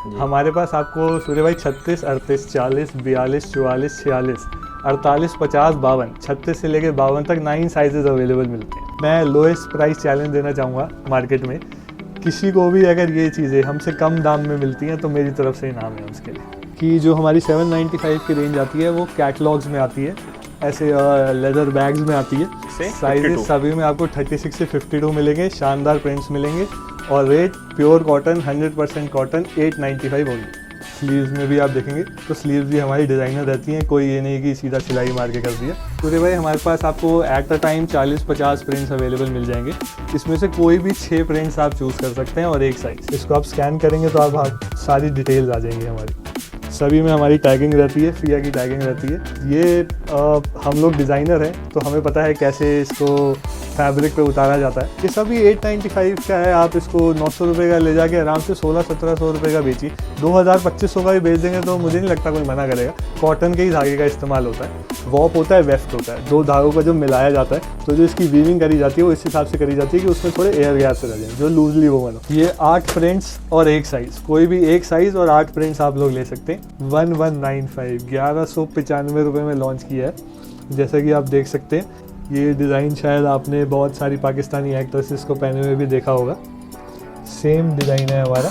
हमारे पास आपको सूर्य भाई 36, 38, 40, 42, 44, 46, 48, 50, 52, 36 से लेकर 52 तक 9 साइजेस अवेलेबल मिलते हैं। मैं लोएस्ट प्राइस चैलेंज देना चाहूँगा मार्केट में, किसी को भी अगर ये चीज़ें हमसे कम दाम में मिलती हैं तो मेरी तरफ से इनाम है उसके लिए। कि जो हमारी 795 की रेंज आती है वो कैटलॉग्स में आती है, ऐसे लेदर बैग्स में आती है। साइजेस सभी में आपको 36 से 52 मिलेंगे, शानदार प्रिंट्स मिलेंगे और रेट प्योर कॉटन 100% कॉटन 895 होगी। स्लीव्स में भी आप देखेंगे तो स्लीव्स भी हमारी डिज़ाइनर रहती हैं, कोई ये नहीं कि सीधा सिलाई मार के कर दिया। पूरे भाई हमारे पास आपको at a time 40-50 prints available मिल जाएंगे, इसमें से कोई भी 6 प्रिंट्स आप चूज़ कर सकते हैं और एक साइज। इसको आप स्कैन करेंगे तो आप सारी डिटेल्स आ जाएंगी हमारी। सभी में हमारी टैगिंग रहती है, फिया की टैगिंग रहती है। ये हम लोग डिज़ाइनर हैं तो हमें पता है कैसे इसको फैब्रिक पे उतारा जाता है। ये सभी 895 का है, आप इसको 900 रुपये का ले जाके आराम से 1600-1700 रुपये का बेचिए। 2000-2500 का भी बेच देंगे तो मुझे नहीं लगता कोई मना करेगा। कॉटन के ही धागे का इस्तेमाल होता है, वॉप होता है, वेफ्ट होता है, 2 धागों का जो मिलाया जाता है, तो जो इसकी वीविंग करी जाती है वो इस हिसाब से करी जाती है कि उसमें थोड़े एयर गैप रह जाए, जो लूजली वो बनो। ये 8 प्रिंट्स और एक साइज़, कोई भी एक साइज़ और 8 प्रिंट्स आप लोग ले सकते हैं। 1195 1195 रुपये में लॉन्च किया है। जैसा कि आप देख सकते हैं ये डिज़ाइन शायद आपने बहुत सारी पाकिस्तानी एक्ट्रेसेस को पहने हुए भी देखा होगा। सेम डिज़ाइन है हमारा,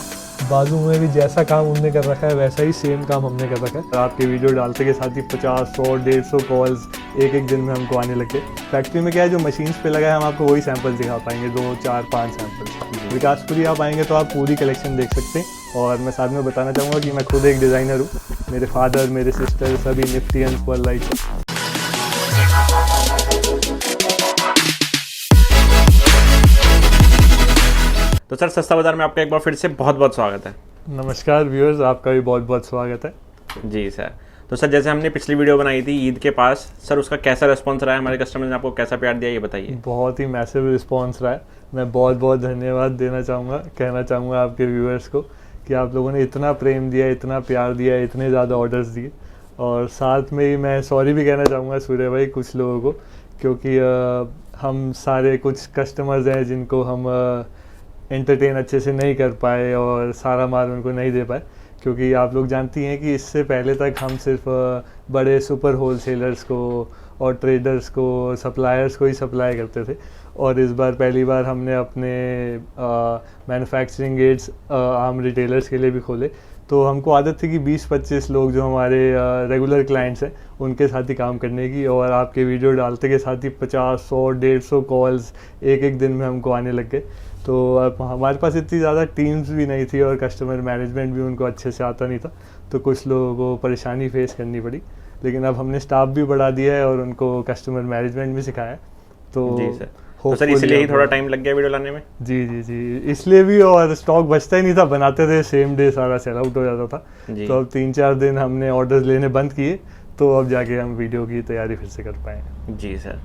बाजू में भी जैसा काम उनने कर रखा है वैसा ही सेम काम हमने कर रखा है। आपके वीडियो डालते के साथ ही 50, 100, 150 कॉल्स एक दिन में हमको आने लगे। फैक्ट्री में क्या है, जो मशीन्स पे लगा है हम आपको वही सैंपल दिखा पाएंगे, 2, 4, 5 सैंपल। विकासपुरी आप आएंगे तो आप पूरी कलेक्शन देख सकते हैं। और मैं साथ में बताना चाहूँगा कि मैं खुद एक डिज़ाइनर हूँ, मेरे फादर, मेरे सिस्टर सभी निफ्टी एंड पर्ल लाइट्स। तो सर सस्ता बाजार में आपका एक बार फिर से बहुत बहुत स्वागत है। नमस्कार व्यूअर्स, आपका भी बहुत बहुत स्वागत है। जी सर। तो सर जैसे हमने पिछली वीडियो बनाई थी ईद के पास, सर उसका कैसा रिस्पांस रहा है, हमारे कस्टमर ने आपको कैसा प्यार दिया ये बताइए। बहुत ही मैसिव रिस्पांस रहा है। मैं बहुत बहुत धन्यवाद देना चाहूँगा, कहना चाहूँगा आपके व्यूअर्स को कि आप लोगों ने इतना प्रेम दिया, इतना प्यार दिया, इतने ज़्यादा ऑर्डर्स दिए। और साथ में ही मैं सॉरी भी कहना चाहूँगा सूर्य भाई कुछ लोगों को, क्योंकि हम सारे कुछ कस्टमर्स हैं जिनको हम एंटरटेन अच्छे से नहीं कर पाए और सारा माल उनको नहीं दे पाए, क्योंकि आप लोग जानती हैं कि इससे पहले तक हम सिर्फ बड़े सुपर होलसेलर्स को और ट्रेडर्स को, सप्लायर्स को ही सप्लाई करते थे। और इस बार पहली बार हमने अपने मैन्युफैक्चरिंग गेट्स आम रिटेलर्स के लिए भी खोले। तो हमको आदत थी कि 20-25 लोग जो हमारे रेगुलर क्लाइंट्स हैं उनके साथ ही काम करने की, और आपके वीडियो डालते के साथ ही 50, 100, 150 कॉल्स एक दिन में हमको आने लग गए। तो अब हमारे पास इतनी ज़्यादा टीम्स भी नहीं थी और कस्टमर मैनेजमेंट भी उनको अच्छे से आता नहीं था, तो कुछ लोगों को परेशानी फेस करनी पड़ी। लेकिन अब हमने स्टाफ भी बढ़ा दिया है और उनको कस्टमर मैनेजमेंट भी सिखाया है। तो जी सर। तो सर इसलिए ही थोड़ा टाइम लग गया वीडियो लाने में। जी, इसलिए भी, और स्टॉक बचता ही नहीं था, बनाते थे सेम डे सारा सेल आउट हो जाता था। तो अब 3-4 दिन हमने ऑर्डर्स लेने बंद किए, तो अब जाके हम वीडियो की तैयारी फिर से कर पाए। जी सर।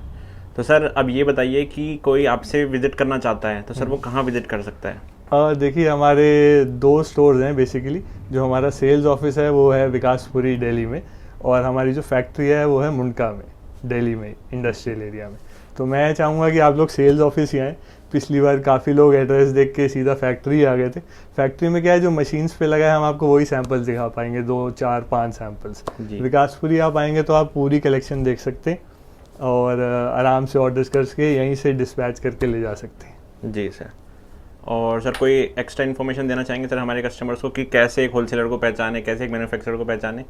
तो सर अब ये बताइए कि कोई आपसे विजिट करना चाहता है तो सर वो कहाँ विजिट कर सकता है? देखिए हमारे 2 स्टोर्स हैं बेसिकली। जो हमारा सेल्स ऑफिस है वो है विकासपुरी दिल्ली में, और हमारी जो फैक्ट्री है वो है मुंडका में, दिल्ली में इंडस्ट्रियल एरिया में। तो मैं चाहूँगा कि आप लोग सेल्स ऑफिस ही आएँ। पिछली बार काफ़ी लोग एड्रेस देख के सीधा फैक्ट्री आ गए थे। फैक्ट्री में क्या है, जो मशीन्स पे लगा है हम आपको वही सैंपल्स दिखा पाएंगे, 2, 4, 5 सैंपल्स। विकासपुरी आप आएंगे तो आप पूरी कलेक्शन देख सकते हैं और आराम से ऑर्डर्स करके यहीं से डिस्पैच करके ले जा सकते हैं। जी सर। और सर कोई एक्स्ट्रा इन्फॉर्मेशन देना चाहेंगे सर हमारे कस्टमर्स को कि कैसे एक होलसेलर को पहचाने, कैसे एक मैन्युफैक्चरर को पहचाने?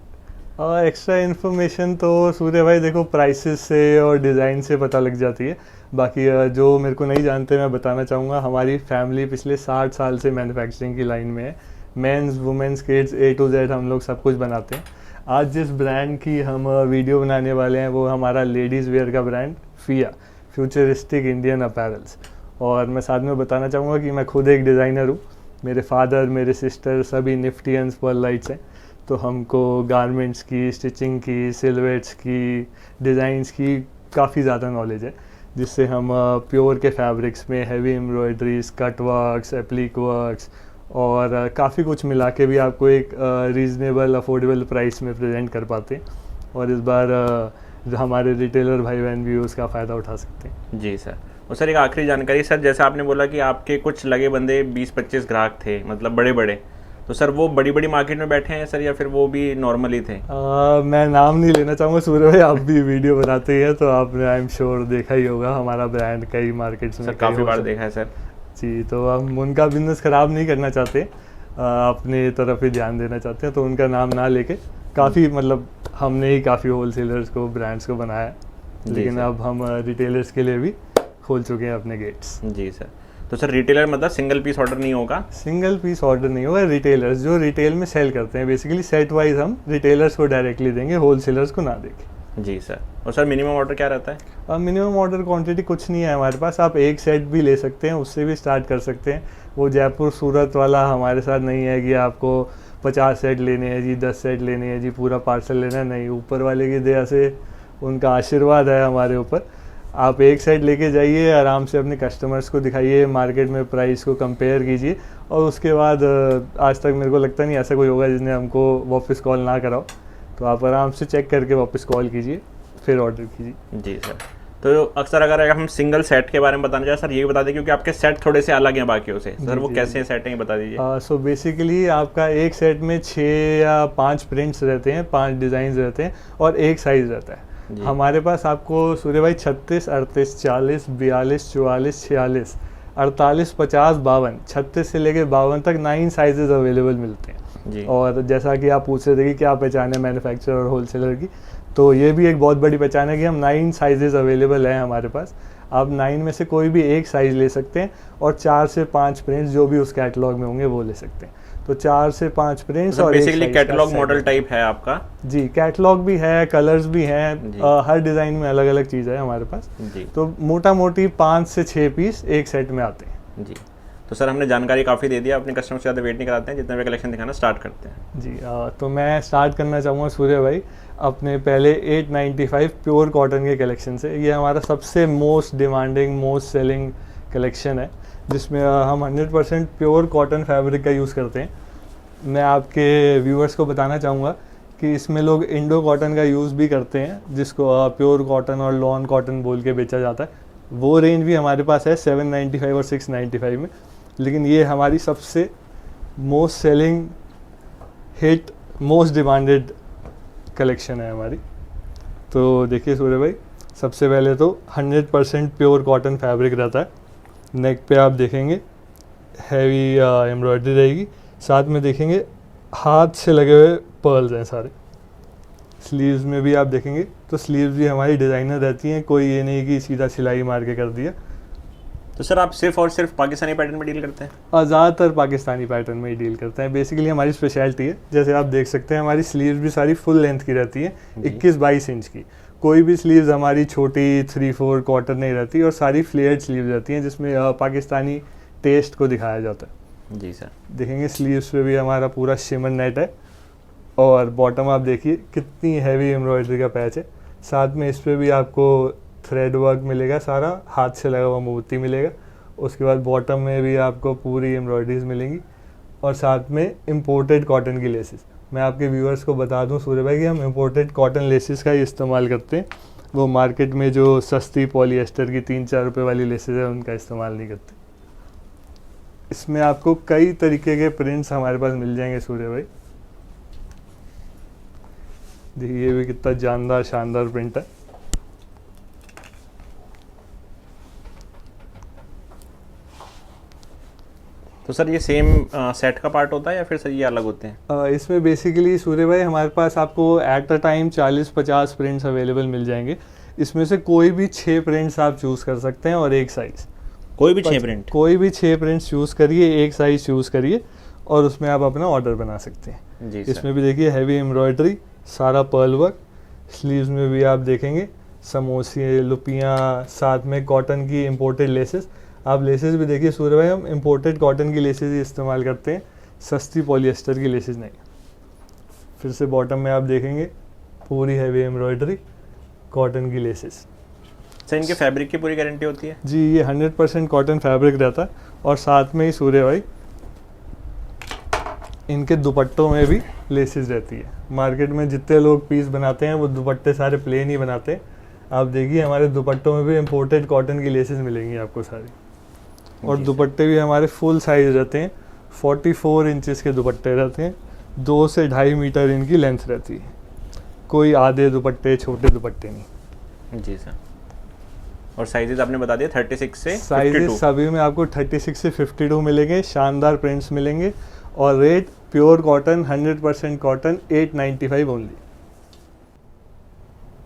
एक्स्ट्रा इन्फॉर्मेशन तो सूर्य भाई देखो प्राइसेस से और डिज़ाइन से पता लग जाती है। बाकी जो मेरे को नहीं जानते मैं बताना चाहूँगा, हमारी फैमिली पिछले 60 साल से मैन्युफैक्चरिंग की लाइन में है। Men's, women's, kids A to Z हम लोग सब कुछ बनाते हैं। आज जिस ब्रांड की हम वीडियो बनाने वाले हैं वो हमारा लेडीज़ वेयर का ब्रांड फिया, फ्यूचरिस्टिक इंडियन अपैरल्स। और मैं साथ में बताना चाहूँगा कि मैं खुद एक डिज़ाइनर हूँ, मेरे फादर, मेरे सिस्टर सभी निफ्टी एंड पर्ल लाइट्स हैं। तो हमको गारमेंट्स की, स्टिचिंग की, सिलवेट्स की, डिज़ाइंस की काफ़ी ज़्यादा नॉलेज है, जिससे हम प्योर के फैब्रिक्स में heavy embroideries, cut works, applique works और काफ़ी कुछ मिला के भी आपको एक रीज़नेबल अफोर्डेबल प्राइस में प्रेजेंट कर पाते हैं। और इस बार हमारे रिटेलर भाई बहन भी उसका फ़ायदा उठा सकते हैं। जी सर। और सर एक आखिरी जानकारी, सर जैसे आपने बोला कि आपके कुछ लगे बंदे 20-25 ग्राहक थे, मतलब बड़े बड़े, तो सर वो बड़ी बड़ी मार्केट में बैठे हैं सर, या फिर वो भी नॉर्मली थे? मैं नाम नहीं लेना चाहूँगा सूर्य भाई, आप भी वीडियो बनाते हैं तो आपने आई एम श्योर देखा ही होगा हमारा ब्रांड कई मार्केट्स में सर काफ़ी बार देखा है सर जी। तो हम उनका बिजनेस ख़राब नहीं करना चाहते, अपने तरफ ही ध्यान देना चाहते हैं, तो उनका नाम ना लेके काफ़ी मतलब हमने ही काफ़ी होलसेलर्स को ब्रांड्स को बनाया, लेकिन अब हम रिटेलर्स के लिए भी खोल चुके हैं अपने गेट्स। जी सर। तो सर रिटेलर मतलब सिंगल पीस ऑर्डर नहीं होगा? सिंगल पीस ऑर्डर नहीं होगा, रिटेलर्स जो रिटेल में सेल करते हैं बेसिकली सेट वाइज हम रिटेलर्स को डायरेक्टली देंगे, होलसेलर्स को ना देंगे। जी सर। और सर मिनिमम ऑर्डर क्या रहता है? अब मिनिमम ऑर्डर क्वांटिटी कुछ नहीं है हमारे पास, आप एक सेट भी ले सकते हैं, उससे भी स्टार्ट कर सकते हैं। वो जयपुर सूरत वाला हमारे साथ नहीं है कि आपको 50 सेट लेने हैं जी, 10 सेट लेने हैं जी, पूरा पार्सल लेना है, नहीं। ऊपर वाले की दया से उनका आशीर्वाद है हमारे ऊपर, आप एक सेट लेके जाइए, आराम से अपने कस्टमर्स को दिखाइए, मार्केट में प्राइस को कंपेयर कीजिए, और उसके बाद आज तक मेरे को लगता नहीं ऐसा कोई होगा जिसने हमको वापस कॉल ना कराओ। तो आप आराम से चेक करके वापस कॉल कीजिए, फिर ऑर्डर कीजिए। जी सर। तो अक्सर अगर हम सिंगल सेट के बारे में बताना चाहें सर, ये भी बता दें क्योंकि आपके सेट थोड़े से अलग हैं बाकियों से सर, वो कैसे सेट हैं ये बता दीजिए। सो बेसिकली आपका एक सेट में 6 या 5 प्रिंट्स रहते हैं, 5 डिज़ाइन रहते हैं और एक साइज़ रहता है। हमारे पास आपको सूर्य भाई 36, 38, 40, 42, 44, 46, 48, 50, 52, 36 से लेके 52 तक 9 साइजेस अवेलेबल मिलते हैं जी। और जैसा कि आप पूछ रहे थे कि क्या पहचान है मैन्युफैक्चरर और होलसेलर की, तो ये भी एक बहुत बड़ी पहचान है कि हम 9 साइजेस अवेलेबल हैं हमारे पास। आप 9 में से कोई भी एक साइज़ ले सकते हैं और 4 से 5 प्रिंट्स जो भी उस कैटलॉग में होंगे वो ले सकते हैं। तो 4 से 5 प्रिंट्स और बेसिकली कैटलॉग मॉडल टाइप है आपका? जी, कैटलॉग भी है, कलर्स भी हैं, हर डिज़ाइन में अलग अलग चीज़ है हमारे पास जी। तो मोटा मोटी 5 से 6 पीस एक सेट में आते हैं जी। तो सर हमने जानकारी काफ़ी दे दिया, अपने कस्टमर से ज़्यादा वेट नहीं कराते हैं, जितना भी कलेक्शन दिखाना स्टार्ट करते हैं। जी। तो मैं स्टार्ट करना चाहूँगा सूर्य भाई अपने पहले 895 प्योर कॉटन के कलेक्शन से। ये हमारा सबसे most demanding, most selling collection है, जिसमें हम 100% प्योर कॉटन फैब्रिक का यूज़ करते हैं। मैं आपके व्यूअर्स को बताना चाहूँगा कि इसमें लोग इंडो कॉटन का यूज़ भी करते हैं, जिसको प्योर कॉटन और लॉन कॉटन बोल के बेचा जाता है। वो रेंज भी हमारे पास है 795 और 695 में, लेकिन ये हमारी सबसे most selling hit, most demanded collection है हमारी। तो देखिए सूर्य भाई, सबसे पहले तो 100% प्योर कॉटन फैब्रिक रहता है। नेक पे आप देखेंगे हैवी एम्ब्रॉयडरी रहेगी, साथ में देखेंगे हाथ से लगे हुए पर्ल्स हैं सारे। स्लीव्स में भी आप देखेंगे तो स्लीव्स भी हमारी डिज़ाइनर रहती हैं, कोई ये नहीं कि सीधा सिलाई मार के कर दिया। तो सर आप सिर्फ और सिर्फ पाकिस्तानी पैटर्न में डील करते हैं? ज़्यादातर पाकिस्तानी पैटर्न में ही डील करते हैं, बेसिकली हमारी स्पेशलिटी है। जैसे आप देख सकते हैं हमारी स्लीव्स भी सारी फुल लेंथ की रहती है, 21-22 इंच की। कोई भी स्लीव्स हमारी छोटी 3-4 क्वार्टर नहीं रहती और सारी फ्लेयर्ड स्लीव्स रहती हैं, जिसमें पाकिस्तानी टेस्ट को दिखाया जाता है। जी सर। देखेंगे स्लीव्स पे भी हमारा पूरा शिमर नेट है और बॉटम आप देखिए कितनी हैवी एम्ब्रॉयडरी का पैच है। साथ में इस पर भी आपको थ्रेड वर्क मिलेगा, सारा हाथ से लगा हुआ मोती मिलेगा। उसके बाद बॉटम में भी आपको पूरी एम्ब्रॉयडरीज मिलेंगी और साथ में इम्पोर्टेड कॉटन की लेसेस। मैं आपके व्यूअर्स को बता दूं सूर्य भाई कि हम इम्पोर्टेड कॉटन लेसेस का ही इस्तेमाल करते हैं। वो मार्केट में जो सस्ती पॉलिएस्टर की 3-4 रुपये वाली लेसेस है उनका इस्तेमाल नहीं करते। इसमें आपको कई तरीके के प्रिंट्स हमारे पास मिल जाएंगे सूर्य भाई। देखिए ये भी कितना जानदार शानदार प्रिंट है। तो सर ये सेम सेट का पार्ट होता है या फिर सर ये अलग होते हैं? इसमें बेसिकली सूर्य भाई हमारे पास आपको at a time 40-50 prints available मिल जाएंगे। इसमें से कोई भी 6 प्रिंट्स आप चूज़ कर सकते हैं और एक साइज़। कोई भी 6 प्रिंट? कोई भी 6 प्रिंट्स चूज़ करिए, एक साइज़ चूज़ करिए और उसमें आप अपना ऑर्डर बना सकते हैं। जी इसमें भी देखिए हैवी एम्ब्रॉयडरी, सारा पर्ल वर्क। स्लीव्स में भी आप देखेंगे समोसे, लुपियाँ, साथ में कॉटन की इम्पोर्टेड लेसेस। आप लेसेस भी देखिए सूर्य भाई, हम इम्पोर्टेड कॉटन की लेसेस ही इस्तेमाल करते हैं, सस्ती पॉलिएस्टर की लेसेस नहीं। फिर से बॉटम में आप देखेंगे पूरी हैवी एम्ब्रॉयडरी, कॉटन की लेसेस। सर इनके फैब्रिक की पूरी गारंटी होती है? जी, ये 100% कॉटन फैब्रिक रहता है और साथ में ही सूर्य भाई इनके दुपट्टों में भी लेसेस रहती है। मार्केट में जितने लोग पीस बनाते हैं वो दुपट्टे सारे प्लेन ही बनाते हैं। आप देखिए हमारे दुपट्टों में भी इम्पोर्टेड कॉटन की लेसेस मिलेंगी आपको सारी, और दुपट्टे भी हमारे फुल साइज रहते हैं 44 इंचेस के दुपट्टे रहते हैं, 2 से 2.5 मीटर इनकी लेंथ रहती है, कोई आधे दुपट्टे छोटे दुपट्टे नहीं। जी सर। और साइजेस आपने बता दिया 36 से साइजेस 52। सभी में आपको 36 से 52 मिलेंगे, शानदार प्रिंट्स मिलेंगे और rate pure cotton 100% cotton 895 only.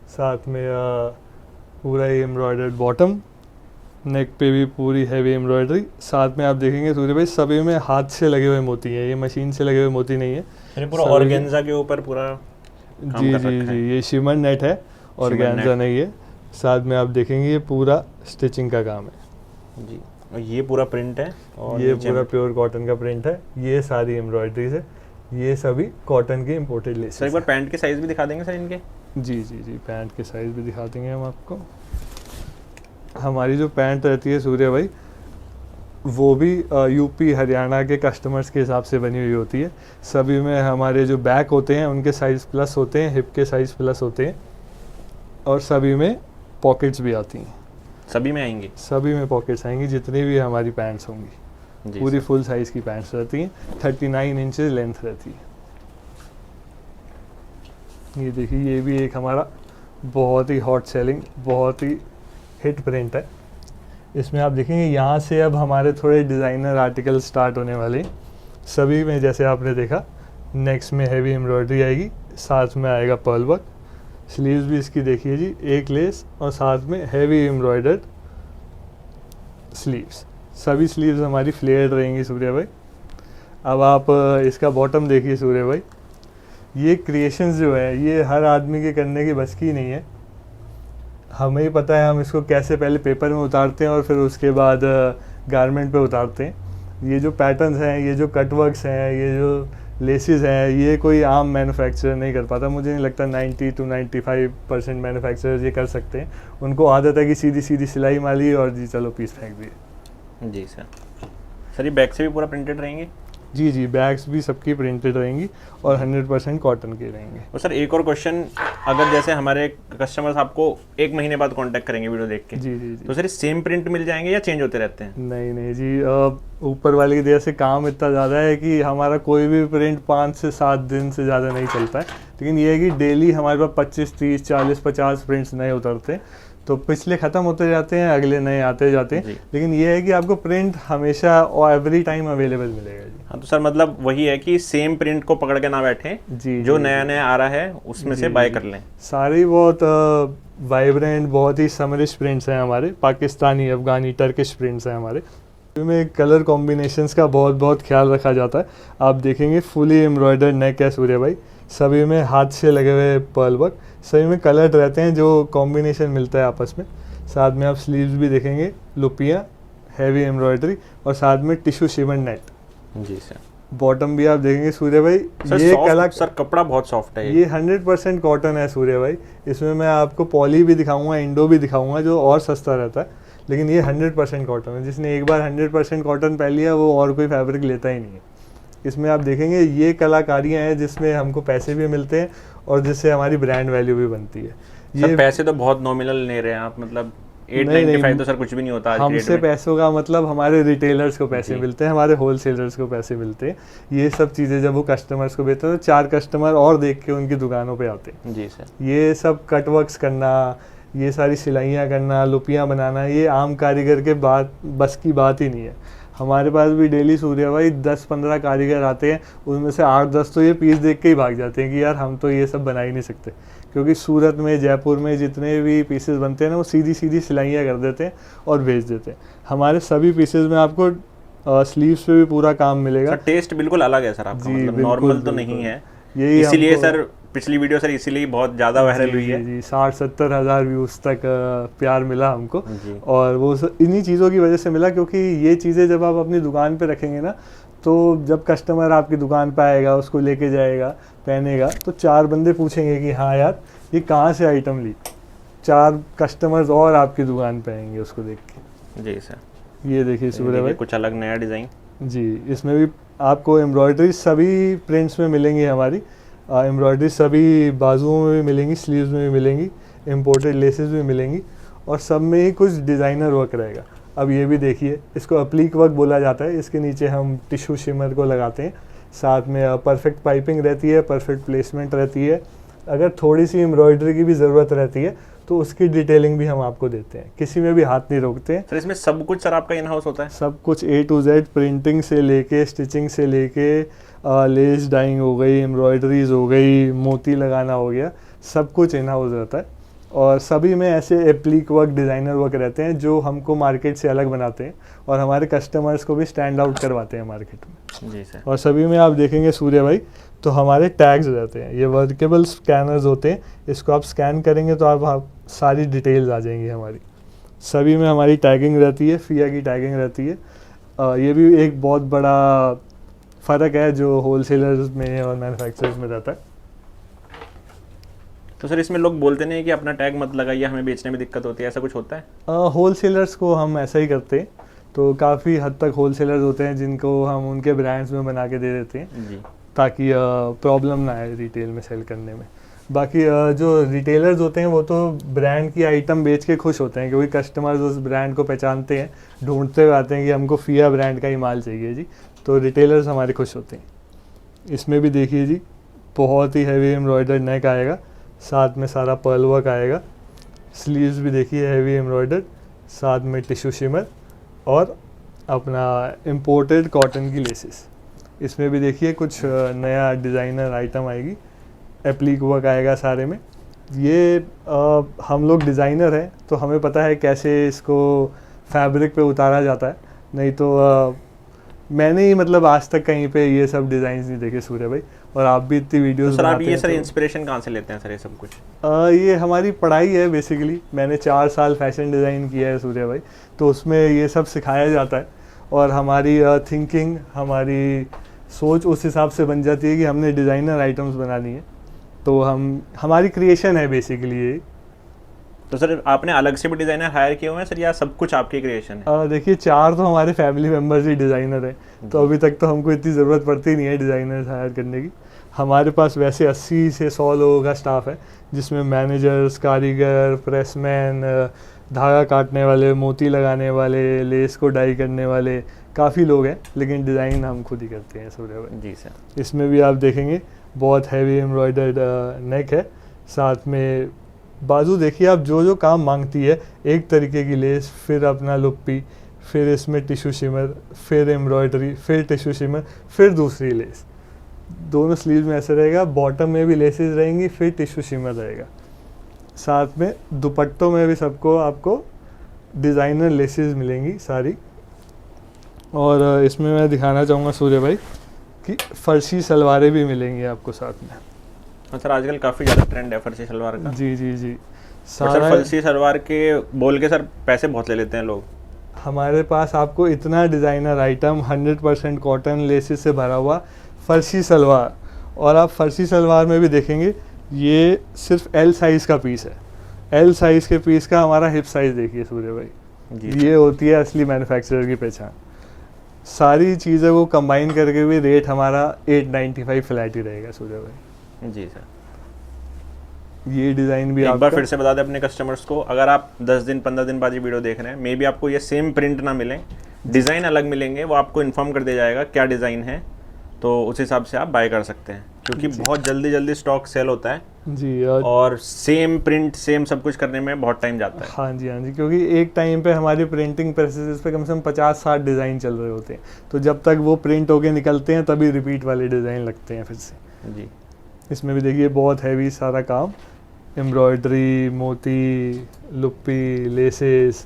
साथ में पूरा ही एम्ब्रॉयडर्ड बॉटम, नेक पे भी पूरी हैवी एम्ब्रॉयडरी। साथ में आप देखेंगे सूर्य भाई सभी में हाथ से लगे हुए मोती हैं, ये मशीन से लगे हुए मोती नहीं है। यानी पूरा सभी- ऑर्गेन्जा के ऊपर पूरा काम जी कर जी रखा है। जी, ये शिमर नेट है और शिमर गैंजा नेट। नहीं है। साथ में आप देखेंगे ये पूरा स्टिचिंग का काम है, जी। और ये पूरा प्रिंट है और ये नीचे पूरा में- प्योर कॉटन का प्रिंट है, ये सारी एम्ब्रॉयडरीज है, ये सभी कॉटन के इम्पोर्टेड सर लेसेस एक बार पैंट के साइज भी दिखा देंगे सर इनके। जी जी जी, पैंट के साइज भी दिखा देंगे हम आपको। हमारी जो पैंट रहती है सूर्य भाई वो भी यूपी हरियाणा के कस्टमर्स के हिसाब से बनी हुई होती है। सभी में हमारे जो बैक होते हैं उनके साइज़ प्लस होते हैं, हिप के साइज़ प्लस होते हैं और सभी में पॉकेट्स भी आती हैं। सभी में आएंगे। सभी में पॉकेट्स आएंगी, जितनी भी हमारी पैंट्स होंगी जी पूरी सर। फुल साइज़ की पैंट्स रहती हैं, 39 इंचेस लेंथ रहती है। ये देखिए, ये भी एक हमारा बहुत ही हॉट सेलिंग, बहुत ही हिट प्रिंट है। इसमें आप देखेंगे यहाँ से अब हमारे थोड़े डिज़ाइनर आर्टिकल स्टार्ट होने वाले हैं। सभी में जैसे आपने देखा नेक्स्ट में हैवी एम्ब्रॉयडरी आएगी, साथ में आएगा पर्ल वर्क। स्लीव्स भी इसकी देखिए जी, एक लेस और साथ में हैवी एम्ब्रॉयडर्ड स्लीव्स। सभी स्लीव्स हमारी फ्लेयर्ड रहेंगी सूर्य भाई। अब आप इसका बॉटम देखिए सूर्य भाई, ये क्रिएशंस जो है ये हर आदमी के करने की बस की नहीं है। हमें ही पता है हम इसको कैसे पहले पेपर में उतारते हैं और फिर उसके बाद गारमेंट पे उतारते हैं। ये जो पैटर्न्स हैं, ये जो कटवर्क्स हैं, ये जो लेसेस हैं, ये कोई आम मैन्युफैक्चरर नहीं कर पाता। मुझे नहीं लगता 90 to 95% मैन्युफैक्चरर्स ये कर सकते हैं। उनको आदत है कि सीधी सीधी सिलाई मारी और जी चलो पीस फेंक दिए। जी सर। सर ये बैक से भी पूरा प्रिंटेड रहेंगे। जी जी, बैग्स भी सबकी प्रिंटेड रहेंगी और 100% कॉटन के रहेंगे। और सर एक और क्वेश्चन, अगर जैसे हमारे कस्टमर्स आपको 1 महीने बाद कांटेक्ट करेंगे वीडियो देख के, जी जी जी, तो सर सेम प्रिंट मिल जाएंगे या चेंज होते रहते हैं? नहीं नहीं जी, ऊपर वाले की दया से काम इतना ज़्यादा है कि हमारा कोई भी प्रिंट 5 से 7 दिन से ज़्यादा नहीं चलता है। लेकिन ये है कि डेली हमारे पास 25, 30, 40, 50 प्रिंट्स नए उतरते हैं, तो पिछले ख़त्म होते जाते हैं, अगले नए आते जाते हैं। जी। लेकिन ये है कि आपको प्रिंट हमेशा और एवरी टाइम अवेलेबल मिलेगा जी। हाँ, तो सर मतलब वही है कि सेम प्रिंट को पकड़ के ना बैठे, जी जो जी, नया जी। नया आ रहा है उसमें से जी, बाय जी। कर लें। सारी बहुत वाइब्रेंट, बहुत ही समरिश प्रिंट्स हैं हमारे, पाकिस्तानी, अफगानी, टर्किश प्रिंट्स हैं हमारे। में कलर कॉम्बिनेशंस का बहुत बहुत ख्याल रखा जाता है। आप देखेंगे फुली एम्ब्रॉयडर्ड नेक है सूर्य भाई, सभी में हाथ से लगे हुए पर्ल वर्क, सभी में कलर रहते हैं जो कॉम्बिनेशन मिलता है आपस में। साथ में आप स्लीव्स भी देखेंगे, लुपियाँ, हैवी एम्ब्रॉयडरी और साथ में टिश्यू शिमर नेट। जी सर। बॉटम भी आप देखेंगे सूर्य भाई, सर ये soft, कला सर कपड़ा बहुत सॉफ्ट है ये 100% कॉटन है सूर्य भाई। इसमें मैं आपको पॉली भी दिखाऊंगा, इंडो भी दिखाऊंगा जो और सस्ता रहता है, लेकिन ये 100% कॉटन है। जिसने एक बार 100% कॉटन पहन लिया वो और कोई फैब्रिक लेता ही नहीं है। इसमें आप देखेंगे ये कलाकारियाँ हैं जिसमें हमको पैसे भी मिलते हैं और जिससे हमारी ब्रांड वैल्यू भी बनती है। सर पैसे तो बहुत नॉमिनल ले रहे हैं आप, मतलब 895 तो सर कुछ भी नहीं होता आज की डेट हमसे में। पैसों का मतलब हमारे रिटेलर्स को पैसे जी। मिलते हैं, हमारे होलसेलर्स को पैसे मिलते हैं। ये सब चीज़ें जब वो कस्टमर्स को बेचते हैं तो 4 कस्टमर और देख के उनकी दुकानों पे आते हैं। जी सर। ये सब कटवर्क्स करना, ये सारी सिलाइयाँ करना, लुपियाँ बनाना, ये आम कारीगर के बस की बात ही नहीं है। हमारे पास भी डेली सूर्य भाई 10-15 कारीगर आते हैं, उनमें से 8-10 तो ये पीस देख के ही भाग जाते हैं कि यार हम तो ये सब बना ही नहीं सकते। क्योंकि सूरत में, जयपुर में जितने भी पीसेस बनते हैं ना, वो सीधी सीधी सिलाइयाँ कर देते हैं और भेज देते हैं। हमारे सभी पीसेस में आपको स्लीव्स पे भी पूरा काम मिलेगा। सर टेस्ट बिल्कुल अलग है सर आपका, जी, मतलब बिल्कुल, नॉर्मल तो बिल्कुल। नहीं है। यही इसीलिए हमको- सर पिछली वीडियो सर इसीलिए बहुत ज़्यादा वायरल हुई है। जी 60-70 हज़ार व्यूज़ तक प्यार मिला हमको। जी। और वो इन्हीं चीज़ों की वजह से मिला, क्योंकि ये चीज़ें जब आप अपनी दुकान पे रखेंगे ना, तो जब कस्टमर आपकी दुकान पे आएगा, उसको लेके जाएगा, पहनेगा, तो 4 बंदे पूछेंगे कि हाँ यार ये कहाँ से आइटम ली। 4 कस्टमर्स और आपकी दुकान पे आएंगे उसको देख के। जी सर। ये देखिए सूर्य भाई, कुछ अलग नया डिज़ाइन। जी इसमें भी आपको एम्ब्रॉयडरी सभी प्रिंट्स में मिलेंगी हमारी। एम्ब्रॉयडरी सभी बाजुओं में भी मिलेंगी, स्लीव्स में भी मिलेंगी, इम्पोर्टेड लेसेस भी मिलेंगी और सब में ही कुछ डिज़ाइनर वर्क रहेगा। अब ये भी देखिए, इसको अप्लीक वर्क बोला जाता है। इसके नीचे हम टिश्यू शिमर को लगाते हैं, साथ में परफेक्ट पाइपिंग रहती है, परफेक्ट प्लेसमेंट रहती है। अगर थोड़ी सी एम्ब्रॉयडरी की भी ज़रूरत रहती है तो उसकी डिटेलिंग भी हम आपको देते हैं, किसी में भी हाथ नहीं रोकते हैं। सर इसमें सब कुछ सर आपका इन हाउस होता है? सब कुछ A to Z, प्रिंटिंग से लेके स्टिचिंग से लेके लेस डाइंग हो गई, एम्ब्रॉयडरीज हो गई, मोती लगाना हो गया, सब कुछ इन हाउस रहता है। और सभी में ऐसे एप्लीक वर्क, डिज़ाइनर वर्क रहते हैं जो हमको मार्केट से अलग बनाते हैं और हमारे कस्टमर्स को भी स्टैंड आउट करवाते हैं मार्केट में। जी सर। और सभी में आप देखेंगे सूर्य भाई तो हमारे टैग्स रहते हैं, ये वर्केबल स्कैनर्स होते हैं। इसको आप स्कैन करेंगे तो आप सारी डिटेल्स आ जाएंगी हमारी। सभी में हमारी टैगिंग रहती है, फिया की टैगिंग रहती है। ये भी एक बहुत बड़ा फ़र्क है जो होलसेलर्स में और मैन्युफैक्चरर्स में रहता है। तो सर इसमें लोग बोलते नहीं कि अपना टैग मत लगाइए, हमें बेचने में दिक्कत होती है, ऐसा कुछ होता है? होलसेलर्स को हम ऐसा ही करते हैं, तो काफ़ी हद तक होलसेलर्स होते हैं जिनको हम उनके ब्रांड्स में बना के दे देते हैं जी। ताकि प्रॉब्लम ना आए रिटेल में सेल करने में। बाकी जो रिटेलर्स होते हैं वो तो ब्रांड की आइटम बेच के खुश होते हैं, क्योंकि कस्टमर्स उस ब्रांड को पहचानते हैं, ढूंढते हुए आते हैं कि हमको फिया ब्रांड का ही माल चाहिए जी, तो रिटेलर्स हमारे खुश होते हैं। इसमें भी देखिए जी, बहुत ही हैवी एम्ब्रॉयडर्ड नेक आएगा, साथ में सारा पर्ल वर्क आएगा। स्लीव्स भी देखिए हैवी एम्ब्रॉयडर्ड, साथ में टिश्यू शिमर और अपना इम्पोर्टेड कॉटन की लेसेस। इसमें भी देखिए कुछ नया डिज़ाइनर आइटम आएगी, एप्लीक वर्क आएगा सारे में। ये हम लोग डिज़ाइनर हैं तो हमें पता है कैसे इसको फैब्रिक पे उतारा जाता है, नहीं तो मैंने ही मतलब आज तक कहीं पे ये सब डिज़ाइंस नहीं देखे सूर्य भाई, और आप भी इतनी वीडियोस तो सर आप बनाते ये हैं सर तो इंस्पिरेशन कहाँ से लेते हैं सर ये सब कुछ? ये हमारी पढ़ाई है बेसिकली। मैंने 4 साल फैशन डिज़ाइन किया है सूर्य भाई, तो उसमें ये सब सिखाया जाता है और हमारी थिंकिंग, हमारी सोच उस हिसाब से बन जाती है कि हमने डिज़ाइनर आइटम्स बनानी है, तो हमारी क्रिएशन है बेसिकली ये। तो सर आपने अलग से भी डिज़ाइनर हायर किए हुए हैं सर, या सब कुछ आपकी क्रिएशन है? देखिए 4 तो हमारे फैमिली मेम्बर्स ही डिज़ाइनर हैं, तो अभी तक तो हमको इतनी ज़रूरत पड़ती नहीं है डिज़ाइनर्स हायर करने की। हमारे पास वैसे 80 से 100 लोगों का स्टाफ है, जिसमें मैनेजर्स, कारीगर, प्रेसमैन, धागा काटने वाले, मोती लगाने वाले, लेस को डाई करने वाले, काफ़ी लोग हैं, लेकिन डिज़ाइन हम खुद ही करते हैं सूर्य भाई। जी सर। इसमें भी आप देखेंगे बहुत हैवी एम्ब्रॉयडर्ड नेक है, साथ में बाजू देखिए आप, जो जो काम मांगती है, एक तरीके की लेस, फिर अपना लुप्पी, फिर इसमें टिश्यू शिमर, फिर एम्ब्रॉयडरी, फिर टिश्यू शिमर, फिर दूसरी लेस। दोनों स्लीव में ऐसे रहेगा, बॉटम में भी लेसेस रहेंगी, फिर टिश्यू शिमर रहेगा। साथ में दुपट्टों में भी सबको आपको डिज़ाइनर लेसेस मिलेंगी सारी। और इसमें मैं दिखाना चाहूँगा सूर्य भाई कि फर्शी सलवारें भी मिलेंगी आपको साथ में। हाँ सर, आजकल काफ़ी ज़्यादा ट्रेंड है फर्सी सलवार का। जी जी जी। सर फर्सी सलवार के बोल के सर पैसे बहुत ले लेते हैं लोग। हमारे पास आपको इतना डिज़ाइनर आइटम 100% कॉटन लेसेस से भरा हुआ फर्सी सलवार, और आप फर्सी सलवार में भी देखेंगे ये सिर्फ L साइज़ का पीस है। L साइज़ के पीस का हमारा हिप साइज़ देखिए सूर्य भाई, ये होती है असली मैन्युफैक्चरर की पहचान। सारी चीज़ें को कंबाइन करके भी रेट हमारा 895 फ्लैट ही रहेगा सूर्य भाई। जी सर। ये डिज़ाइन भी एक आपका बार फिर से बता दें अपने कस्टमर्स को, अगर आप 10 दिन 15 दिन बाद ये वीडियो देख रहे हैं, मे बी आपको ये सेम प्रिंट ना मिले, डिज़ाइन अलग मिलेंगे, वो आपको इन्फॉर्म कर दिया जाएगा क्या डिज़ाइन है, तो उस हिसाब से आप बाय कर सकते हैं, क्योंकि बहुत जल्दी जल्दी स्टॉक सेल होता है जी। और सेम प्रिंट सेम सब कुछ करने में बहुत टाइम जाता है। हाँ जी, क्योंकि एक टाइम पे हमारी प्रिंटिंग प्रोसेस पे कम से कम 50-60 डिज़ाइन चल रहे होते हैं, तो जब तक वो प्रिंट होके निकलते हैं तभी रिपीट वाले डिज़ाइन लगते हैं फिर से। जी। इसमें भी देखिए बहुत हैवी सारा काम, एम्ब्रॉयडरी, मोती, लुप्पी, लेसेस,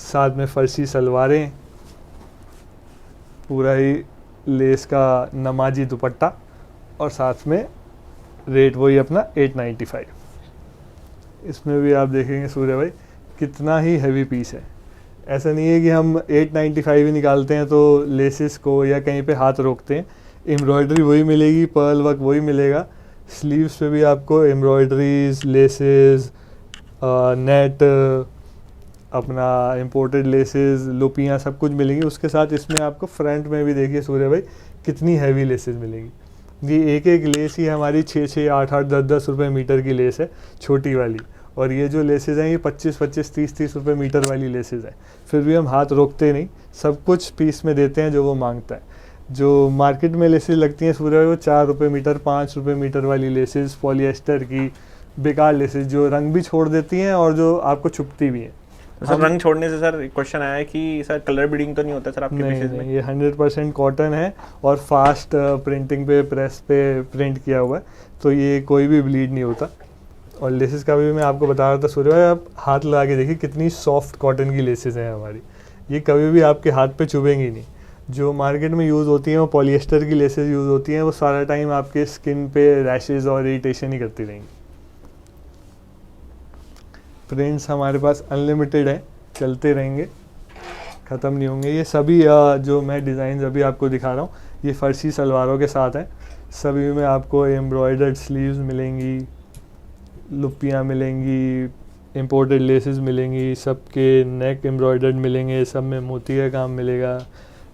साथ में फर्सी सलवारें, पूरा ही लेस का नमाजी दुपट्टा, और साथ में रेट वही अपना 895। इसमें भी आप देखेंगे सूर्य भाई कितना ही हैवी पीस है। ऐसा नहीं है कि हम 895 ही निकालते हैं तो लेसेस को या कहीं पे हाथ रोकते हैं, एम्ब्रॉयडरी वही मिलेगी, पर्ल वर्क वही मिलेगा। स्लीव्स पे भी आपको एम्ब्रॉयडरीज, लेसेस, नेट, अपना इम्पोर्टेड लेसेस, लुपियाँ सब कुछ मिलेंगी। उसके साथ इसमें आपको फ्रंट में भी देखिए सूर्य भाई कितनी हैवी लेसेस मिलेंगी। ये एक एक लेस ही हमारी 6-6, 8-8, 10-10 रुपये मीटर की लेस है, छोटी वाली, और ये जो लेसेस हैं ये 25-25, 30-30 रुपये मीटर वाली लेसेस हैं। फिर भी हम हाथ रोकते नहीं, सब कुछ पीस में देते हैं जो वो मांगता है। जो मार्केट में लेसेस लगती हैं सूर्य भाई वो 4 रुपये मीटर, 5 रुपये मीटर वाली लेसेस, पॉलिएस्टर की बेकार लेसेस जो रंग भी छोड़ देती हैं और जो आपको चुभती भी हैं। तो सर रंग छोड़ने से सर एक क्वेश्चन आया है कि सर कलर ब्लीडिंग तो नहीं होता सर आपके पीसेस में? नहीं, ये 100% कॉटन है और फास्ट प्रिंटिंग पे, प्रेस पे प्रिंट किया हुआ है, तो ये कोई भी ब्लीड नहीं होता। और लेसेस का भी मैं आपको बता रहा था सूर्य भाई, आप हाथ लगा के देखिए कितनी सॉफ्ट कॉटन की लेसेस हैं हमारी, ये कभी भी आपके हाथ पे चुभेंगी नहीं। जो मार्केट में यूज़ होती हैं वो पॉलिएस्टर की लेसेस यूज़ होती हैं, वो सारा टाइम आपके स्किन पे रैशेज और इरिटेशन ही करती रहेंगी। प्रिंट्स हमारे पास अनलिमिटेड है, चलते रहेंगे, ख़त्म नहीं होंगे। ये सभी जो मैं डिज़ाइन अभी आपको दिखा रहा हूँ ये फर्सी सलवारों के साथ हैं। सभी में आपको एम्ब्रॉयडर्ड स्लीव्स मिलेंगी, लुप्पियाँ मिलेंगी, इम्पोर्टेड लेसेस मिलेंगी, सबके नेक एम्ब्रॉयडर्ड मिलेंगे, सब में मोती का काम मिलेगा।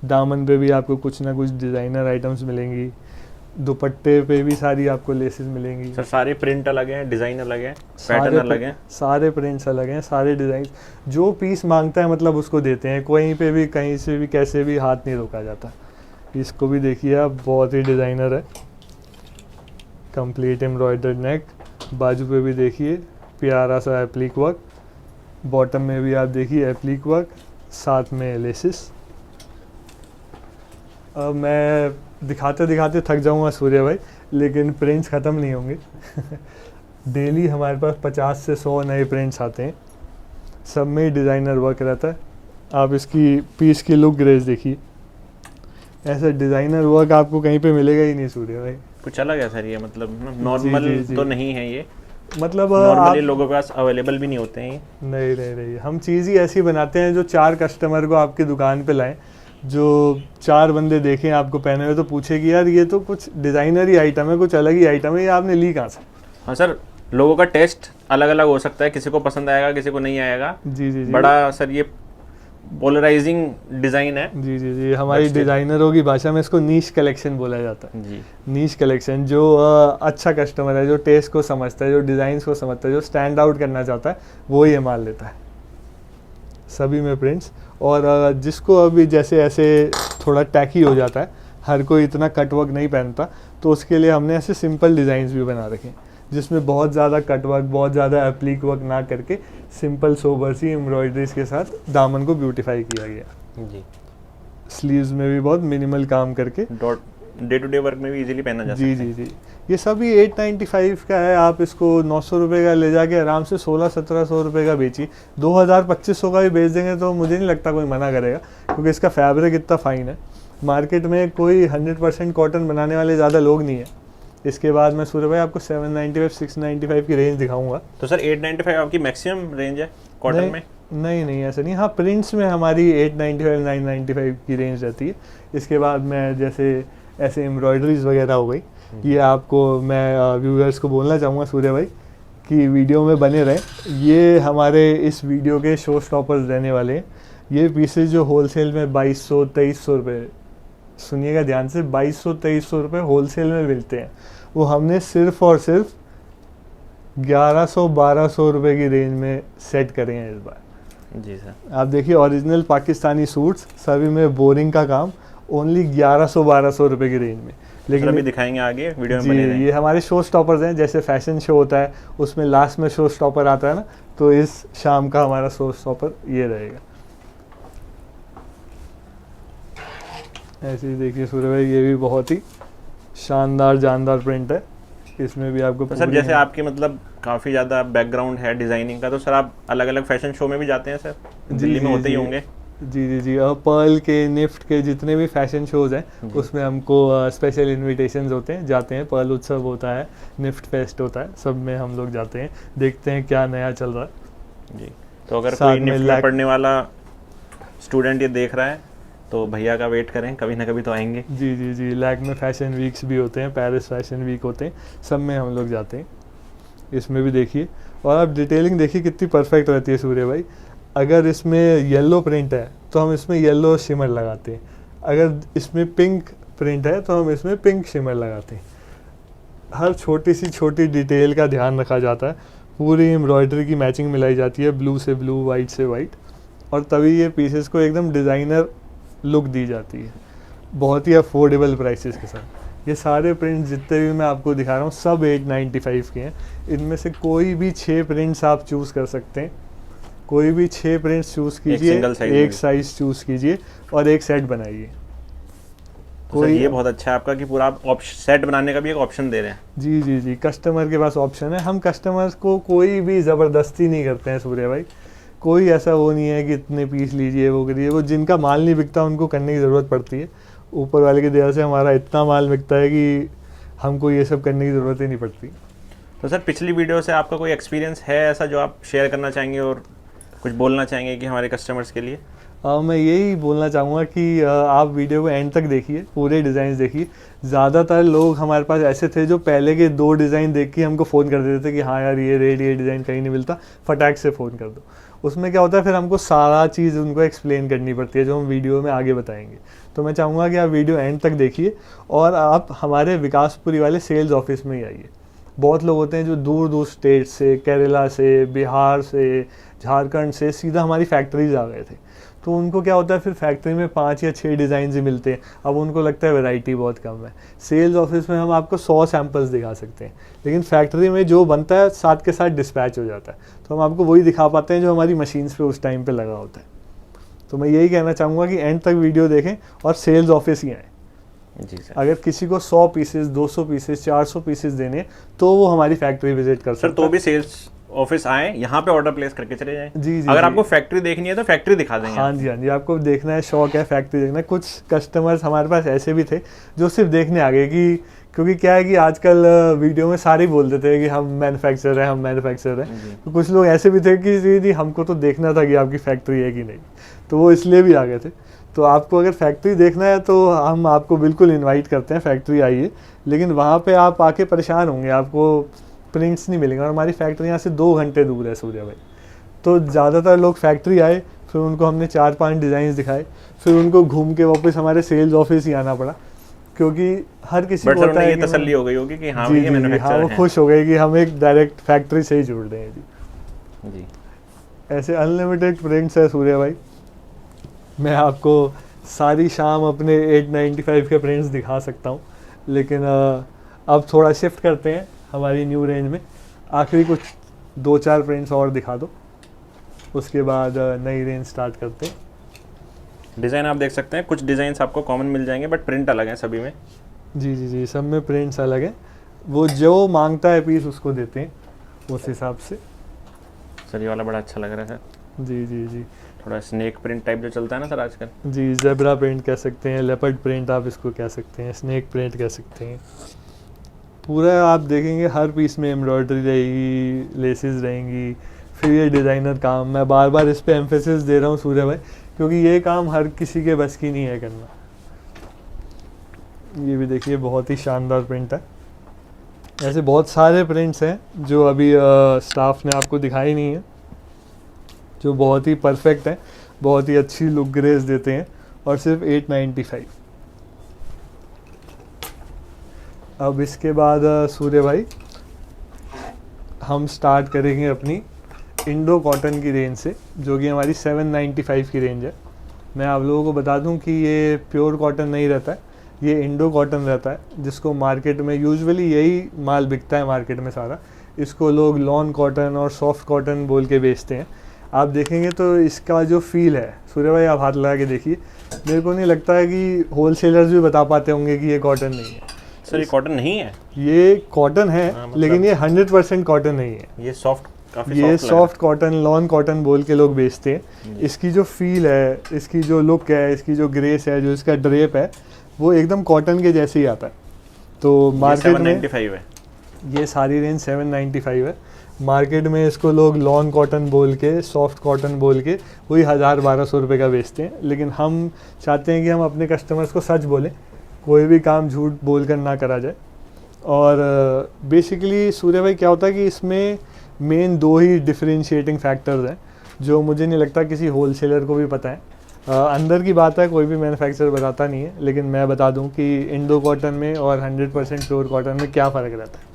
दामन पे भी आपको कुछ ना कुछ डिज़ाइनर आइटम्स मिलेंगी, दुपट्टे पे भी सारी आपको लेसेस मिलेंगी। सर सारे प्रिंट अलग हैं, डिज़ाइन अलग है, पैटर्न अलग है? सारे प्रिंट्स अलग हैं, सारे डिज़ाइन जो पीस मांगता है मतलब उसको देते हैं, कहीं पे भी कहीं से भी कैसे भी हाथ नहीं रोका जाता। इसको भी देखिए आप, बहुत ही डिज़ाइनर है, कंप्लीट एम्ब्रॉयडर्ड नेक, बाजू पे भी देखिए प्यारा सा एप्लिक वर्क, बॉटम में भी आप देखिए एप्लिक वर्क, साथ में लेसेस। अब मैं दिखाते दिखाते थक जाऊंगा सूर्य भाई, लेकिन प्रिंट्स ख़त्म नहीं होंगे डेली हमारे पास 50 से 100 नए प्रिंट्स आते हैं, सब में डिज़ाइनर वर्क रहता है। आप इसकी पीस की लुक ग्रेस देखिए, ऐसा डिज़ाइनर वर्क आपको कहीं पे मिलेगा ही नहीं सूर्य भाई। कुछ अलग है सर ये, मतलब नॉर्मल तो नहीं है ये, मतलब नॉर्मली लोगों के पास अवेलेबल भी नहीं होते हैं ये। नहीं, हम चीज़ ही ऐसी बनाते हैं जो 4 कस्टमर को आपकी दुकान पे लाएं, जो 4 बंदे देखें आपको पहने हुए तो पूछे कि यार ये तो कुछ डिज़ाइनर ही आइटम है, कुछ अलग ही आइटम है, ये आपने ली कहाँ से? हाँ सर, लोगों का टेस्ट अलग अलग हो सकता है, किसी को पसंद आएगा किसी को नहीं आएगा। जी, बड़ा सर ये पोलराइजिंग डिज़ाइन है। जी, हमारी डिज़ाइनरों की भाषा में इसको नीश कलेक्शन बोला जाता है जी। नीश कलेक्शन, जो अच्छा कस्टमर है, जो टेस्ट को समझता है, जो डिज़ाइंस को समझता है, जो स्टैंड आउट करना चाहता है, वो ये माल लेता है। सभी में प्रिंट्स, और जिसको अभी जैसे ऐसे थोड़ा टैकी हो जाता है, हर कोई इतना कटवर्क नहीं पहनता, तो उसके लिए हमने ऐसे सिंपल डिज़ाइंस भी बना रखे हैं जिसमें बहुत ज़्यादा कटवर्क, बहुत ज़्यादा एप्लिक वर्क ना करके सिंपल सोबर सी एम्ब्रॉयडरीज के साथ दामन को ब्यूटीफाई किया गया। जी। स्लीव्स में भी बहुत मिनिमल काम करके डे टू डे वर्क में भी इजीली पहना जा सकता है। जी, ये सभी 895 का है। आप इसको 900 रुपये का ले जाके आराम से 1600-1700 रुपये का बेचिए, 2000-2500 का भी बेच देंगे तो मुझे नहीं लगता कोई मना करेगा, क्योंकि इसका फैब्रिक इतना फाइन है। मार्केट में कोई 100% कॉटन बनाने वाले ज़्यादा लोग नहीं है। इसके बाद मैं सूर्य भाई आपको 795-695 की रेंज दिखाऊंगा। तो सर 895 आपकी मैक्सिमम रेंज है कॉटन में? नहीं, ऐसा नहीं। हाँ, प्रिंट्स में हमारी 895-995 की रेंज रहती है। इसके बाद मैं जैसे ऐसे एम्ब्रॉयडरीज वगैरह हो गई, ये आपको मैं व्यूअर्स को बोलना चाहूँगा सूर्य भाई कि वीडियो में बने रहें। ये हमारे इस वीडियो के शो स्टॉपर्स रहने वाले हैं। ये पीसेज जो होलसेल में 2200-2300 रुपये, सुनिएगा ध्यान से, 2200-2300 रुपये होलसेल में मिलते हैं, वो हमने सिर्फ और सिर्फ 1100-1200 रुपये की रेंज में सेट करे हैं इस बार। जी सर। आप देखिए ओरिजिनल पाकिस्तानी सूट्स, सभी में बोरिंग का काम, ओनली 1100-1200 रुपये की रेंज में। लेकिन अभी दिखाएंगे आगे वीडियो में बने रहें। ये हमारे शो स्टॉपर्स हैं, जैसे फैशन शो होता है उसमें लास्ट में शो स्टॉपर आता है ना, तो इस शाम का हमारा शो स्टॉपर ये रहेगा। ऐसे ही देखिए सूर्य भाई, ये भी बहुत ही शानदार जानदार प्रिंट है, इसमें भी आपको। तो सर जैसे आपके मतलब काफ़ी ज़्यादा बैकग्राउंड है डिज़ाइनिंग का, तो सर आप अलग अलग फैशन शो में भी जाते हैं सर? दिल्ली में होते ही होंगे। जी, और पर्ल के, निफ्ट के जितने भी फैशन शोज़ हैं उसमें हमको स्पेशल इनविटेशंस होते हैं, जाते हैं। पर्ल उत्सव होता है, निफ्ट फेस्ट होता है, सब में हम लोग जाते हैं, देखते हैं क्या नया चल रहा है। जी। तो अगर कोई निफ्ट में पढ़ने वाला स्टूडेंट ये देख रहा है तो भैया का वेट करें, कभी ना कभी तो आएंगे। जी, लैक में फैशन वीक्स भी होते हैं, पेरिस फैशन वीक होते हैं, सब में हम लोग जाते हैं। इसमें भी देखिए, और आप डिटेलिंग देखिए कितनी परफेक्ट रहती है सूर्य भाई। अगर इसमें येलो प्रिंट है तो हम इसमें येलो शिमर लगाते हैं, अगर इसमें पिंक प्रिंट है तो हम इसमें पिंक शिमर लगाते हैं। हर छोटी सी छोटी डिटेल का ध्यान रखा जाता है, पूरी एम्ब्रॉयडरी की मैचिंग मिलाई जाती है, ब्लू से ब्लू, वाइट से वाइट, और तभी ये पीसेस को एकदम डिज़ाइनर लुक दी जाती है बहुत ही अफोर्डेबल प्राइसेस के साथ। ये सारे प्रिंट्स जितने भी मैं आपको दिखा रहा हूँ सब 895 के हैं। इनमें से कोई भी 6 प्रिंट्स आप चूज़ कर सकते हैं, कोई भी 6 प्रिंट्स चूज़ कीजिए, एक साइज़ चूज़ कीजिए और एक सेट बनाइए। तो ये बहुत अच्छा है आपका कि पूरा आप सेट बनाने का भी एक ऑप्शन दे रहे हैं। जी जी जी, कस्टमर के पास ऑप्शन है। हम कस्टमर्स को कोई भी ज़बरदस्ती नहीं करते हैं सूर्य भाई, कोई ऐसा वो नहीं है कि इतने पीस लीजिए वो करिए। वो जिनका माल नहीं बिकता उनको करने की ज़रूरत पड़ती है। ऊपर वाले की दया से हमारा इतना माल बिकता है कि हमको ये सब करने की ज़रूरत ही नहीं पड़ती। तो सर पिछली वीडियो से आपका कोई एक्सपीरियंस है ऐसा जो आप शेयर करना चाहेंगे और कुछ बोलना चाहेंगे कि हमारे कस्टमर्स के लिए? मैं यही बोलना चाहूँगा कि आप वीडियो को एंड तक देखिए, पूरे डिज़ाइन देखिए। ज़्यादातर लोग हमारे पास ऐसे थे जो पहले के 2 डिज़ाइन देख के हमको फ़ोन कर देते थे कि हाँ यार ये रेट ये डिज़ाइन कहीं नहीं मिलता, फटाक से फ़ोन कर दो। उसमें क्या होता है फिर हमको सारा चीज़ उनको एक्सप्लेन करनी पड़ती है जो हम वीडियो में आगे बताएंगे। तो मैं चाहूँगा कि आप वीडियो एंड तक देखिए और आप हमारे विकासपुरी वाले सेल्स ऑफिस में ही आइए। बहुत लोग होते हैं जो दूर दूर स्टेट से, केरला से, बिहार से, झारखंड से सीधा हमारी फैक्ट्रीज आ गए थे। तो उनको क्या होता है फिर फैक्ट्री में 5 या 6 डिज़ाइन ही मिलते हैं। अब उनको लगता है वैरायटी बहुत कम है। सेल्स ऑफिस में हम आपको 100 सैम्पल्स दिखा सकते हैं, लेकिन फैक्ट्री में जो बनता है साथ के साथ डिस्पैच हो जाता है। तो हम आपको वही दिखा पाते हैं जो हमारी मशीन्स पे उस टाइम पे लगा होता है। तो मैं यही कहना चाहूँगा कि एंड तक वीडियो देखें और सेल्स ऑफिस ही आएँ। जी सर। अगर किसी को 100 पीसेस, 200 पीसेस, 400 पीसेस देने हैं तो वो हमारी फैक्ट्री विजिट कर सकता है। सर तो भी सेल्स ऑफिस आए, यहाँ पे ऑर्डर प्लेस करके चले जाएं। जी जी। अगर आपको फैक्ट्री देखनी है तो फैक्ट्री दिखा देंगे। हाँ जी हाँ जी, आपको देखना है, शौक है फैक्ट्री देखना है। कुछ कस्टमर्स हमारे पास ऐसे भी थे जो सिर्फ देखने आ गए कि क्योंकि क्या है कि आजकल वीडियो में सारे ही बोल देते हैं कि हम मैन्युफैक्चरर हैं, हम मैन्युफैक्चरर हैं। तो कुछ लोग ऐसे भी थे कि जी हमको तो देखना था कि आपकी फैक्ट्री है कि नहीं, तो वो इसलिए भी आ गए थे। तो आपको अगर फैक्ट्री देखना है तो हम आपको बिल्कुल इन्वाइट करते हैं, फैक्ट्री आइए। लेकिन वहाँ पर आप आके परेशान होंगे, आपको प्रिंट्स नहीं मिलेंगे और हमारी फैक्ट्री यहाँ से 2 घंटे दूर है सूर्या भाई। तो ज़्यादातर लोग फैक्ट्री आए, फिर उनको हमने 4-5 डिज़ाइंस दिखाए, फिर उनको घूम के वापस हमारे सेल्स ऑफिस ही आना पड़ा, क्योंकि हर किसी को होता है ये तसल्ली हो गई होगी कि हाँ जी ये जी, मैन्युफैक्चरर हाँ वो हैं। खुश हो गए कि हम एक डायरेक्ट फैक्ट्री से ही जुड़ रहे हैं जी। जी ऐसे अनलिमिटेड प्रिंट्स है सूर्या भाई। मैं आपको सारी शाम अपने 895 के प्रिंट्स दिखा सकता हूँ, लेकिन अब थोड़ा शिफ्ट करते हैं हमारी न्यू रेंज में। आखिरी कुछ 2-4 प्रिंट्स और दिखा दो, उसके बाद नई रेंज स्टार्ट करते हैं। डिज़ाइन आप देख सकते हैं, कुछ डिज़ाइंस आपको कॉमन मिल जाएंगे बट प्रिंट अलग हैं सभी में। जी जी जी, सब में प्रिंट्स अलग हैं। वो जो मांगता है पीस उसको देते हैं उस हिसाब से। सर ये वाला बड़ा अच्छा लग रहा है सर। जी जी जी थोड़ा स्नेक प्रिंट टाइप जो चलता है ना सर आजकल। जी, ज़ेब्रा प्रिंट कह सकते हैं, लेपर्ड प्रिंट आप इसको कह सकते हैं, स्नेक प्रिंट कह सकते हैं। पूरा आप देखेंगे हर पीस में एम्ब्रॉयडरी रहेगी, लेसेस रहेंगी, फिर ये डिज़ाइनर काम। मैं बार बार इस पे एम्फेसिस दे रहा हूँ सूर्य भाई, क्योंकि ये काम हर किसी के बस की नहीं है करना। ये भी देखिए बहुत ही शानदार प्रिंट है। ऐसे बहुत सारे प्रिंट्स हैं जो अभी स्टाफ ने आपको दिखाई नहीं है, जो बहुत ही परफेक्ट हैं, बहुत ही अच्छी लुक ग्रेस देते हैं, और सिर्फ 895। अब इसके बाद सूर्य भाई हम स्टार्ट करेंगे अपनी इंडो कॉटन की रेंज से, जो कि हमारी 795 की रेंज है। मैं आप लोगों को बता दूं कि ये प्योर कॉटन नहीं रहता है, ये इंडो कॉटन रहता है, जिसको मार्केट में यूजुअली यही माल बिकता है मार्केट में सारा। इसको लोग लॉन कॉटन और सॉफ्ट कॉटन बोल के बेचते हैं। आप देखेंगे तो इसका जो फील है सूर्य भाई, आप हाथ लगा के देखिए, मेरे को नहीं लगता है कि होलसेलर्स भी बता पाते होंगे कि ये कॉटन नहीं है। सर ये कॉटन नहीं है? ये कॉटन है, मतलब लेकिन ये 100% कॉटन नहीं है। ये सॉफ्ट, काफी ये soft soft cotton, lawn cotton बोल के लोग बेचते हैं। इसकी जो फील है, इसकी जो लुक है, इसकी जो ग्रेस है, जो इसका ड्रेप है, वो एकदम कॉटन के जैसे ही आता है। तो मार्केट में 795 है। ये सारी रेंज 795 है। मार्केट में इसको लोग लॉन कॉटन बोल के, सॉफ्ट कॉटन बोल के वही 1000-1200 रुपये का बेचते हैं। लेकिन हम चाहते हैं कि हम अपने कस्टमर्स को सच बोलें, कोई भी काम झूठ बोल कर ना करा जाए। और बेसिकली सूर्य भाई क्या होता है कि इसमें मेन 2 ही डिफरेंशिएटिंग फैक्टर्स हैं, जो मुझे नहीं लगता किसी होलसेलर को भी पता है। अंदर की बात है, कोई भी मैन्युफैक्चरर बताता नहीं है, लेकिन मैं बता दूं कि इंडो कॉटन में और 100% प्योर कॉटन में क्या फ़र्क रहता है।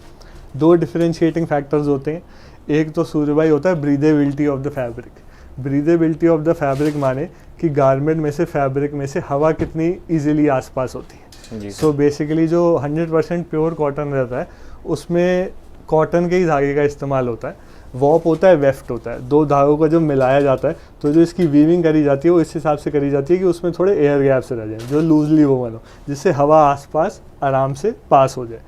2 डिफरेंशिएटिंग फैक्टर्स होते हैं। एक तो सूर्य भाई होता है breathability of the fabric. Breathability of the fabric माने कि गारमेंट में से, फैब्रिक में से हवा कितनी इजीली आसपास होती है। सो बेसिकली जो 100% प्योर कॉटन रहता है उसमें कॉटन के ही धागे का इस्तेमाल होता है। वॉप होता है, वेफ्ट होता है, दो धागों का जब मिलाया जाता है तो जो इसकी वीविंग करी जाती है वो इस हिसाब से करी जाती है कि उसमें थोड़े एयर गैप्स रह जाए, जो लूजली वोवन हो, जिससे हवा आसपास आराम से पास हो जाए।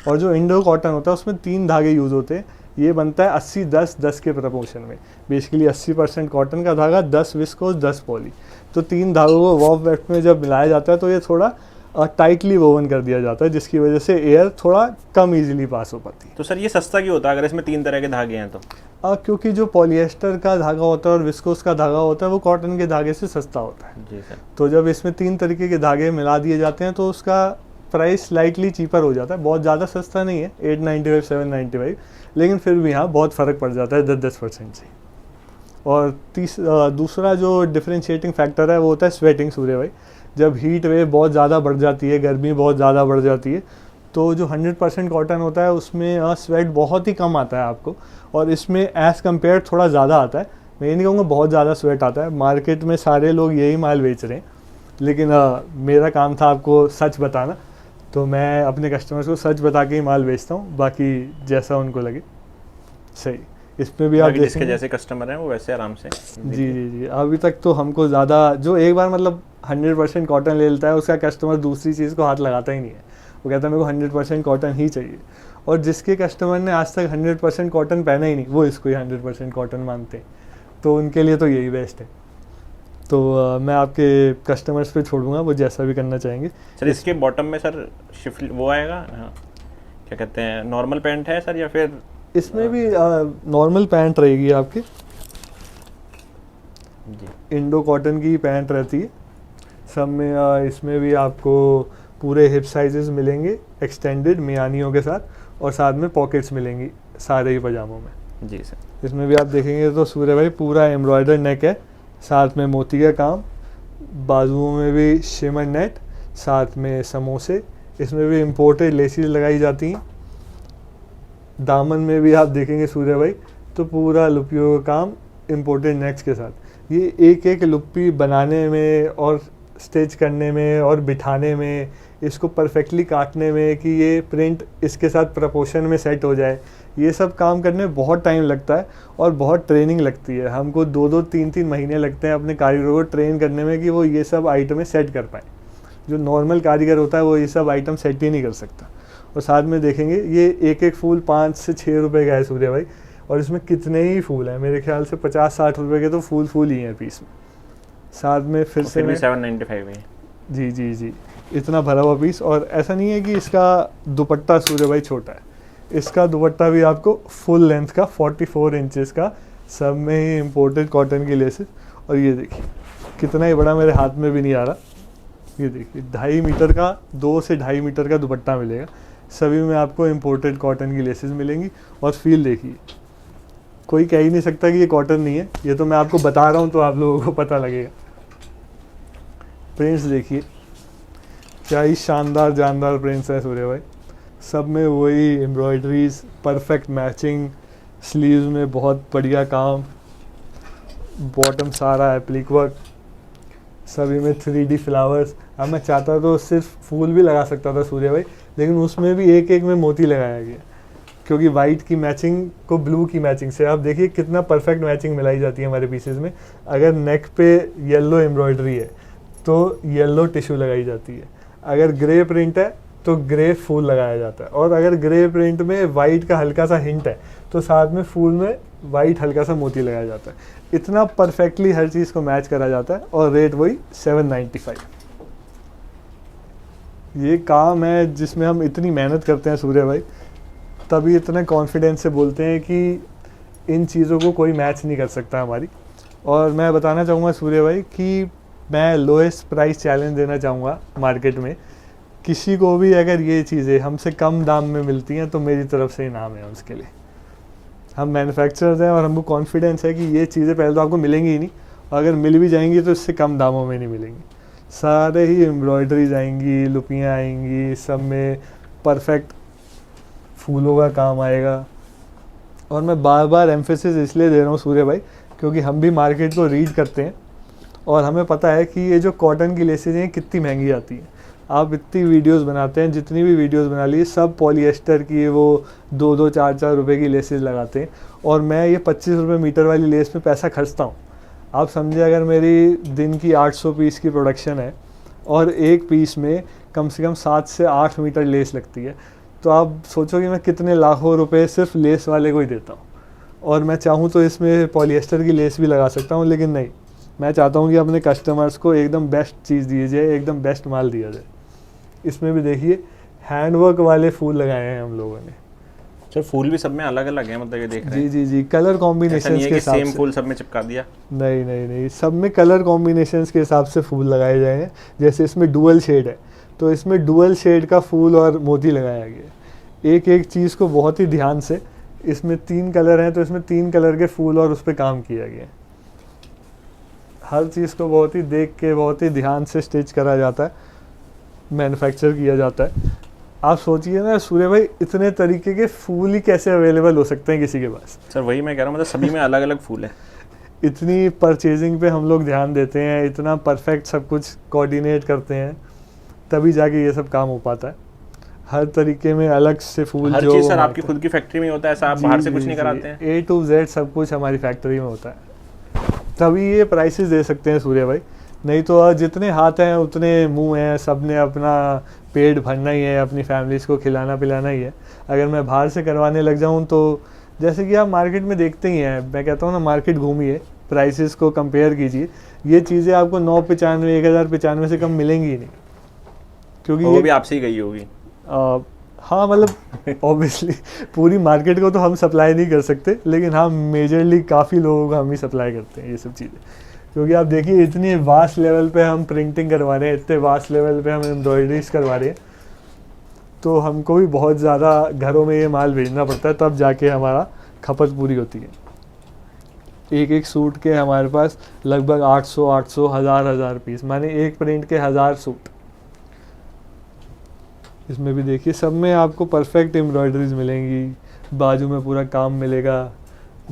और जो इंडो कॉटन होता है उसमें 3 धागे यूज़ होते हैं। ये बनता है 80-10-10 के प्रपोर्शन में। बेसिकली 80% कॉटन का धागा, 10 विस्कोस, 10 पॉली। तो 3 धागों को वॉप वेफ्ट में जब मिलाया जाता है तो ये थोड़ा टाइटली वोवन कर दिया जाता है, जिसकी वजह से एयर थोड़ा कम इजीली पास हो पाती है। तो सर ये सस्ता क्यों होता है अगर इसमें 3 तरह के धागे हैं तो? क्योंकि जो पॉलिएस्टर का धागा होता है और विस्कोस का धागा होता है वो कॉटन के धागे से सस्ता होता है। जी सर। तो जब इसमें 3 तरीके के धागे मिला दिए जाते हैं तो उसका प्राइस स्लाइटली चीपर हो जाता है। बहुत ज़्यादा सस्ता नहीं है, 895 795, लेकिन फिर भी हाँ बहुत फ़र्क पड़ जाता है 10% से। और दूसरा जो डिफरेंशिएटिंग फैक्टर है वो होता है स्वेटिंग सूर्य भाई। जब हीट वेव बहुत ज़्यादा बढ़ जाती है, गर्मी बहुत ज़्यादा बढ़ जाती है, तो जो 100% कॉटन होता है उसमें स्वेट बहुत ही कम आता है आपको, और इसमें एज़ कम्पेयर थोड़ा ज़्यादा आता है। मैं ये नहीं कहूँगा बहुत ज़्यादा स्वेट आता है, मार्केट में सारे लोग यही माल बेच रहे हैं, लेकिन मेरा काम था आपको सच बताना, तो मैं अपने कस्टमर्स को सच बता के ही माल बेचता हूँ, बाकी जैसा उनको लगे सही। इसमें भी आप जिसके जैसे कस्टमर हैं वो वैसे आराम से। जी जी जी। अभी तक तो हमको ज़्यादा, जो एक बार मतलब 100% कॉटन ले लेता है उसका कस्टमर दूसरी चीज़ को हाथ लगाता ही नहीं है। वो कहता है मेरे को 100% कॉटन ही चाहिए। और जिसके कस्टमर ने आज तक 100% कॉटन पहना ही नहीं, वो इसको ही 100% कॉटन मानते हैं, तो उनके लिए तो यही बेस्ट है। तो मैं आपके कस्टमर्स पे छोड़ूंगा, वो जैसा भी करना चाहेंगे। सर इसके बॉटम में सर शिफ्ट वो आएगा, हाँ, क्या कहते हैं, नॉर्मल पैंट है सर या फिर? इसमें भी नॉर्मल पैंट रहेगी आपकी जी, इंडो कॉटन की पैंट रहती है सब में। इसमें भी आपको पूरे हिप साइजेस मिलेंगे एक्सटेंडेड मियानियों के साथ, और साथ में पॉकेट्स मिलेंगी सारे ही पजामों में। जी सर। इसमें भी आप देखेंगे तो सूर्य भाई पूरा एम्ब्रॉयडर नेक है, साथ में मोती का काम, बाजुओं में भी शिमर नेट, साथ में समोसे। इसमें भी इम्पोर्टेड लेसिस लगाई जाती हैं। दामन में भी आप देखेंगे सूर्य भाई तो पूरा लुपियों का काम इम्पोर्टेड नेक्स के साथ। ये एक एक लुप्पी बनाने में और स्टिच करने में और बिठाने में, इसको परफेक्टली काटने में कि ये प्रिंट इसके साथ प्रपोर्शन में सेट हो जाए, ये सब काम करने में बहुत टाइम लगता है और बहुत ट्रेनिंग लगती है। हमको 2-2 3-3 महीने लगते हैं अपने कारीगरों को ट्रेन करने में कि वो ये सब आइटमें सेट कर पाए। जो नॉर्मल कारीगर होता है वो ये सब आइटम सेट ही नहीं कर सकता। और साथ में देखेंगे ये एक एक फूल 5 से 6 रुपए का है सूर्य भाई, और इसमें कितने ही फूल हैं, मेरे ख्याल से 50-60 रुपए के तो फूल ही हैं पीस में। साथ में फिर से 795 में। जी जी जी, इतना भरा हुआ पीस। और ऐसा नहीं है कि इसका दुपट्टा सूर्य भाई छोटा है, इसका दुपट्टा भी आपको फुल लेंथ का 44 इंचेस का, सब में ही इम्पोर्टेड कॉटन की लेसेस। और ये देखिए कितना ही बड़ा, मेरे हाथ में भी नहीं आ रहा, ये देखिए 2.5 मीटर का, 2 से 2.5 मीटर का दुपट्टा मिलेगा। सभी में आपको इम्पोर्टेड कॉटन की लेसेस मिलेंगी। और फील देखिए, कोई कह ही नहीं सकता कि ये कॉटन नहीं है, ये तो मैं आपको बता रहा हूँ तो आप लोगों को पता लगेगा। प्रिंट्स देखिए क्या ही शानदार जानदार प्रिंट्स हैं सूर्य भाई, सब में वही एम्ब्रॉयडरीज, परफेक्ट मैचिंग, स्लीव्स में बहुत बढ़िया काम, बॉटम सारा एप्लिक वर्क, सभी में 3D फ्लावर्स। अब मैं चाहता तो सिर्फ फूल भी लगा सकता था सूर्य भाई, लेकिन उसमें भी एक एक में मोती लगाया गया, क्योंकि वाइट की मैचिंग को ब्लू की मैचिंग से, आप देखिए कितना परफेक्ट मैचिंग मिलाई जाती है हमारे पीसेस में। अगर नेक पे येलो एम्ब्रॉयडरी है तो येलो टिश्यू लगाई जाती है, अगर ग्रे प्रिंट है तो ग्रे फूल लगाया जाता है, और अगर ग्रे प्रिंट में वाइट का हल्का सा हिंट है तो साथ में फूल में वाइट हल्का सा मोती लगाया जाता है। इतना परफेक्टली हर चीज़ को मैच करा जाता है, और रेट वही 795। ये काम है जिसमें हम इतनी मेहनत करते हैं सूर्य भाई, तभी इतने कॉन्फिडेंस से बोलते हैं कि इन चीज़ों को कोई मैच नहीं कर सकता हमारी। और मैं बताना चाहूँगा सूर्य भाई कि मैं लोएस्ट प्राइस चैलेंज देना चाहूँगा मार्केट में। किसी को भी अगर ये चीज़ें हमसे कम दाम में मिलती हैं तो मेरी तरफ से इनाम है उसके लिए। हम मैन्युफैक्चरर्स हैं और हमको कॉन्फिडेंस है कि ये चीज़ें पहले तो आपको मिलेंगी ही नहीं, और अगर मिल भी जाएंगी तो इससे कम दामों में नहीं मिलेंगी। सारे ही एम्ब्रॉयडरीज आएंगी, लुपियाँ आएंगी, सब में परफेक्ट फूलों का काम आएगा, और मैं बार बार एम्फेसिस इसलिए दे रहा हूँ सूर्य भाई, क्योंकि हम भी मार्केट को रीड करते हैं और हमें पता है कि ये जो कॉटन की लेसेज हैं कितनी महंगी आती हैं। आप इतनी वीडियोस बनाते हैं, जितनी भी वीडियोस बना ली सब पॉलिएस्टर की वो 2-2 4-4 रुपए की लेसेज लगाते हैं, और मैं ये 25 रुपये मीटर वाली लेस पे पैसा खर्चता हूँ। आप समझे, अगर मेरी दिन की 800 पीस की प्रोडक्शन है और एक पीस में कम से कम 7 से 8 मीटर लेस लगती है, तो आप सोचो कि मैं कितने लाखों रुपए सिर्फ लेस वाले को ही देता हूँ। और मैं चाहूँ तो इसमें पॉलिएस्टर की लेस भी लगा सकता हूँ, लेकिन नहीं, मैं चाहता हूँ कि अपने कस्टमर्स को एकदम बेस्ट चीज़ दी जाए, एकदम बेस्ट माल दिया जाए। इसमें भी देखिए हैंडवर्क वाले फूल लगाए हैं हम लोगों ने। सर फूल भी सब में अलग अलग है, मतलब ये देख रहे हैं। जी जी जी, कलर कॉम्बिनेशन के हिसाब सेम से। फूल सब में चिपका दिया? नहीं नहीं, सब में कलर कॉम्बिनेशंस के हिसाब से फूल लगाए गए हैं। जैसे इसमें डुअल शेड है, तो इसमें डुअल शेड का फूल और मोती लगाया गया है। एक एक चीज़ को बहुत ही ध्यान से, इसमें 3 कलर हैं तो इसमें 3 कलर के फूल और उस पर काम किया गया है। हर चीज़ को बहुत ही देख के, बहुत ही ध्यान से स्टिच करा जाता है, मैन्युफैक्चर किया जाता है। आप सोचिए ना सूर्य भाई, इतने तरीके के फूल ही कैसे अवेलेबल हो सकते हैं किसी के पास? सर वही मैं कह रहा हूँ, मतलब सभी में अलग अलग फूल है। इतनी परचेजिंग पे हम लोग ध्यान देते हैं, इतना परफेक्ट सब कुछ कोऑर्डिनेट करते हैं, तभी जाके ये सब काम हो पाता है। हर तरीके में अलग से फूल, हर जो चीज़ सर आपकी खुद की फैक्ट्री में होता है, ऐसा आप बाहर से कुछ नहीं कराते हैं? A to Z सब कुछ हमारी फैक्ट्री में होता है, तभी ये प्राइसेस दे सकते हैं सूर्य भाई। नहीं तो जितने हाथ हैं उतने मुंह हैं, सब ने अपना पेट भरना ही है, अपनी फैमिलीज को खिलाना पिलाना ही है। अगर मैं बाहर से करवाने लग जाऊं तो जैसे कि आप मार्केट में देखते ही हैं, मैं कहता हूं ना, मार्केट घूमिए, प्राइसेस को कंपेयर कीजिए, ये चीज़ें आपको 995 1095 से कम मिलेंगी ही नहीं, क्योंकि वो ये भी आपसे ही गई होगी। हाँ, मतलब ऑब्वियसली पूरी मार्केट को तो हम सप्लाई नहीं कर सकते, लेकिन हाँ मेजरली काफ़ी लोगों को हम ही सप्लाई करते हैं ये सब चीज़ें। क्योंकि आप देखिए इतनी वास्ट लेवल पे हम प्रिंटिंग करवा रहे हैं, इतने वास्ट लेवल पे हम एम्ब्रॉयडरीज करवा रहे हैं, तो हमको भी बहुत ज़्यादा घरों में ये माल भेजना पड़ता है, तब जाके हमारा खपत पूरी होती है। एक एक सूट के हमारे पास लगभग 800 1000 पीस, माने एक प्रिंट के 1000 सूट। इसमें भी देखिए सब में आपको परफेक्ट एम्ब्रॉयडरीज मिलेंगी, बाजू में पूरा काम मिलेगा,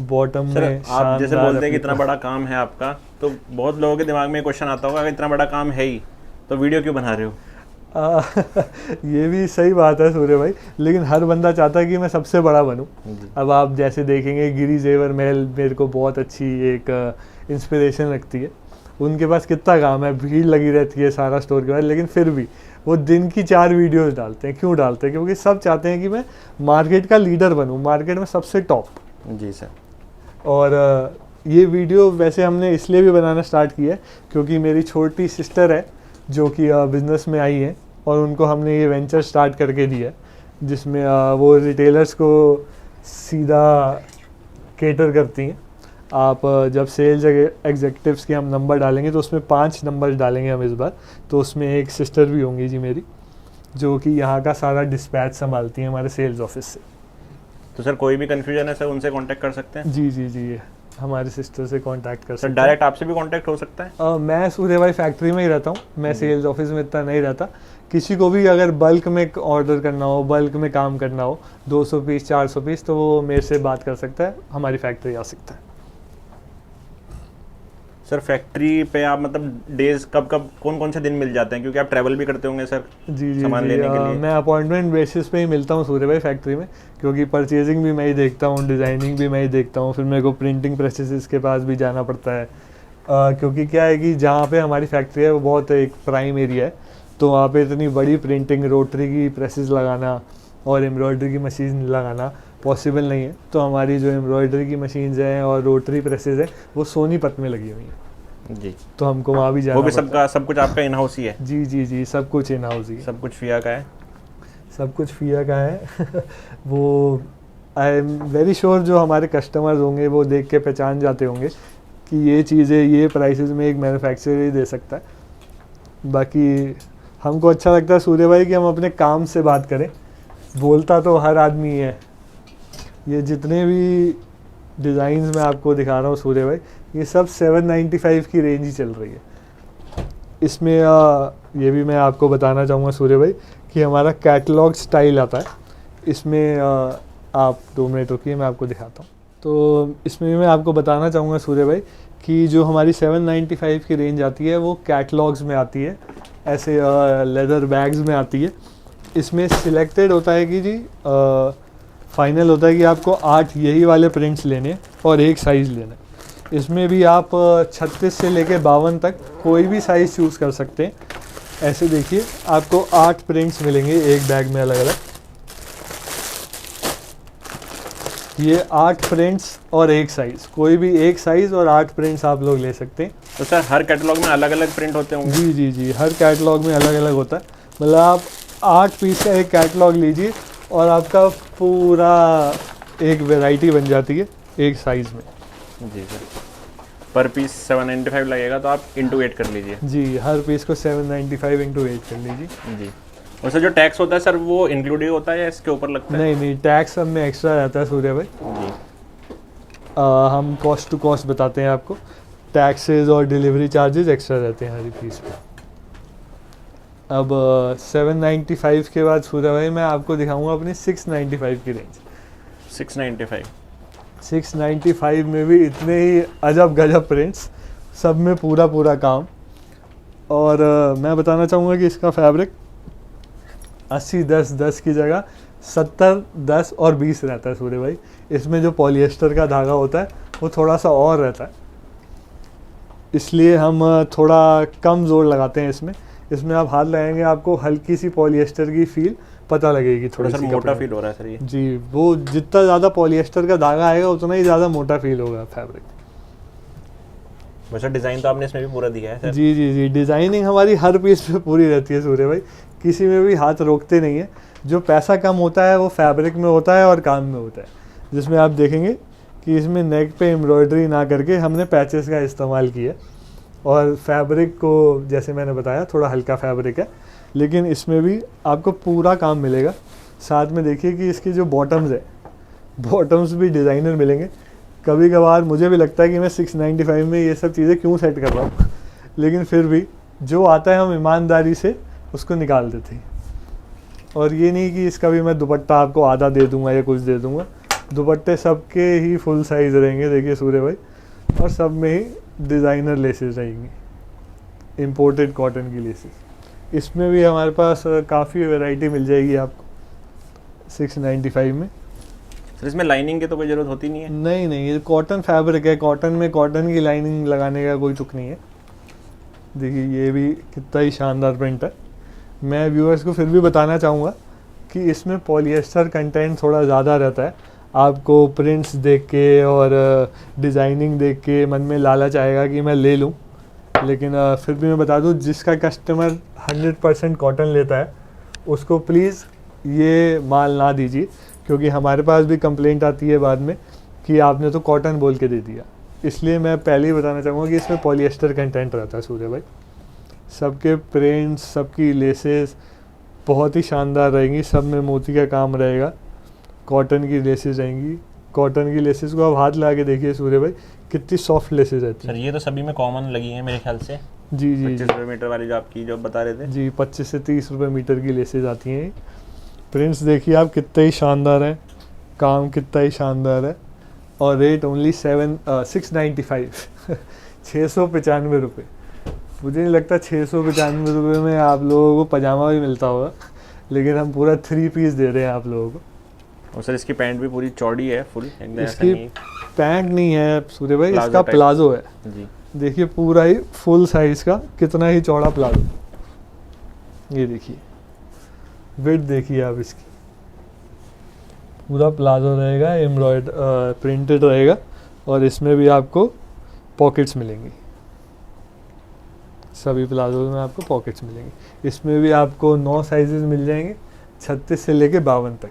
बॉटम में आप जैसे बोलते हैं कि इतना बड़ा काम है आपका, तो बहुत लोगों के दिमाग में क्वेश्चन आता होगा, अगर इतना बड़ा काम है ही तो वीडियो क्यों बना रहे हो? ये भी सही बात है सूर्य भाई, लेकिन हर बंदा चाहता है कि मैं सबसे बड़ा बनूं। अब आप जैसे देखेंगे गिरी जेवर महल मेरे को बहुत अच्छी एक इंस्पिरेशन लगती है। उनके पास कितना काम है, भीड़ लगी रहती है सारा स्टोर के बाद, लेकिन फिर भी वो दिन की 4 वीडियोस डालते हैं। क्यों डालते हैं? क्योंकि सब चाहते हैं कि मैं मार्केट का लीडर बनूं, मार्केट में सबसे टॉप। जी सर। और ये वीडियो वैसे हमने इसलिए भी बनाना स्टार्ट किया है क्योंकि मेरी छोटी सिस्टर है जो कि बिज़नेस में आई है, और उनको हमने ये वेंचर स्टार्ट करके दिया है, जिसमें वो रिटेलर्स को सीधा केटर करती हैं। आप जब सेल्स एग्जीक्यूटिव्स के हम नंबर डालेंगे तो उसमें 5 नंबर डालेंगे हम इस बार, तो उसमें एक सिस्टर भी होंगी जी मेरी, जो कि यहाँ का सारा डिस्पैच संभालती हैं हमारे सेल्स ऑफिस से। तो सर कोई भी कंफ्यूजन है सर उनसे कांटेक्ट कर सकते हैं? जी जी जी, हमारे सिस्टर से कांटेक्ट कर सकते हैं। डायरेक्ट आपसे भी कांटेक्ट हो सकता है? मैं सूर्य भाई फैक्ट्री में ही रहता हूँ, मैं सेल्स ऑफिस में इतना नहीं रहता। किसी को भी अगर बल्क में ऑर्डर करना हो, बल्क में काम करना हो, 200 पीस 400 पीस, तो वो मेरे से बात कर सकता है, हमारी फैक्ट्री आ सकता है। सर फैक्ट्री पे आप मतलब डेज कब कौन कौन से दिन मिल जाते हैं, क्योंकि आप ट्रैवल भी करते होंगे सर जी जी सामान लेने के लिए? मैं अपॉइंटमेंट बेसिस पे ही मिलता हूँ सूर्य भाई फैक्ट्री में, क्योंकि परचेजिंग भी मैं ही देखता हूँ, डिज़ाइनिंग भी मैं ही देखता हूँ, फिर मेरे को प्रिंटिंग प्रेसेस के पास भी जाना पड़ता है। क्योंकि क्या है कि जहाँ पे हमारी फैक्ट्री है वो बहुत एक प्राइम एरिया है, तो वहाँ पे इतनी बड़ी प्रिंटिंग, रोटरी की प्रेसेस लगाना और एम्ब्रॉयडरी की मशीन लगाना पॉसिबल नहीं है। तो हमारी जो एम्ब्रॉयडरी की मशीन्स हैं और रोटरी प्रेसेस है वो सोनीपत में लगी हुई हैं जी, तो हमको वहाँ भी जाना। वो भी सबका सब कुछ आपका इन हाउस ही है? जी जी जी, सब कुछ इन हाउस ही है। सब कुछ फिया का है? सब कुछ फिया का है। वो आई एम वेरी श्योर जो हमारे कस्टमर्स होंगे वो देख के पहचान जाते होंगे कि ये चीज़ें ये प्राइसेस में एक मैन्युफैक्चरर ही दे सकता है। बाकी हमको अच्छा लगता है सूर्य भाई कि हम अपने काम से बात करें, बोलता तो हर आदमी है। ये जितने भी डिज़ाइंस मैं आपको दिखा रहा हूँ सूर्य भाई, ये सब 795 की रेंज ही चल रही है। इसमें ये भी मैं आपको बताना चाहूँगा सूर्य भाई कि हमारा कैटलॉग स्टाइल आता है। इसमें आप 2 मिनट रुकिए, मैं आपको दिखाता हूँ। तो इसमें भी मैं आपको बताना चाहूँगा सूर्य भाई कि जो हमारी 795 की रेंज आती है वो कैटलॉग्स में आती है, ऐसे लेदर बैग्स में आती है। इसमें सिलेक्टेड होता है कि जी फाइनल होता है कि आपको 8 यही वाले प्रिंट्स लेने और एक साइज़ लेना है। इसमें भी आप 36 से लेके 52 तक कोई भी साइज़ चूज़ कर सकते हैं। ऐसे देखिए आपको 8 प्रिंट्स मिलेंगे एक बैग में अलग अलग। ये 8 प्रिंट्स और एक साइज़, कोई भी एक साइज़ और 8 प्रिंट्स आप लोग ले सकते हैं। तो सर हर कैटलॉग में अलग अलग प्रिंट होते होंगे? जी जी जी, हर कैटलॉग में अलग अलग होता है। मतलब आप 8 पीस का एक कैटलॉग लीजिए और आपका पूरा एक वैरायटी बन जाती है एक साइज़ में। जी सर, पर पीस 795 लगेगा, तो आप इंटू 8 कर लीजिए। जी, हर पीस को 795 इंटू 8 कर लीजिए। जी, और सर जो टैक्स होता है सर वो इंक्लूडेड होता है या इसके ऊपर लगता है? नहीं नहीं, टैक्स सब में एक्स्ट्रा रहता है सूर्य भाई। जी, हम कॉस्ट टू कॉस्ट बताते हैं आपको। टैक्सेस और डिलीवरी चार्जेस एक्स्ट्रा रहते हैं हर पीस पे। अब 795 के बाद सूर्य भाई मैं आपको दिखाऊंगा अपनी 695 की रेंज। 695। 695 में भी इतने ही अजब गजब प्रिंट्स, सब में पूरा पूरा काम। और मैं बताना चाहूँगा कि इसका फैब्रिक 80-10-10 की जगह 70-10 और 20 रहता है सूर्य भाई। इसमें जो पॉलिएस्टर का धागा होता है वो थोड़ा सा और रहता है, इसलिए हम थोड़ा कम जोर लगाते हैं इसमें। इसमें आप हाथ लगाएंगे आपको हल्की सी पॉलिएस्टर की फील पता लगेगी, थोड़ा सर सी मोटा कपड़े फील में। हो रहा है सर ये। जी, वो जितना ज़्यादा पॉलिएस्टर का धागा आएगा उतना ही ज़्यादा मोटा फील होगा फैब्रिक। वैसे डिज़ाइन तो आपने इसमें भी पूरा दिया है सर। जी जी जी, डिज़ाइनिंग हमारी हर पीस पे पूरी रहती है सूर्य भाई, किसी में भी हाथ रोकते नहीं है। जो पैसा कम होता है वो फैब्रिक में होता है और काम में होता है, जिसमें आप देखेंगे कि इसमें नेक पे एम्ब्रॉयडरी ना करके हमने पैचेस का इस्तेमाल किया। और फैब्रिक को जैसे मैंने बताया थोड़ा हल्का फैब्रिक है, लेकिन इसमें भी आपको पूरा काम मिलेगा। साथ में देखिए कि इसकी जो बॉटम्स है, बॉटम्स भी डिज़ाइनर मिलेंगे। कभी कभार मुझे भी लगता है कि मैं 695 में ये सब चीज़ें क्यों सेट कर रहा हूँ, लेकिन फिर भी जो आता है हम ईमानदारी से उसको निकाल देते हैं। और ये नहीं कि इसका भी मैं दुपट्टा आपको आधा दे दूंगा या कुछ दे दूंगा। दुपट्टे सबके ही फुल साइज़ रहेंगे देखिए सूर्य भाई, और सब में ही डिज़ाइनर लेसेस रहेंगी, इम्पोर्टेड कॉटन की लेसेस। इसमें भी हमारे पास काफ़ी वैरायटी मिल जाएगी आपको 695 में। सर इसमें लाइनिंग की तो कोई ज़रूरत होती नहीं है? नहीं नहीं, ये कॉटन फैब्रिक है, कॉटन में कॉटन की लाइनिंग लगाने का कोई तुक नहीं है। देखिए ये भी कितना ही शानदार प्रिंट है। मैं व्यूअर्स को फिर भी बताना चाहूँगा कि इसमें पॉलिएस्टर कंटेंट थोड़ा ज़्यादा रहता है। आपको प्रिंट्स देख के और डिज़ाइनिंग देख के मन में लालच आएगा कि मैं ले लूँ, लेकिन फिर भी मैं बता दूँ जिसका कस्टमर 100% कॉटन लेता है उसको प्लीज़ ये माल ना दीजिए, क्योंकि हमारे पास भी कंप्लेंट आती है बाद में कि आपने तो कॉटन बोल के दे दिया। इसलिए मैं पहले ही बताना चाहूँगा कि इसमें पॉलिएस्टर कंटेंट रहता है सूर्य भाई। सबके प्रिंट्स, सबकी लेसेस बहुत ही शानदार रहेंगी, सब में मोती का काम रहेगा। कॉटन की लेसेस रहेंगी, कॉटन की लेसेस को आप हाथ लगा के देखिए सूर्य भाई कितनी सॉफ्ट लेसेस रहती सर हैं। ये तो सभी में कॉमन लगी है मेरे ख्याल से। जी जी 25 रुपये मीटर वाली जो आपकी जो बता रहे थे जी, 25 से 30 रुपये मीटर की लेसेस आती हैं। प्रिंट्स देखिए आप कितने ही शानदार हैं, काम कितना ही शानदार है। और रेट ओनली 695 695 रुपये। मुझे नहीं लगता 695 रुपये में आप लोगों को पजामा भी मिलता होगा, लेकिन हम पूरा 3 पीस दे रहे हैं आप लोगों को। और सर इसकी पैंट भी पूरी चौड़ी है, फुल एकदम ऐसा इसकी नहीं। पैंट नहीं है सूर्य भाई, प्लाजो इसका टाइप। प्लाजो है। जी, देखिए पूरा ही फुल साइज़ का कितना ही चौड़ा प्लाजो। ये देखिए विड्थ देखिए आप इसकी, पूरा प्लाजो रहेगा, एम्ब्रॉयड प्रिंटेड रहेगा, और इसमें भी आपको पॉकेट्स मिलेंगी। सभी प्लाजो में आपको पॉकेट्स मिलेंगे। इसमें भी आपको 9 साइजेस मिल जाएंगे, 36 से लेके 52 तक।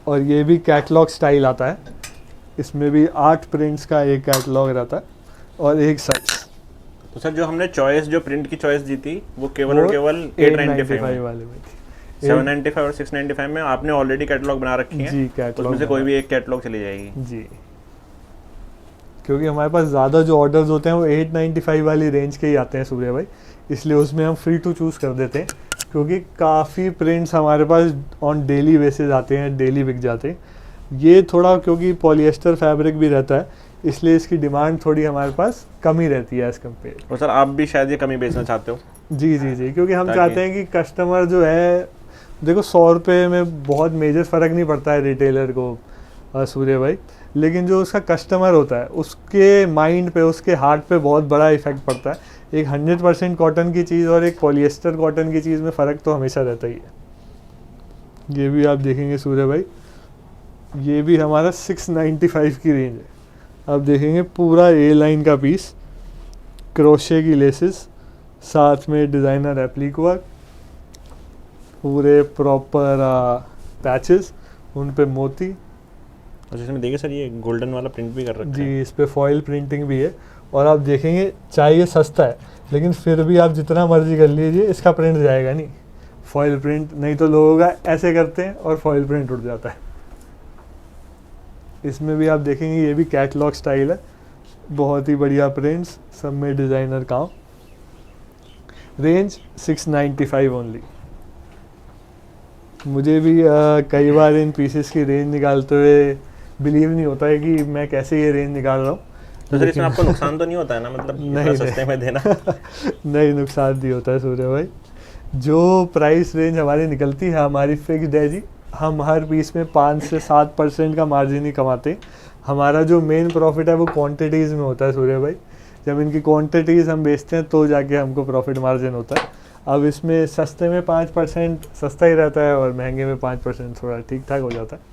और ये भी कैटलॉग स्टाइल आता है। इसमें भी 8 प्रिंट्स का एक कैटलॉग रहता है और एक साइज। तो सर जो हमने चॉइस, जो प्रिंट की चॉइस दी थी वो केवल और केवल 895 वाले में थी। 795 और 695 में आपने ऑलरेडी कैटलॉग बना रखी है जी, कैटलॉग उसमें से कोई भी एक कैटलॉग चली जाएगी। जी, क्योंकि हमारे पास ज़्यादा जो ऑर्डर्स होते हैं वो 895 वाली रेंज के ही आते हैं सूर्य भाई, इसलिए उसमें हम फ्री टू चूज़ कर देते हैं। क्योंकि काफ़ी प्रिंट्स हमारे पास ऑन डेली बेसिस आते हैं, डेली बिक जाते हैं। ये थोड़ा क्योंकि पॉलिएस्टर फैब्रिक भी रहता है, इसलिए इसकी डिमांड थोड़ी हमारे पास कम ही रहती है एज़ कम्पेयर। और सर आप भी शायद ये कमी बेचना चाहते हो? जी जी जी, क्योंकि हम ताकि- चाहते हैं कि कस्टमर जो है, देखो 100 रुपये में बहुत मेजर फ़र्क नहीं पड़ता है रिटेलर को सूर्य भाई, लेकिन जो उसका कस्टमर होता है उसके माइंड पे, उसके हार्ट पे बहुत बड़ा इफेक्ट पड़ता है। एक 100% कॉटन की चीज़ और एक पॉलिएस्टर कॉटन की चीज़ में फ़र्क तो हमेशा रहता ही है। ये भी आप देखेंगे सूर्य भाई, ये भी हमारा 695 की रेंज है। आप देखेंगे पूरा ए लाइन का पीस, क्रोशे की लेसेस, साथ में डिज़ाइनर एप्लिक वर्क, पूरे प्रॉपर पैचेस, उन पे मोती। अच्छा, इसमें देखिए सर ये गोल्डन वाला प्रिंट भी कर रखा है। जी, इस पे फॉइल प्रिंटिंग भी है। और आप देखेंगे चाहे ये सस्ता है, लेकिन फिर भी आप जितना मर्जी कर लीजिए इसका प्रिंट जाएगा नहीं, फॉइल प्रिंट। नहीं तो लोगों का ऐसे करते हैं और फॉइल प्रिंट उड़ जाता है। इसमें भी आप देखेंगे ये भी कैटलॉग स्टाइल है, बहुत ही बढ़िया प्रिंट्स, सब में डिज़ाइनर काम। Range 695 only. मुझे भी कई बार इन पीसेस की रेंज निकालते हुए बिलीव नहीं होता है कि मैं कैसे ये रेंज निकाल रहा हूँ। तो सर इसमें आपको नुकसान तो नहीं होता है ना, मतलब नहीं, इतना सस्ते में देना? नहीं, नुकसान नहीं होता है सूर्य भाई। जो प्राइस रेंज हमारी निकलती है हमारी फिक्स्ड है जी। हम हर पीस में 5 से 7% का मार्जिन ही कमाते। हमारा जो मेन प्रॉफिट है वो क्वांटिटीज़ में होता है सूर्य भाई। जब इनकी क्वांटिटीज़ हम बेचते हैं तो जाके हमको प्रॉफिट मार्जिन होता है। अब इसमें सस्ते में 5% सस्ता ही रहता है और महंगे में 5% थोड़ा ठीक ठाक हो जाता है,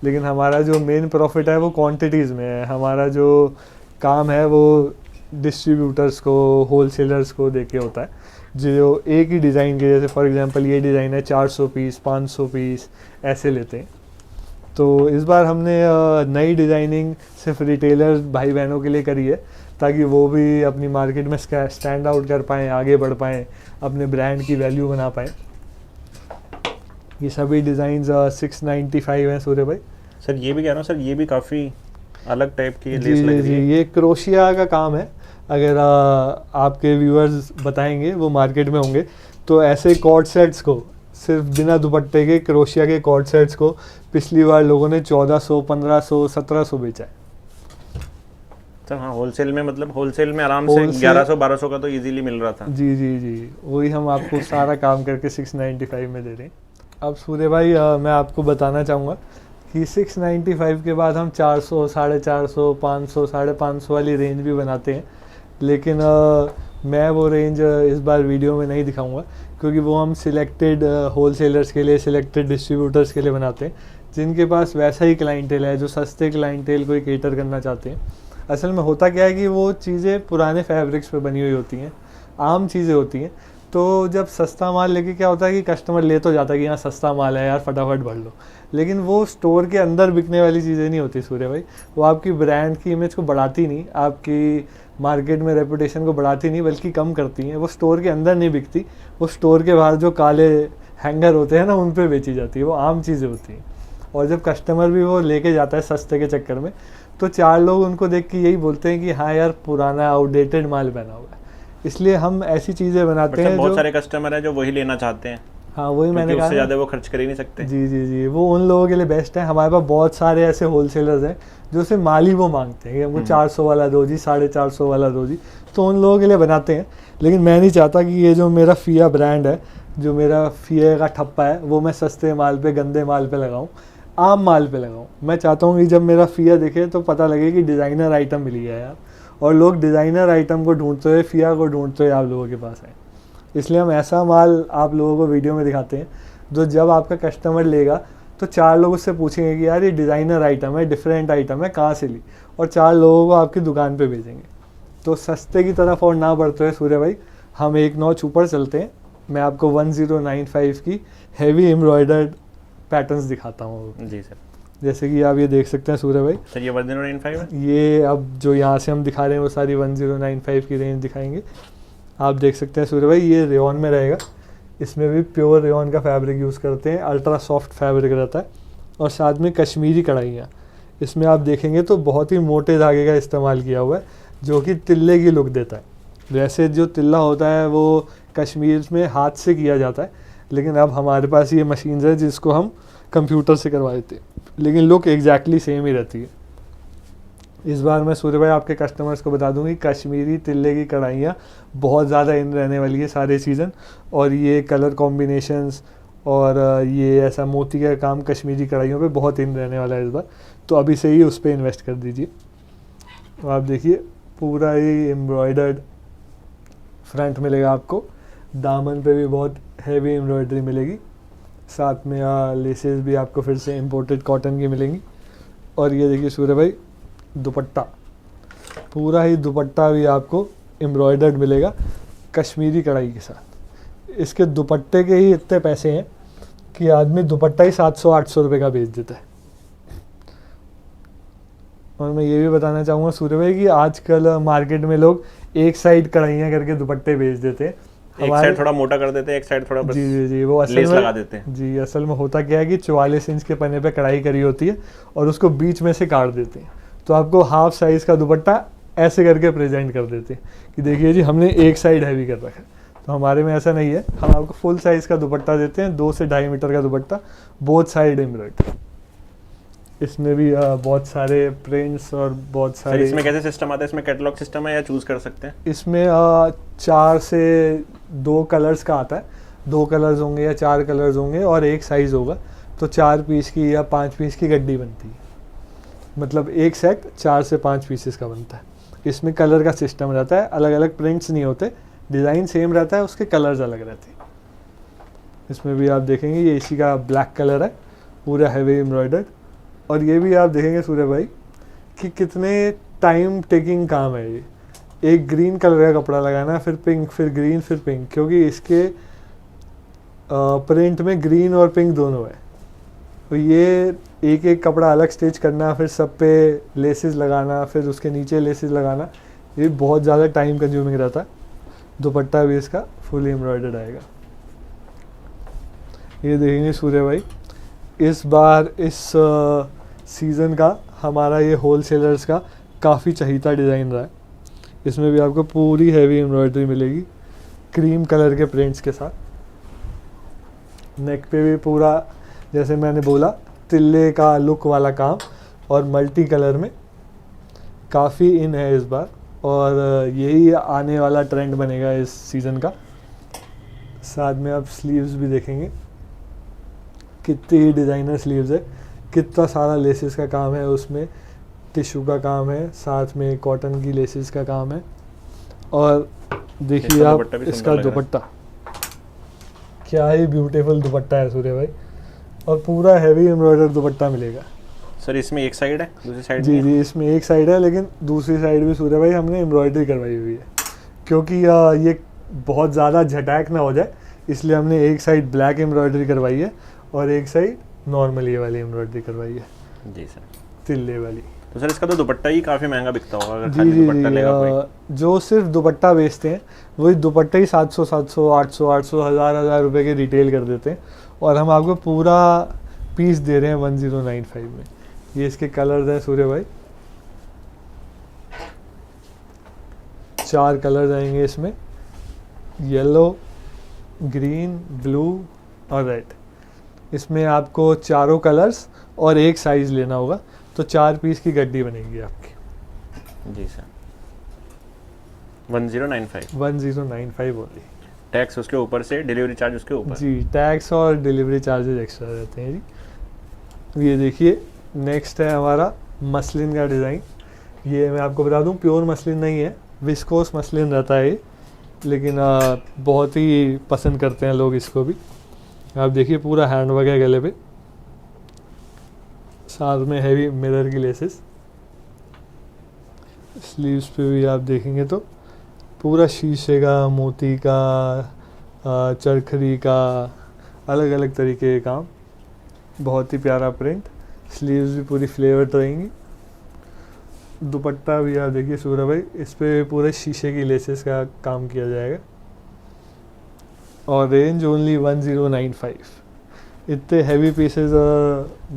लेकिन हमारा जो मेन प्रॉफिट है वो क्वांटिटीज़ में है। हमारा जो काम है वो डिस्ट्रीब्यूटर्स को, होलसेलर्स को देके होता है, जो एक ही डिज़ाइन के, जैसे फॉर एग्जांपल ये डिज़ाइन है 400 पीस, 500 पीस ऐसे लेते हैं। तो इस बार हमने नई डिज़ाइनिंग सिर्फ रिटेलर भाई बहनों के लिए करी है, ताकि वो भी अपनी मार्केट में स्टैंड आउट कर पाएँ, आगे बढ़ पाएँ, अपने ब्रांड की वैल्यू बना पाएँ। ये सभी डिज़ाइंस 695 हैं सूर्य भाई। सर ये भी कह रहा हूँ सर, ये भी काफ़ी अलग टाइप की जी लेस लग जी रही जी, है। ये क्रोशिया का काम है। अगर आपके व्यूअर्स बताएंगे, वो मार्केट में होंगे, तो ऐसे कॉर्ड सेट्स को सिर्फ बिना दुपट्टे के क्रोशिया के कॉर्ड सेट्स को पिछली बार लोगों ने 1400, 1500, 1700 बेचा है। सर हाँ, होलसेल में, मतलब होलसेल में आराम से Wholesale- 1100-1200 का तो इजीली मिल रहा था। जी जी जी, वही हम आपको सारा काम करके 695 में दे रहे हैं। अब सूर्य भाई मैं आपको बताना चाहूँगा कि 695 के बाद हम 400, 450, 500, 550 वाली रेंज भी बनाते हैं, लेकिन मैं वो रेंज इस बार वीडियो में नहीं दिखाऊंगा, क्योंकि वो हम सिलेक्टेड होलसेलर्स के लिए, सिलेक्टेड डिस्ट्रीब्यूटर्स के लिए बनाते हैं, जिनके पास वैसा ही क्लाइंटेल है, जो सस्ते क्लाइंटेल को ही केटर करना चाहते हैं। असल में होता क्या है कि वो चीज़ें पुराने फैब्रिक्स पे बनी हुई होती हैं, आम चीज़ें होती हैं। तो जब सस्ता माल लेके क्या होता है कि कस्टमर ले तो जाता है कि यहाँ सस्ता माल है यार, फटाफट भर लो, लेकिन वो स्टोर के अंदर बिकने वाली चीज़ें नहीं होती सूर्य भाई। वो आपकी ब्रांड की इमेज को बढ़ाती नहीं, आपकी मार्केट में रेपुटेशन को बढ़ाती नहीं, बल्कि कम करती हैं। वो स्टोर के अंदर नहीं बिकती, वो स्टोर के बाहर जो काले हैंगर होते हैं ना, उन पे बेची जाती है। वो आम चीज़ें होती हैं, और जब कस्टमर भी वो लेके जाता है सस्ते के चक्कर में, तो 4 लोग उनको देख के यही बोलते हैं कि हाँ यार, पुराना आउटडेटेड माल पहना हुआ है। इसलिए हम ऐसी चीज़ें बनाते हैं। बहुत जो सारे कस्टमर है जो वही लेना चाहते हैं। हाँ, वही मैंने कहा, उससे ज़्यादा वो खर्च कर ही नहीं सकते। जी जी जी, वो उन लोगों के लिए बेस्ट है। हमारे पास बहुत सारे ऐसे होलसेलर्स हैं जो सिर्फ माल ही वो मांगते हैं कि हमको 400 वाला दो जी, 450 वाला दो जी, तो उन लोगों के लिए बनाते हैं। लेकिन मैं नहीं चाहता कि ये जो मेरा फिया ब्रांड है, जो मेरा फिया का ठप्पा है, वो मैं सस्ते माल पे, गंदे माल पे लगाऊं, आम माल पे लगाऊं। मैं चाहता हूँ कि जब मेरा फिया दिखे तो पता लगे कि डिज़ाइनर आइटम मिल गया यार, और लोग डिज़ाइनर आइटम को ढूंढते हुए, फिया को ढूंढते हुए आप लोगों के पास आए। इसलिए हम ऐसा माल आप लोगों को वीडियो में दिखाते हैं जो जब आपका कस्टमर लेगा तो 4 लोग उससे पूछेंगे कि यार ये डिज़ाइनर आइटम है, डिफरेंट आइटम है, कहाँ से ली, और 4 लोगों को आपकी दुकान पे भेजेंगे। तो सस्ते की तरफ और ना बढ़ते हुए सूर्य भाई, हम एक नॉच ऊपर चलते हैं। मैं आपको 1095 की हैवी एम्ब्रॉयडर्ड पैटर्न्स दिखाता हूँ। जी सर, जैसे कि आप ये देख सकते हैं सूर्य भाई, सर ये 1095 है। ये अब जो यहाँ से हम दिखा रहे हैं वो सारी 1095 की रेंज दिखाएंगे। आप देख सकते हैं सूर्य भाई, ये रेयॉन में रहेगा। इसमें भी प्योर रेयॉन का फैब्रिक यूज़ करते हैं, अल्ट्रा सॉफ्ट फैब्रिक रहता है, और साथ में कश्मीरी कढ़ाइयाँ। इसमें आप देखेंगे तो बहुत ही मोटे धागे का इस्तेमाल किया हुआ है, जो कि तिल्ले की लुक देता है। वैसे जो तिल्ला होता है वो कश्मीर में हाथ से किया जाता है, लेकिन अब हमारे पास ये मशीन्स है जिसको हम कंप्यूटर से करवा देते हैं। लेकिन लुक एग्जैक्टली सेम ही रहती है। इस बार मैं सूर्य भाई आपके कस्टमर्स को बता दूंगी, कश्मीरी तिल्ले की कढ़ाइयाँ बहुत ज़्यादा इन रहने वाली है सारे सीज़न, और ये कलर कॉम्बिनेशंस और ये ऐसा मोती का काम कश्मीरी कढ़ाइयों पे बहुत इन रहने वाला है इस बार, तो अभी से ही उस पर इन्वेस्ट कर दीजिए। तो आप देखिए पूरा ही एम्ब्रॉयडर्ड फ्रंट मिलेगा आपको, दामन पे भी बहुत हैवी एम्ब्रॉयडरी मिलेगी, साथ में लेसेस भी आपको फिर से इम्पोर्टेड कॉटन की मिलेंगी। और ये देखिए सूर्य भाई दुपट्टा, पूरा ही दुपट्टा भी आपको एम्ब्रॉयडर्ड मिलेगा कश्मीरी कढ़ाई के साथ। इसके दुपट्टे के ही इतने पैसे हैं कि आदमी दुपट्टा ही 700-800 रुपये का बेच देता है। और मैं ये भी बताना चाहूँगा सूर्य भाई कि आजकल मार्केट में लोग एक साइड कढ़ाइयाँ करके दुपट्टे बेच देते हैं, एक साइड थोड़ा मोटा कर देते हैं, एक साइड थोड़ा बस जी जी जी वो असल लेस में लगा देते हैं। जी असल में होता क्या है कि 44 इंच के पन्ने पे कढ़ाई करी होती है और उसको बीच में से काट देते हैं, तो आपको हाफ साइज का दुपट्टा ऐसे करके प्रेजेंट कर देते हैं कि देखिए जी हमने एक साइड हैवी कर रखा है। तो हमारे में ऐसा नहीं है, हम आपको फुल साइज का दुपट्टा देते हैं, 2 से 2.5 मीटर का दुपट्टा, बोथ साइड एम्ब्रॉयडरी। इसमें भी बहुत सारे प्रिंट्स और बहुत सर सारे, इसमें कैसे सिस्टम आता है, इसमें कैटलॉग सिस्टम है या चूज कर सकते हैं? इसमें 4 से 2 कलर्स का आता है, 2 कलर्स होंगे या 4 कलर्स होंगे और एक साइज़ होगा, तो 4 पीस की या 5 पीस की गड्डी बनती है, मतलब एक सेट 4 से 5 पीसेस का बनता है। इसमें कलर का सिस्टम रहता है, अलग अलग प्रिंट्स नहीं होते, डिज़ाइन सेम रहता है, उसके कलर्स अलग रहते हैं। इसमें भी आप देखेंगे ये इसी का ब्लैक कलर है, पूरा हैवी एम्ब्रॉयडर्ड। और ये भी आप देखेंगे सूर्य भाई कि कितने टाइम टेकिंग काम है ये, एक ग्रीन कलर का कपड़ा लगाना, फिर पिंक, फिर ग्रीन, फिर पिंक, क्योंकि इसके प्रिंट में ग्रीन और पिंक दोनों है, तो ये एक एक कपड़ा अलग स्टिच करना, फिर सब पे लेसेस लगाना, फिर उसके नीचे लेसेस लगाना, ये बहुत ज़्यादा टाइम कंज्यूमिंग रहता है। दुपट्टा भी इसका फुली एम्ब्रॉयडर्ड आएगा। ये देखेंगे सूर्य भाई इस बार इस सीज़न का हमारा ये होलसेलर्स का काफ़ी चहीता डिज़ाइन रहा है। इसमें भी आपको पूरी हैवी एम्ब्रॉयडरी मिलेगी क्रीम कलर के प्रिंट्स के साथ, नेक पे भी पूरा जैसे मैंने बोला तिल्ले का लुक वाला काम, और मल्टी कलर में काफ़ी इन है इस बार, और यही आने वाला ट्रेंड बनेगा इस सीज़न का। साथ में आप स्लीव्स भी देखेंगे, कितनी डिज़ाइनर स्लीव्स है, कितना सारा लेसेस का काम है, उसमें टिश्यू का काम है, साथ में कॉटन की लेसेस का काम है। और देखिए आप इसका दुपट्टा, क्या ही ब्यूटीफुल दुपट्टा है सूर्य भाई, और पूरा हैवी एम्ब्रॉयडर्ड दुपट्टा मिलेगा। सर इसमें एक साइड है, दूसरी साइड जी जी इसमें एक साइड है, लेकिन दूसरी साइड भी सूर्य भाई हमने एम्ब्रॉयडरी करवाई हुई है, क्योंकि ये बहुत ज़्यादा झटैक ना हो जाए, इसलिए हमने एक साइड ब्लैक एम्ब्रॉयडरी करवाई है और एक साइड नॉर्मल ये वाली एम्ब्रॉयडरी करवाई है। जी सर, तिल्ले वाली। तो सर इसका तो दुपट्टा ही काफ़ी महंगा बिकता होगा अगर जी खाली जी दुपट्टा लेगा कोई। जो सिर्फ दुपट्टा बेचते हैं वही दुपट्टा ही 700, 800, 1000 रुपए के रिटेल कर देते हैं, और हम आपको पूरा पीस दे रहे हैं 1095 में। ये इसके कलर्स हैं सूर्य भाई, 4 कलर्स आएंगे इसमें, येलो, ग्रीन, ब्लू और रेड। इसमें आपको चारों कलर्स और एक साइज़ लेना होगा, तो 4 पीस की गड्डी बनेगी आपकी। जी सर 1095 1095 होगी। टैक्स उसके ऊपर से, डिलीवरी चार्ज उसके ऊपर। जी टैक्स और डिलीवरी चार्जेस एक्स्ट्रा रहते हैं जी। ये देखिए नेक्स्ट है हमारा मसलिन का डिज़ाइन। ये मैं आपको बता दूं प्योर मसलिन नहीं है, विस्कोस मसलिन रहता है ये, लेकिन बहुत ही पसंद करते हैं लोग इसको भी। आप देखिए पूरा हैंड वर्क है गले पे, साथ में हैवी मिरर की लेसेस। स्लीव्स पे भी आप देखेंगे तो पूरा शीशे का, मोती का, चरखरी का, अलग अलग तरीके के काम, बहुत ही प्यारा प्रिंट। स्लीव्स भी पूरी फ्लेवर्ड रहेंगी। दुपट्टा भी आप देखिए सूर्य भाई, इस पे पूरे शीशे की लेसेस का काम किया जाएगा, और रेंज ओनली 1095। इतने हैवी पीसेस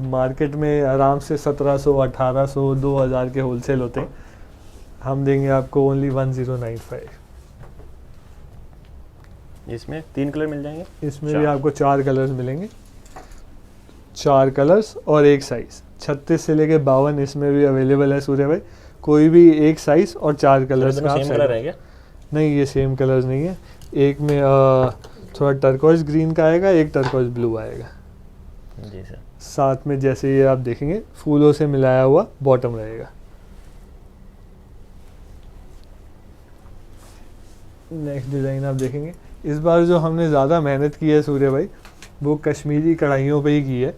मार्केट में आराम से 1700, 1800, 2000 के होलसेल होते हैं, हम देंगे आपको ओनली 1095। इसमें 3 कलर मिल जाएंगे। इसमें भी आपको 4 कलर्स मिलेंगे, 4 कलर्स और एक साइज़। 36 से लेके 52 इसमें भी अवेलेबल है सूर्य भाई। कोई भी एक साइज़ और 4 कलर्स का आप सेम कलर है क्या? नहीं, ये सेम कलर्स नहीं है। एक में थोड़ा टर्कोइज ग्रीन का आएगा, एक टर्कोइज ब्लू आएगा। जी सर। साथ में जैसे ये आप देखेंगे फूलों से मिलाया हुआ बॉटम रहेगा। नेक्स्ट डिज़ाइन आप देखेंगे, इस बार जो हमने ज़्यादा मेहनत की है सूर्य भाई वो कश्मीरी कढ़ाइयों पे ही की है,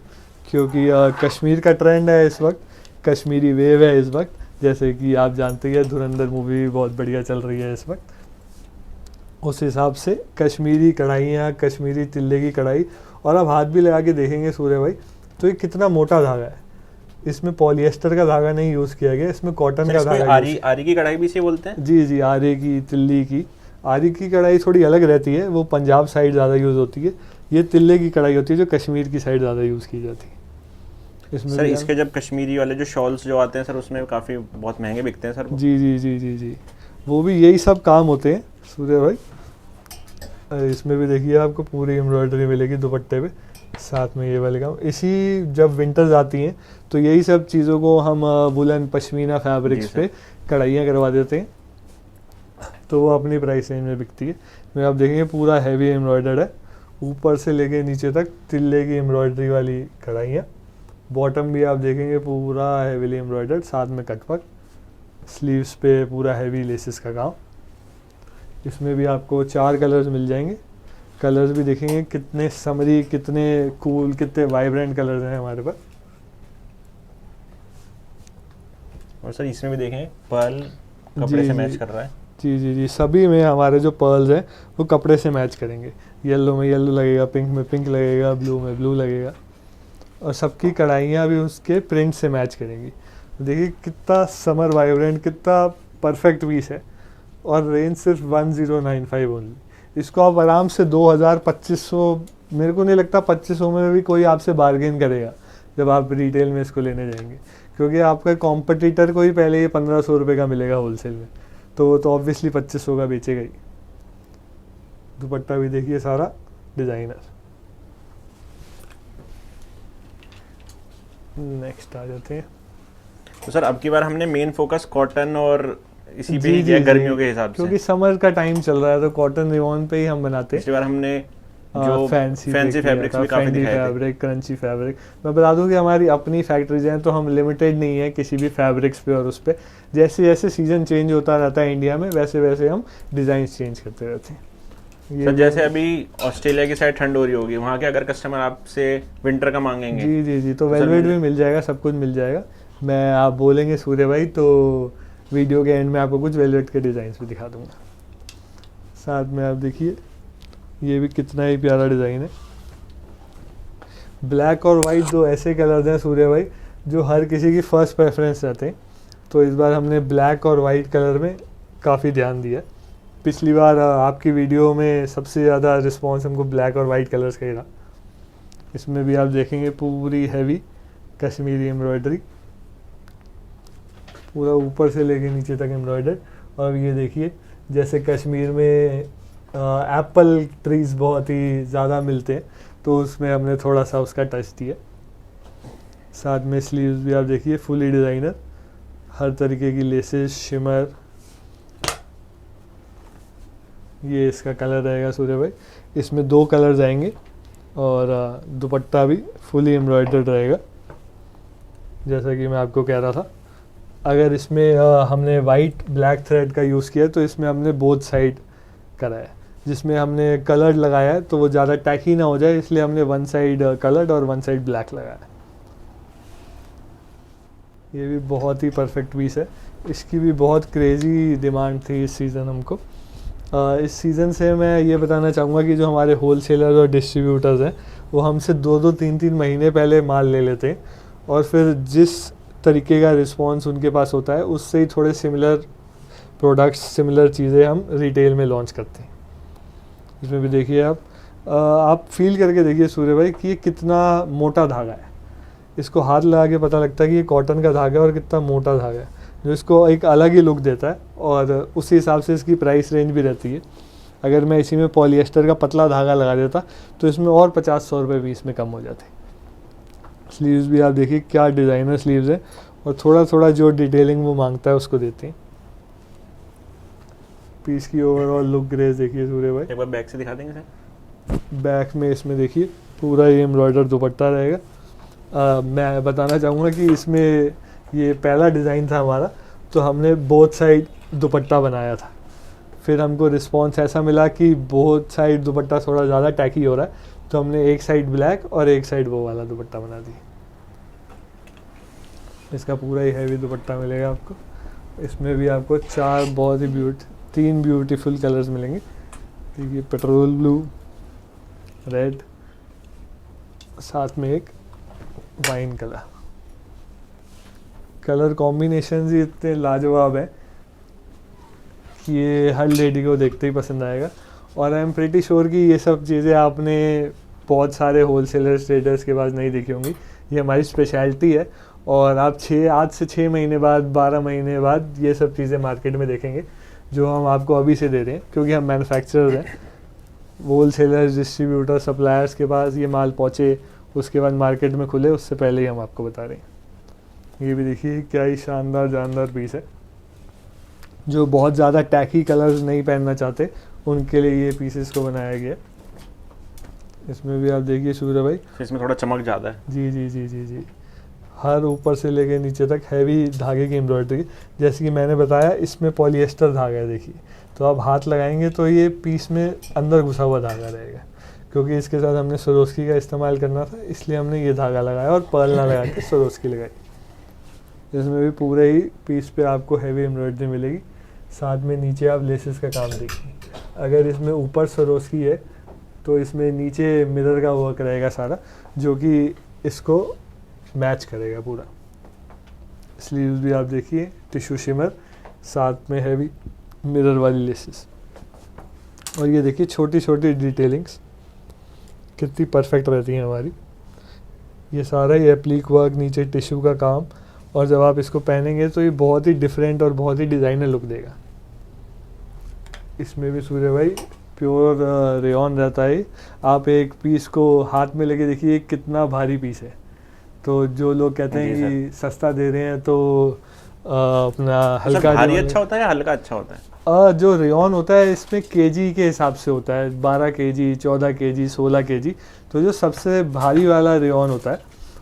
क्योंकि कश्मीर का ट्रेंड है इस वक्त, कश्मीरी वेव है इस वक्त। जैसे कि आप जानते हैं धुरंधर मूवी भी बहुत बढ़िया चल रही है इस वक्त। उस हिसाब से कश्मीरी कढ़ाइयाँ, कश्मीरी तिल्ले की कढ़ाई। और आप हाथ भी लगा के देखेंगे सूर्य भाई तो ये कितना मोटा धागा है। इसमें पॉलिएस्टर का धागा नहीं यूज़ किया गया, इसमें कॉटन का धागा। आरी की कढ़ाई भी इसे बोलते हैं? जी जी, आरे की, तिल्ली की। आरी की कढ़ाई थोड़ी अलग रहती है, वो पंजाब साइड ज़्यादा यूज़ होती है। ये तिल्ले की कढ़ाई होती है जो कश्मीर की साइड ज़्यादा यूज़ की जाती है। इसमें सर इसके जब कश्मीरी वाले जो शॉल्स जो आते हैं सर उसमें काफ़ी बहुत महंगे बिकते हैं सर वो। जी जी जी जी जी, वो भी यही सब काम होते हैं सूर्य भाई। इसमें भी देखिए आपको पूरी एम्ब्रॉयडरी मिलेगी दुपट्टे पे, साथ में ये वाले काम। इसी जब विंटर्स आती हैं तो यही सब चीज़ों को हम वुलन पश्मीना फैब्रिक्स पे कढ़ाइयाँ करवा देते हैं, तो वो अपनी प्राइस रेंज में बिकती है। में आप देखेंगे पूरा हैवी एम्ब्रॉयडर्ड है, ऊपर से लेके नीचे तक तिल्ले की एम्ब्रॉयडरी वाली कढ़ाइयाँ। बॉटम भी आप देखेंगे पूरा हैवीली एम्ब्रॉयडर्ड, साथ में कटवर्क। स्लीव्स पे पूरा हैवी लेसेस का काम। इसमें भी आपको 4 कलर्स मिल जाएंगे। कलर्स भी देखेंगे कितने समरी, कितने कूल, कितने वाइब्रेंट कलर्स हैं हमारे पास। और सर इसमें भी देखें पर्ल कपड़े से मैच कर रहा है। जी जी जी, सभी में हमारे जो पर्ल्स हैं वो कपड़े से मैच करेंगे। येलो में येलो लगेगा, पिंक में पिंक लगेगा, ब्लू में ब्लू लगेगा, और सबकी कढ़ाइयाँ भी उसके प्रिंट से मैच करेंगी। देखिए कितना समर वाइब्रेंट, कितना परफेक्ट पीस है। और रेंज सिर्फ 1095 ओनली। इसको आप आराम से 2000-2500, मेरे को नहीं लगता 2500 में भी कोई आपसे बार्गेन करेगा जब आप रिटेल में इसको लेने जाएंगे, क्योंकि आपका कॉम्पिटिटर को ही पहले ये 1500 रुपये का मिलेगा होलसेल में, तो वो तो ऑब्वियसली 2500 का बेचेगा ही। दुपट्टा भी देखिए सारा डिज़ाइनर। नेक्स्ट आ जाते हैं। तो सर अब की बार हमने मेन फोकस कॉटन और इसी पे ही किया गर्मियों के हिसाब से, क्योंकि समर का टाइम चल रहा है तो कॉटन रिवॉन पे ही हम बनाते हैं। इस बार हमने जो फैंसी फैब्रिक्स भी काफी दिखाए थे। Fabric, crunchy fabric. मैं बता दूं कि हमारी अपनी फैक्ट्रीज हैं तो हम लिमिटेड नहीं है किसी भी फैब्रिक्स पे, और उस पे जैसे जैसे सीजन चेंज होता रहता है इंडिया में वैसे वैसे हम डिज़ाइन चेंज करते रहते हैं। सर जैसे अभी ऑस्ट्रेलिया की साइड ठंड हो रही होगी, वहाँ के अगर कस्टमर आपसे विंटर का मांगेंगे, जी जी जी, तो वेलवेट भी मिल जाएगा, सब कुछ मिल जाएगा। मैं आप बोलेंगे सूर्य भाई तो वीडियो के एंड में आपको कुछ वेलवेट के डिज़ाइन भी दिखा दूंगा। साथ में आप देखिए ये भी कितना ही प्यारा डिज़ाइन है। ब्लैक और वाइट दो ऐसे कलर्स हैं सूर्य भाई जो हर किसी की फर्स्ट प्रेफरेंस रहते हैं, तो इस बार हमने ब्लैक और वाइट कलर में काफ़ी ध्यान दिया। पिछली बार आपकी वीडियो में सबसे ज़्यादा रिस्पॉन्स हमको ब्लैक और वाइट कलर्स का ही रहा। इसमें भी आप देखेंगे पूरी हैवी कश्मीरी एम्ब्रॉयडरी, पूरा ऊपर से लेके नीचे तक एम्ब्रॉयडर्ड। और ये देखिए जैसे कश्मीर में एप्पल ट्रीज़ बहुत ही ज़्यादा मिलते हैं, तो उसमें हमने थोड़ा सा उसका टच दिया। साथ में स्लीव्स भी आप देखिए फुली डिज़ाइनर, हर तरीके की लेसेस, शिमर। ये इसका कलर रहेगा सूर्य भाई, इसमें 2 कलर्स आएंगे, और दुपट्टा भी फुली एम्ब्रॉयडर्ड रहेगा। जैसा कि मैं आपको कह रहा था, अगर इसमें हमने वाइट ब्लैक थ्रेड का यूज़ किया तो इसमें हमने बोथ साइड करा है। जिसमें हमने कलर्ड लगाया है तो वो ज़्यादा टैकी ना हो जाए, इसलिए हमने 1 साइड कलर्ड और 1 साइड ब्लैक लगाया है। ये भी बहुत ही परफेक्ट पीस है, इसकी भी बहुत क्रेज़ी डिमांड थी इस सीज़न हमको। इस सीज़न से मैं ये बताना चाहूँगा कि जो हमारे होलसेलर और डिस्ट्रीब्यूटर्स हैं वो हमसे 2-2, 3-3 महीने पहले माल ले लेते हैं, और फिर जिस तरीके का रिस्पॉन्स उनके पास होता है उससे ही थोड़े सिमिलर प्रोडक्ट्स, सिमिलर चीज़ें हम रिटेल में लॉन्च करते हैं। इसमें भी देखिए आप फील करके देखिए सूर्य भाई कि ये कितना मोटा धागा है। इसको हाथ लगा के पता लगता है कि ये कॉटन का धागा है और कितना मोटा धागा है, जो इसको एक अलग ही लुक देता है, और उसी हिसाब से इसकी प्राइस रेंज भी रहती है। अगर मैं इसी में पॉलिएस्टर का पतला धागा लगा देता तो इसमें और 50-100 रुपये भी इसमें कम हो जाते। स्लीव्स भी आप देखिए क्या डिज़ाइनर स्लीव्स है, और थोड़ा थोड़ा जो डिटेलिंग वो मांगता है उसको देते हैं। पीस की ओवरऑल लुक ग्रेस देखिए सूर्य भाई। एक बार बैक से दिखा देंगे सर। बैक में इसमें देखिए पूरा ये एम्ब्रॉयडर दुपट्टा रहेगा। मैं बताना चाहूँगा कि इसमें ये पहला डिज़ाइन था हमारा, तो हमने बोथ साइड दुपट्टा बनाया था। फिर हमको रिस्पांस ऐसा मिला कि बोथ साइड दुपट्टा थोड़ा ज़्यादा टैकी हो रहा है, तो हमने एक साइड ब्लैक और एक साइड वो वाला दुपट्टा बना दिया। इसका पूरा ही हैवी दुपट्टा मिलेगा आपको। इसमें भी आपको तीन ब्यूटीफुल कलर्स मिलेंगे। देखिए पेट्रोल ब्लू, रेड, साथ में एक वाइन कलर कॉम्बिनेशन ही इतने लाजवाब है कि ये हर लेडी को देखते ही पसंद आएगा। और आई एम प्रीटी श्योर कि ये सब चीज़ें आपने बहुत सारे होलसेलर्स ट्रेडर्स के पास नहीं देखी होंगी। ये हमारी स्पेशलिटी है, और आप आज से 6 महीने बाद, 12 महीने बाद ये सब चीज़ें मार्केट में देखेंगे जो हम आपको अभी से दे रहे हैं, क्योंकि हम मैन्युफैक्चरर हैं। होलसेलर्स, डिस्ट्रीब्यूटर, सप्लायर्स के पास ये माल पहुँचे, उसके बाद मार्केट में खुले, उससे पहले ही हम आपको बता रहे हैं। ये भी देखिए क्या ही शानदार जानदार पीस है। जो बहुत ज़्यादा टैकी कलर्स नहीं पहनना चाहते उनके लिए ये पीसेस को बनाया गया। इसमें भी आप देखिए सूर्य भाई, इसमें थोड़ा चमक ज़्यादा है। जी जी जी जी जी, हर ऊपर से लेके नीचे तक हैवी धागे की एम्ब्रॉयडरी। जैसे कि मैंने बताया इसमें पॉलिएस्टर धागा है, देखिए। तो आप हाथ लगाएंगे तो ये पीस में अंदर घुसा हुआ धागा रहेगा, क्योंकि इसके साथ हमने सरोस्की का इस्तेमाल करना था, इसलिए हमने ये धागा लगाया और पर्ल ना लगा के सरोस्की लगाई। इसमें भी पूरे ही पीस पे आपको हैवी एम्ब्रॉयडरी मिलेगी। साथ में नीचे आप लेसेस का काम देखिए। अगर इसमें ऊपर सरोस्की है तो इसमें नीचे मिरर का वर्क रहेगा सारा, जो कि इसको मैच करेगा पूरा। स्लीव्स भी आप देखिए टिश्यू शिमर, साथ में हैवी मिरर वाली लेसेस। और ये देखिए छोटी छोटी डिटेलिंग्स कितनी परफेक्ट रहती हैं हमारी। ये सारा ही एप्लीक वर्क, नीचे टिश्यू का काम, और जब आप इसको पहनेंगे तो ये बहुत ही डिफरेंट और बहुत ही डिज़ाइनर लुक देगा। इसमें भी सूर्य भाई प्योर रेयॉन रहता है। आप एक पीस को हाथ में लेके देखिए कितना भारी पीस है। तो जो लोग कहते हैं कि सस्ता दे रहे हैं तो अपना हल्का भारी अच्छा होता है या हल्का अच्छा होता है? जो रेयॉन होता है इसमें केजी के हिसाब से होता है, 12 केजी, 14 केजी, 16 केजी। तो जो सबसे भारी वाला रेयॉन होता है,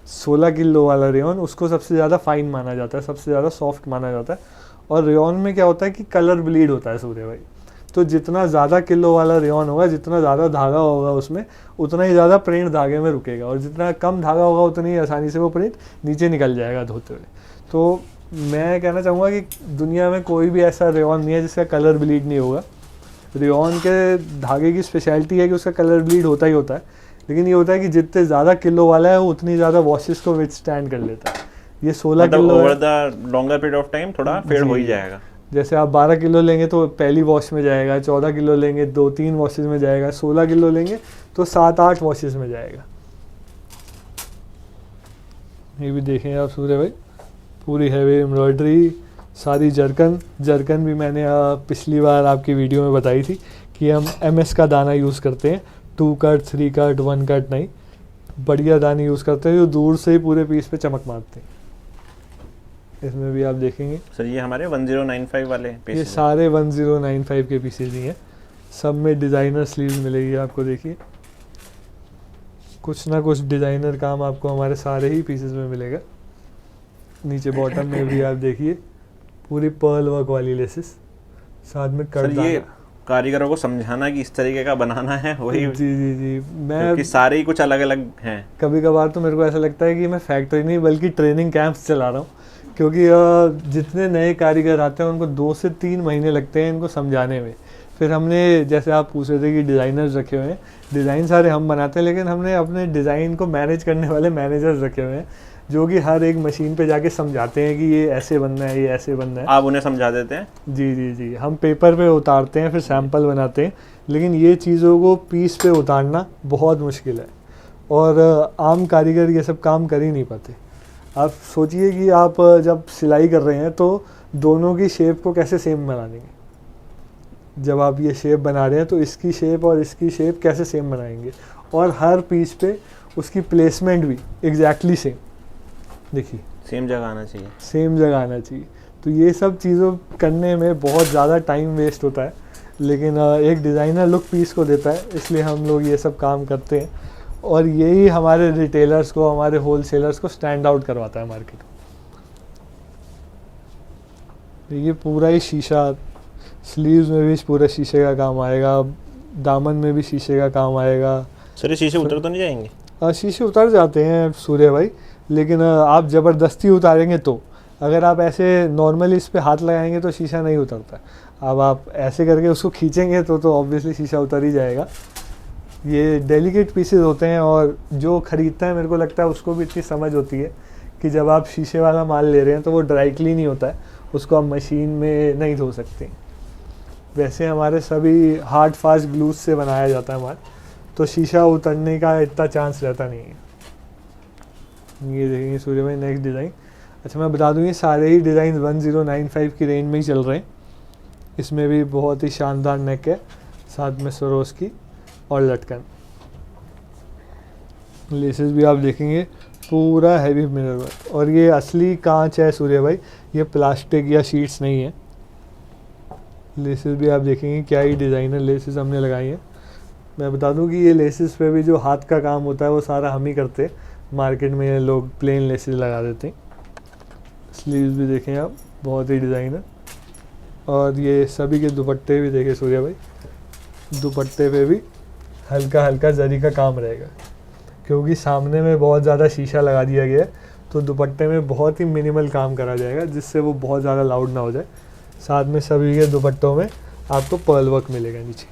16 किलो वाला रेयॉन, उसको सबसे ज़्यादा फाइन माना जाता है, सबसे ज़्यादा सॉफ्ट माना जाता है। और रेयॉन में क्या होता है कि कलर ब्लीड होता है सूर्य भाई। तो जितना ज़्यादा किलो वाला रेयॉन होगा, जितना ज़्यादा धागा होगा उसमें, उतना ही ज़्यादा प्रिंट धागे में रुकेगा, और जितना कम धागा होगा उतनी ही आसानी से वो प्रिंट नीचे निकल जाएगा धोते हुए। तो मैं कहना चाहूँगा कि दुनिया में कोई भी ऐसा रेयॉन नहीं है जिसका कलर ब्लीड नहीं होगा। रेयॉन के धागे की स्पेशलिटी है कि उसका कलर ब्लीड होता ही होता है, लेकिन ये होता है कि जितने ज़्यादा किलो वाला है वो उतनी ज़्यादा वॉशेस को विथस्टैंड कर लेता है। ये 16 kilo over the longer period of time थोड़ा फेड हो ही जाएगा। जैसे आप 12 किलो लेंगे तो पहली वॉश में जाएगा, 14 किलो लेंगे 2-3 वॉशेस में जाएगा, 16 किलो लेंगे तो 7-8 वॉशेस में जाएगा। ये भी देखें आप सूर्य भाई, पूरी हैवी एम्ब्रॉयडरी, सारी जरकन भी मैंने पिछली बार आपकी वीडियो में बताई थी कि हम MS का दाना यूज़ करते हैं, 2 कट, 3 कट, 1 कट नहीं, बढ़िया दाने यूज़ करते हैं जो दूर से ही पूरे पीस पे चमक मारते हैं। इसमें भी आप देखेंगे सर ये हमारे 1095 वाले पीस, ये सारे 1095 के पीसेज ही हैं। सब में डिज़ाइनर स्लीव्स मिलेगी आपको। देखिए कुछ ना कुछ डिज़ाइनर काम आपको हमारे सारे ही पीसेज में मिलेगा। नीचे बॉटम में भी आप देखिए पूरी पर्ल वर्क वाली लेसेस, साथ में कट। ये कारीगरों को समझाना कि इस तरीके का बनाना है वही। जी जी जी, मैं कि सारे ही कुछ अलग अलग हैं। कभी कभार तो मेरे को ऐसा लगता है कि मैं फैक्ट्री नहीं बल्कि ट्रेनिंग कैंप्स चला रहा हूँ, क्योंकि जितने नए कारीगर आते हैं उनको 2 से 3 महीने लगते हैं इनको समझाने में। फिर हमने, जैसे आप पूछ रहे थे कि डिज़ाइनर्स रखे हुए हैं, डिज़ाइन सारे हम बनाते हैं, लेकिन हमने अपने डिज़ाइन को मैनेज करने वाले मैनेजर्स रखे हुए हैं जो कि हर एक मशीन पे जाके समझाते हैं कि ये ऐसे बनना है, ये ऐसे बनना है। आप उन्हें समझा देते हैं? जी जी जी, हम पेपर पे उतारते हैं, फिर सैंपल बनाते हैं, लेकिन ये चीज़ों को पीस पे उतारना बहुत मुश्किल है और आम कारीगर ये सब काम कर ही नहीं पाते। आप सोचिए कि आप जब सिलाई कर रहे हैं तो दोनों की शेप को कैसे सेम बना देंगे। जब आप ये शेप बना रहे हैं तो इसकी शेप और इसकी शेप कैसे सेम बनाएंगे, और हर पीस पे उसकी प्लेसमेंट भी एग्जैक्टली सेम, देखिए सेम जगह आना चाहिए। सेम जगह आना चाहिए। तो ये सब चीज़ों करने में बहुत ज़्यादा टाइम वेस्ट होता है, लेकिन एक डिज़ाइनर लुक पीस को देता है, इसलिए हम लोग ये सब काम करते हैं और यही हमारे रिटेलर्स को, हमारे होलसेलर्स को स्टैंड आउट करवाता है मार्केट में। ये पूरा ही शीशा, स्लीव्स में भी पूरा शीशे का काम आएगा, दामन में भी शीशे का काम आएगा। सर ये शीशे उतर तो नहीं जाएंगे? शीशे उतर जाते हैं सूर्य भाई, लेकिन आप ज़बरदस्ती उतारेंगे तो, अगर आप ऐसे नॉर्मली इस पे हाथ लगाएंगे तो शीशा नहीं उतरता। अब आप ऐसे करके उसको खींचेंगे तो ऑब्वियसली शीशा उतर ही जाएगा। ये डेलिकेट पीसेस होते हैं और जो ख़रीदता है मेरे को लगता है उसको भी इतनी समझ होती है कि जब आप शीशे वाला माल ले रहे हैं तो वो ड्राई क्लीन ही होता है, उसको आप मशीन में नहीं धो सकते। वैसे हमारे सभी हार्ड फास्ट ग्लूज से बनाया जाता है माल, तो शीशा उतरने का इतना चांस रहता नहीं है। ये देखेंगे सूर्य भाई नेक्स्ट डिज़ाइन। अच्छा मैं बता दूँ ये सारे ही डिज़ाइन 1095 की रेंज में ही चल रहे हैं। इसमें भी बहुत ही शानदार नेक है, साथ में सरोस्की और लटकन। लेसेस भी आप देखेंगे पूरा हैवी मिरर वर्क, और ये असली कांच है सूर्य भाई, ये प्लास्टिक या शीट्स नहीं है। लेसेस भी आप देखेंगे क्या ही डिज़ाइनर लेसेस हमने लगाई हैं। मैं बता दूं कि ये लेसेस पे भी जो हाथ का काम होता है वो सारा हम ही करते हैं, मार्केट में ये लोग प्लेन लेसेस लगा देते हैं। स्लीव्स भी देखें आप, बहुत ही डिज़ाइनर। और ये सभी के दुपट्टे भी देखें सूर्या भाई, दुपट्टे पे भी हल्का हल्का जरी का काम रहेगा, क्योंकि सामने में बहुत ज़्यादा शीशा लगा दिया गया है, तो दुपट्टे में बहुत ही मिनिमल काम करा जाएगा जिससे वो बहुत ज़्यादा लाउड ना हो जाए। साथ में सभी के दुपट्टों में आपको पर्ल वर्क मिलेगा नीचे।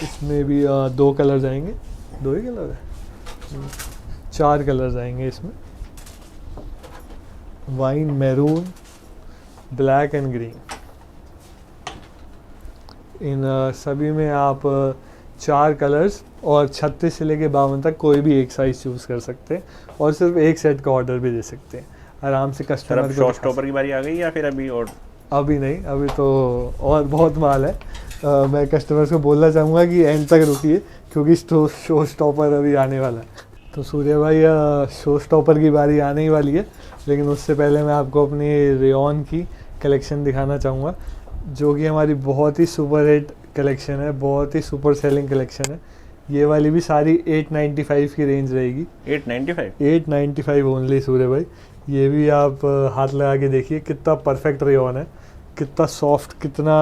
इसमें भी 2 कलर आएंगे, 2 ही कलर है, 4 कलर्स आएंगे इसमें, wine, maroon, black and green. इन सभी में आप 4 कलर्स और 36 से लेके 52 तक कोई भी एक साइज चूज़ कर सकते हैं, और सिर्फ एक सेट का ऑर्डर भी दे सकते हैं आराम से कस्टमर को। शो स्टॉपर की बारी आ गई या फिर अभी? और अभी नहीं, अभी तो और बहुत माल है। मैं कस्टमर्स को बोलना चाहूँगा कि एंड तक रुकिए, क्योंकि शो स्टॉपर अभी आने वाला है। तो सूर्य भाई शो स्टॉपर की बारी आने ही वाली है, लेकिन उससे पहले मैं आपको अपनी रेयॉन की कलेक्शन दिखाना चाहूँगा, जो कि हमारी बहुत ही सुपर हिट कलेक्शन है, बहुत ही सुपर सेलिंग कलेक्शन है। ये वाली भी सारी 895 की रेंज रहेगी। 895 ओनली सूर्य भाई। ये भी आप हाथ लगा के देखिए कितना परफेक्ट रेयॉन है, कितना सॉफ्ट, कितना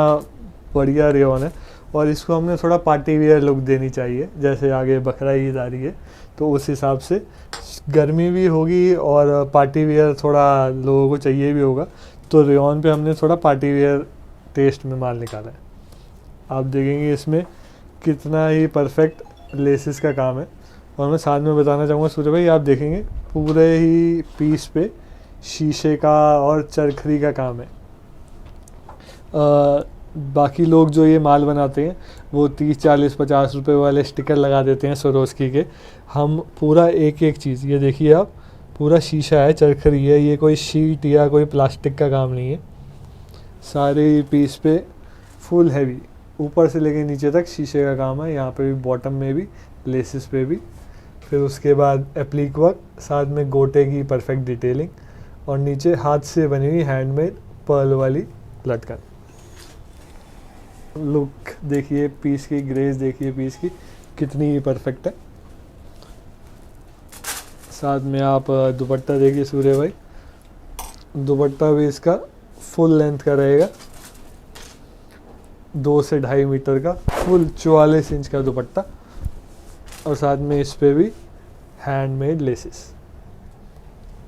बढ़िया रेयॉन है। और इसको हमने थोड़ा पार्टी वेयर लुक देनी चाहिए, जैसे आगे बकरा ईद आ रही है तो उस हिसाब से गर्मी भी होगी और पार्टी वेयर थोड़ा लोगों को चाहिए भी होगा, तो रेयॉन पे हमने थोड़ा पार्टी वेयर टेस्ट में माल निकाला है। आप देखेंगे इसमें कितना ही परफेक्ट लेसेस का काम है। और मैं साथ में बताना चाहूँगा सूर्य भाई, आप देखेंगे पूरे ही पीस पे शीशे का और चरखरी का काम है। बाकी लोग जो ये माल बनाते हैं वो 30, 40, 50 रुपए वाले स्टिकर लगा देते हैं सरोस्की के। हम पूरा एक एक चीज़, ये देखिए आप, पूरा शीशा है, चरखरी है, ये कोई शीट या कोई प्लास्टिक का काम नहीं है। सारे पीस पे फुल हैवी, ऊपर से लेके नीचे तक शीशे का काम है। यहाँ पे भी, बॉटम में भी, लेसेस पे भी। फिर उसके बाद एप्लिक वर्क, साथ में गोटे की परफेक्ट डिटेलिंग, और नीचे हाथ से बनी हुई हैंडमेड पर्ल वाली लटकन। लुक देखिए पीस की, ग्रेस देखिए पीस की कितनी परफेक्ट है। साथ में आप दुपट्टा देखिए सूर्य भाई, दुपट्टा भी इसका फुल लेंथ का रहेगा, 2 से 2.5 मीटर का फुल 44 इंच का दुपट्टा। और साथ में इस पे भी हैंडमेड लेसेस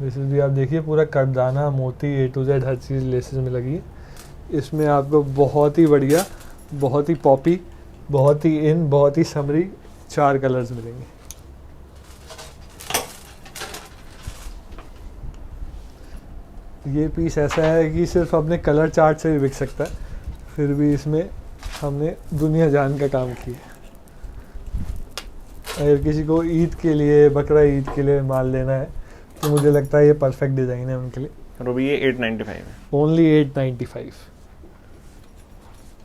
भी आप देखिए, पूरा करदाना, मोती, A to Z her cheese laces में लगी है। इसमें आपको बहुत ही बढ़िया, बहुत ही पॉपी, बहुत ही इन, बहुत ही समरी 4 कलर्स मिलेंगे। ये पीस ऐसा है कि सिर्फ अपने कलर चार्ट से भी बिक सकता है, फिर भी इसमें हमने दुनिया जान का काम किया। अगर किसी को ईद के लिए, बकरा ईद के लिए माल लेना है तो मुझे लगता है ये परफेक्ट डिज़ाइन है उनके लिए। और ये 895 है, ओनली 895।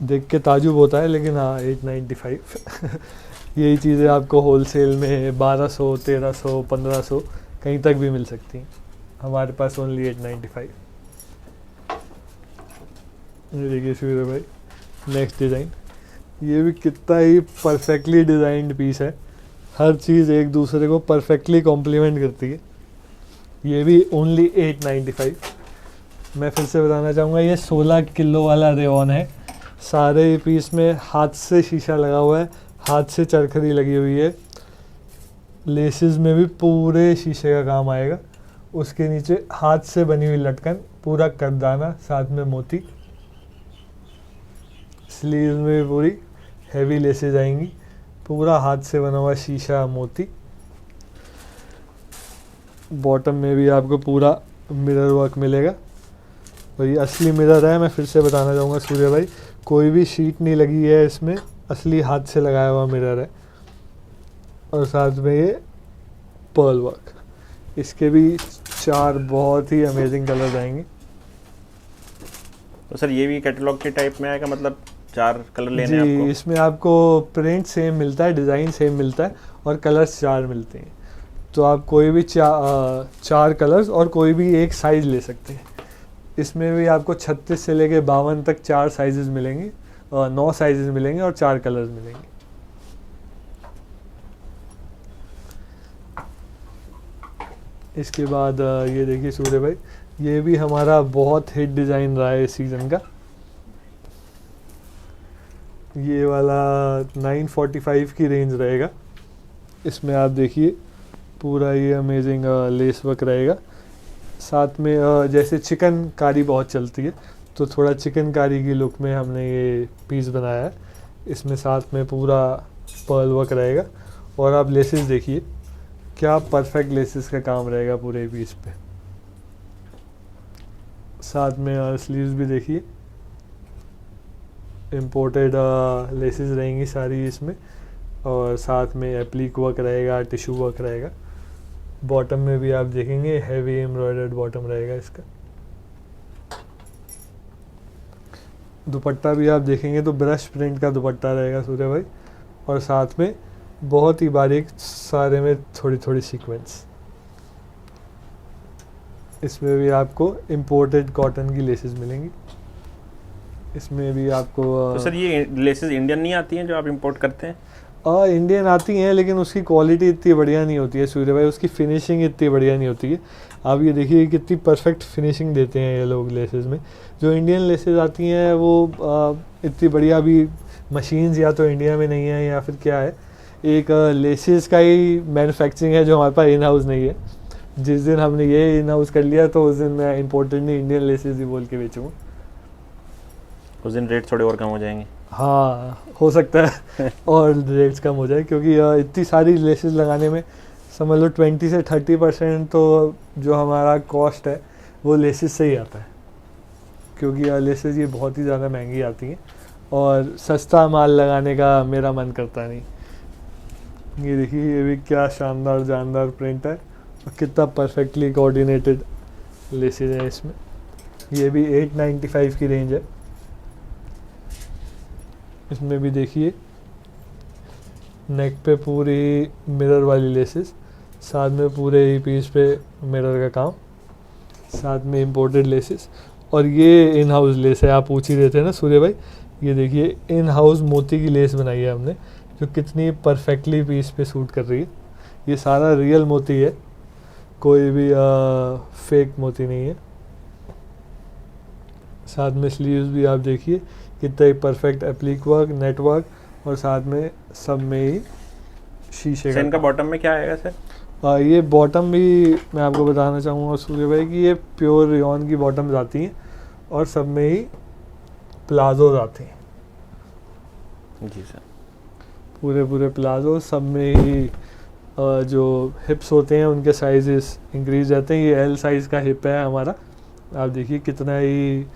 देख के ताजुब होता है, लेकिन हाँ 895 यही चीज़ें आपको होलसेल में 1200, 1300, 1500 कहीं तक भी मिल सकती हैं। हमारे पास ओनली 895। ये देखिए सूर्य भाई, नेक्स्ट डिज़ाइन। ये भी कितना ही परफेक्टली डिज़ाइंड पीस है, हर चीज़ एक दूसरे को परफेक्टली कॉम्प्लीमेंट करती है। ये भी ओनली 895। मैं फिर से बताना चाहूँगा, ये 16 किलो वाला रेयॉन है। सारे पीस में हाथ से शीशा लगा हुआ है, हाथ से चरखरी लगी हुई है। लेसेस में भी पूरे शीशे का काम आएगा। उसके नीचे हाथ से बनी हुई लटकन, पूरा करदाना, साथ में मोती। स्लीव में भी पूरी हैवी लेसेस आएंगी, पूरा हाथ से बना हुआ शीशा, मोती। बॉटम में भी आपको पूरा मिरर वर्क मिलेगा और ये असली मिरर है। मैं फिर से बताना चाहूँगा सूर्य भाई, कोई भी शीट नहीं लगी है इसमें, असली हाथ से लगाया हुआ मिरर है। और साथ में ये पर्ल वर्क। इसके भी 4 बहुत ही अमेजिंग कलर्स आएंगे। तो सर ये भी कैटलॉग के टाइप में आएगा, मतलब 4 कलर लेने हैं जी, आपको? इसमें आपको प्रिंट सेम मिलता है, डिज़ाइन सेम मिलता है और कलर्स 4 मिलते हैं। तो आप कोई भी 4 कलर्स और कोई भी एक साइज़ ले सकते हैं। इसमें भी आपको 36 से लेके 52 तक 4 साइजेस मिलेंगे, 9 साइजेस मिलेंगे और 4 कलर्स मिलेंगे। इसके बाद ये देखिए सूर्य भाई, ये भी हमारा बहुत हिट डिज़ाइन रहा है इस सीज़न का। ये वाला 945 की रेंज रहेगा। इसमें आप देखिए पूरा ये अमेजिंग लेस वर्क रहेगा। साथ में जैसे चिकनकारी बहुत चलती है, तो थोड़ा चिकनकारी की लुक में हमने ये पीस बनाया है। इसमें साथ में पूरा पर्ल वर्क रहेगा और आप लेसेस देखिए, क्या परफेक्ट लेसेस का काम रहेगा पूरे पीस पे। साथ में स्लीव्स भी देखिए, इम्पोर्टेड लेसेस रहेंगी सारी इसमें। और साथ में एप्लिक वर्क रहेगा, टिश्यू वर्क रहेगा। बॉटम में भी आप देखेंगे हैवी एम्ब्रॉयडर्ड बॉटम रहेगा इसका। दुपट्टा भी आप देखेंगे तो ब्रश प्रिंट का दुपट्टा रहेगा सूर्य भाई, और साथ में बहुत ही बारीक, सारे में थोड़ी थोड़ी सीक्वेंस। इसमें भी आपको इम्पोर्टेड कॉटन की लेसेस मिलेंगी। इसमें भी आपको तो सर ये लेसेस इंडियन नहीं आती हैं जो आप इंपोर्ट करते हैं? इंडियन आती हैं, लेकिन उसकी क्वालिटी इतनी बढ़िया नहीं होती है सूर्य भाई, उसकी फिनिशिंग इतनी बढ़िया नहीं होती है। आप ये देखिए कितनी परफेक्ट फिनिशिंग देते हैं ये लोग लेसेस में। जो इंडियन लेसेस आती हैं वो इतनी बढ़िया अभी मशीन्स या तो इंडिया में नहीं है या फिर क्या है, एक लेसेस का ही मैन्युफैक्चरिंग है जो हमारे पास इन हाउस नहीं है। जिस दिन हमने ये इन हाउस कर लिया तो उस दिन मैं इम्पोर्टेड नहीं, इंडियन लेसेस ही बोल के बेचूँगा। उस दिन रेट थोड़े और कम हो जाएंगे। हाँ, हो सकता है और रेट्स कम हो जाए, क्योंकि इतनी सारी लेसेस लगाने में समझ लो 20 से 30% तो जो हमारा कॉस्ट है वो लेसेस से ही आता है, क्योंकि लेसेस ये बहुत ही ज़्यादा महंगी आती हैं और सस्ता माल लगाने का मेरा मन करता नहीं। ये देखिए, ये भी क्या शानदार जानदार प्रिंट है और कितना परफेक्टली कोऑर्डिनेटेड लेसेस हैं इसमें। ये भी 895 की रेंज है। इसमें भी देखिए नेक पे पूरी मिरर वाली लेसेस, साथ में पूरे ही पीस पे मिरर का काम, साथ में इम्पोर्टेड लेसेस। और ये इन हाउस लेस है, आप पूछ ही रहे थे ना सूर्य भाई। ये देखिए इन हाउस मोती की लेस बनाई है हमने, जो कितनी परफेक्टली पीस पे सूट कर रही है। ये सारा रियल मोती है, कोई भी फेक मोती नहीं है। साथ में स्लीव्स भी आप देखिए कितना ही perfect applique work, net work, और साथ में सब में ही शीशे का। इनका बॉटम में क्या आएगा सर? ये बॉटम भी मैं आपको बताना चाहूँगा सूर्य भाई कि ये प्योर रेयॉन की बॉटम्स आती हैं और सब में ही प्लाजोज आते हैं। जी सर, पूरे प्लाजो, सब में ही जो हिप्स होते हैं उनके साइजेस इंक्रीज रहते हैं। ये एल साइज़ का हिप है हमारा। आप देखिए कितना ही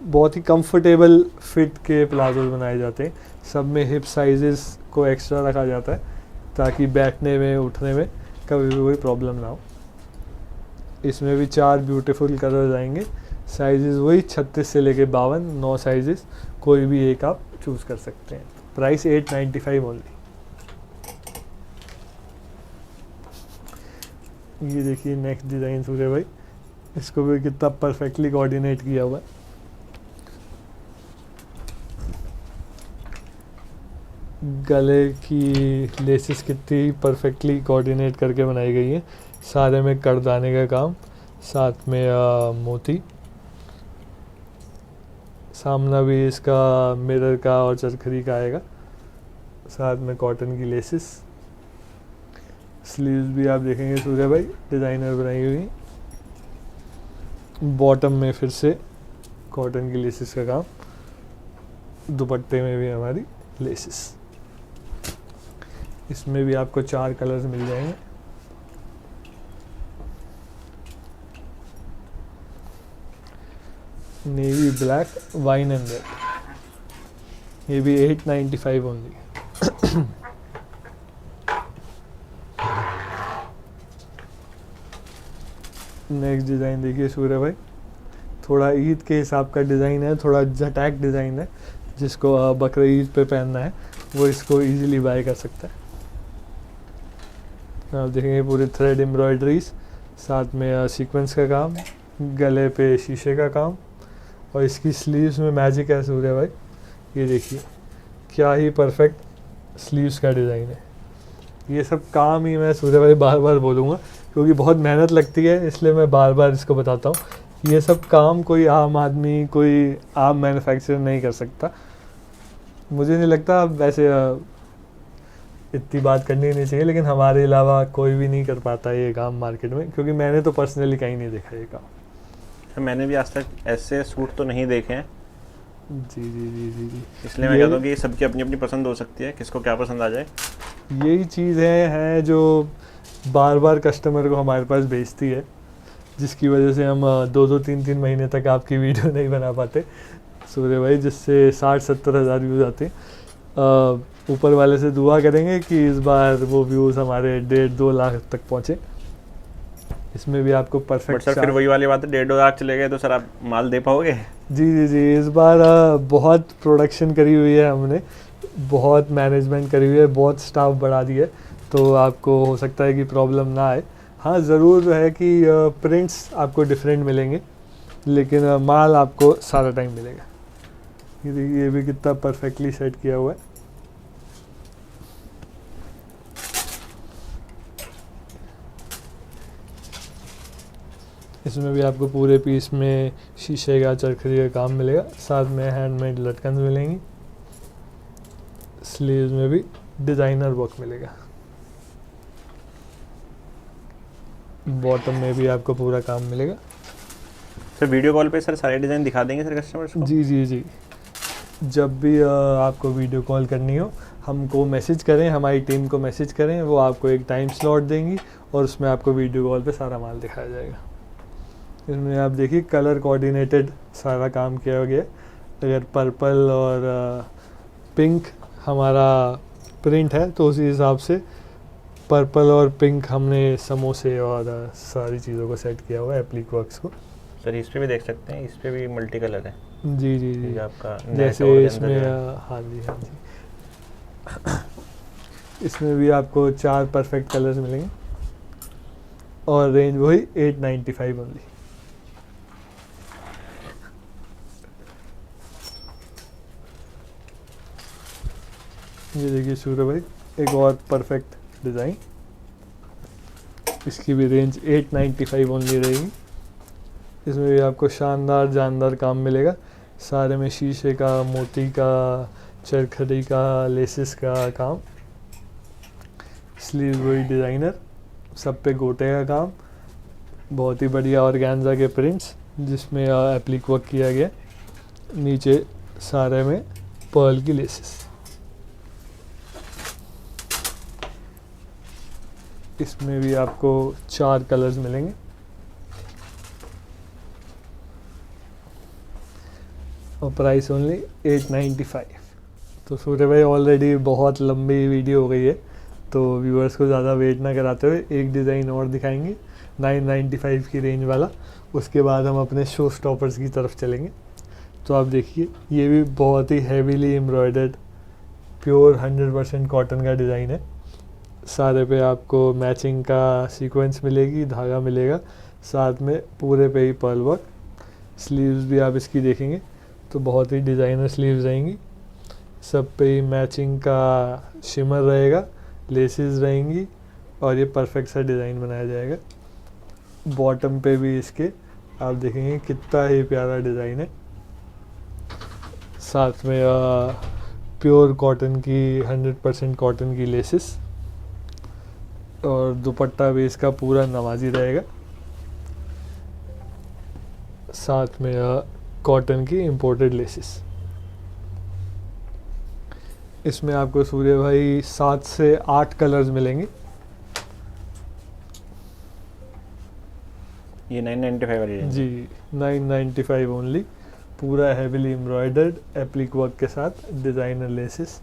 बहुत ही कंफर्टेबल फिट के प्लाजोज बनाए जाते हैं। सब में हिप साइजेस को एक्स्ट्रा रखा जाता है ताकि बैठने में, उठने में कभी भी कोई प्रॉब्लम ना हो। इसमें भी 4 ब्यूटीफुल कलर्स आएंगे। साइजेस वही 36 से लेके 52, 9 साइजेस, कोई भी एक आप चूज़ कर सकते हैं। Price 895 only. ये देखिए नेक्स्ट डिज़ाइन सूर्य भाई, इसको भी कितना परफेक्टली कोऑर्डिनेट किया हुआ है। गले की लेसेस कितनी परफेक्टली कोऑर्डिनेट करके बनाई गई है, सारे में करदाने का काम, साथ में मोती, सामना भी इसका मिरर का और चरखरी का आएगा, साथ में कॉटन की लेसेस। स्लीव्स भी आप देखेंगे सूर्य भाई डिज़ाइनर बनाई हुई, बॉटम में फिर से कॉटन की लेसेस का काम, दुपट्टे में भी हमारी लेसेस। इसमें भी आपको 4 कलर्स मिल जाएंगे। Navy black, wine and red, ये भी 895 ओनली। नेक्स्ट डिज़ाइन देखिए सूर्य भाई, थोड़ा ईद के हिसाब का डिज़ाइन है, थोड़ा जटैक डिज़ाइन है, जिसको बकरा ईद पे पहनना है वो इसको इजीली बाय कर सकता है। आप देखेंगे पूरे थ्रेड एम्ब्रॉयडरीज, साथ में सीक्वेंस का काम, गले पे शीशे का काम, और इसकी स्लीव्स में मैजिक है सूर्य भाई। ये देखिए क्या ही परफेक्ट स्लीव्स का डिज़ाइन है। ये सब काम ही मैं सूर्य भाई बार बार बोलूँगा क्योंकि बहुत मेहनत लगती है, इसलिए मैं बार बार इसको बताता हूँ। ये सब काम कोई आम आदमी, कोई आम मैन्युफैक्चरर नहीं कर सकता। मुझे नहीं लगता, वैसे इतनी बात करनी नहीं चाहिए, लेकिन हमारे अलावा कोई भी नहीं कर पाता ये काम मार्केट में, क्योंकि मैंने तो पर्सनली कहीं नहीं देखा ये काम। मैंने भी आज तक ऐसे सूट तो नहीं देखे हैं। जी जी जी जी जी, इसलिए मैं कहता हूँ कि सबकी अपनी अपनी पसंद हो सकती है, किसको क्या पसंद आ जाए। यही चीज़ें हैं जो बार बार कस्टमर को हमारे पास भेजती है, जिसकी वजह से हम 2-2, 3-3 महीने तक आपकी वीडियो नहीं बना पाते सूर्य भाई, जिससे 60-70 हज़ार व्यूज़ आते हैं। ऊपर वाले से दुआ करेंगे कि इस बार वो व्यूज़ हमारे 1.5-2 लाख तक पहुँचे। इसमें भी आपको परफेक्ट। सर फिर वही वाली बात है, 1.5-2 लाख चले गए तो सर आप माल दे पाओगे? जी जी जी, इस बार बहुत प्रोडक्शन करी हुई है हमने, बहुत मैनेजमेंट करी हुई है, बहुत स्टाफ बढ़ा दिया है, तो आपको हो सकता है कि प्रॉब्लम ना आए। हाँ ज़रूर है कि प्रिंट्स आपको डिफरेंट मिलेंगे, लेकिन माल आपको सारा टाइम मिलेगा। ये देखिए ये भी कितना परफेक्टली सेट किया हुआ है। इसमें भी आपको पूरे पीस में शीशे का चरखरी का काम मिलेगा, साथ में हैंडमेड लटकन मिलेंगी। स्लीव्स में भी डिज़ाइनर वर्क मिलेगा, बॉटम में भी आपको पूरा काम मिलेगा। सर वीडियो कॉल पे सर सारे डिज़ाइन दिखा देंगे सर कस्टमर्स को? जी जी जी, जब भी आपको वीडियो कॉल करनी हो हमको मैसेज करें, हमारी टीम को मैसेज करें, वो आपको एक टाइम स्लॉट देंगी और उसमें आपको वीडियो कॉल पे सारा माल दिखाया जाएगा। इसमें आप देखिए कलर कोऑर्डिनेटेड सारा काम किया गया। अगर पर्पल और पिंक हमारा प्रिंट है तो उसी हिसाब से पर्पल और पिंक हमने समोसे और सारी चीज़ों को सेट किया हुआ है एप्लिक वर्क्स को। सर इस पे भी देख सकते हैं, इस पे भी मल्टी कलर है। जी जी जी, आपका जैसे इसमें हाँ जी हाँ जी इसमें भी आपको 4 परफेक्ट कलर्स मिलेंगे और रेंज वही 895 ओनली। ये देखिए सूर्य भाई एक और परफेक्ट डिज़ाइन, इसकी भी रेंज 895 ओनली रहेगी। इसमें भी आपको शानदार जानदार काम मिलेगा, सारे में शीशे का, मोती का, चरखड़ी का, लेसेस का काम। स्लीव वही डिज़ाइनर, सब पे गोटे का काम, बहुत ही बढ़िया ऑर्गेन्जा के प्रिंट्स जिसमें एप्लिक वर्क किया गया। नीचे सारे में पर्ल की लेसेस। इसमें भी आपको 4 कलर्स मिलेंगे और प्राइस ओनली 895। तो सूर्य भाई ऑलरेडी बहुत लंबी वीडियो हो गई है, तो व्यूअर्स को ज़्यादा वेट ना कराते हुए एक डिज़ाइन और दिखाएंगे 995 की रेंज वाला, उसके बाद हम अपने शो स्टॉपर्स की तरफ चलेंगे। तो आप देखिए ये भी बहुत ही हैवीली एम्ब्रॉयडर्ड प्योर 100% कॉटन का डिज़ाइन है। सारे पे आपको मैचिंग का सीक्वेंस मिलेगी, धागा मिलेगा, साथ में पूरे पे ही पर्ल वर्क। स्लीव्स भी आप इसकी देखेंगे तो बहुत ही डिज़ाइनर स्लीव्स रहेंगी, सब पे ही मैचिंग का शिमर रहेगा, लेसेस रहेंगी और ये परफेक्ट सा डिज़ाइन बनाया जाएगा। बॉटम पे भी इसके आप देखेंगे कितना ही प्यारा डिज़ाइन है, साथ में प्योर कॉटन की 100% कॉटन की लेसेस, और दुपट्टा भी इसका पूरा नवाजी रहेगा, साथ में कॉटन की इंपोर्टेड लेसेस। इसमें आपको सूर्य भाई 7 से 8 कलर्स मिलेंगे। ये 995 वाली रेंज जी 995 ओनली, पूरा हैवीली एम्ब्रॉयडर्ड एप्लिक वर्क के साथ डिज़ाइनर लेसेस।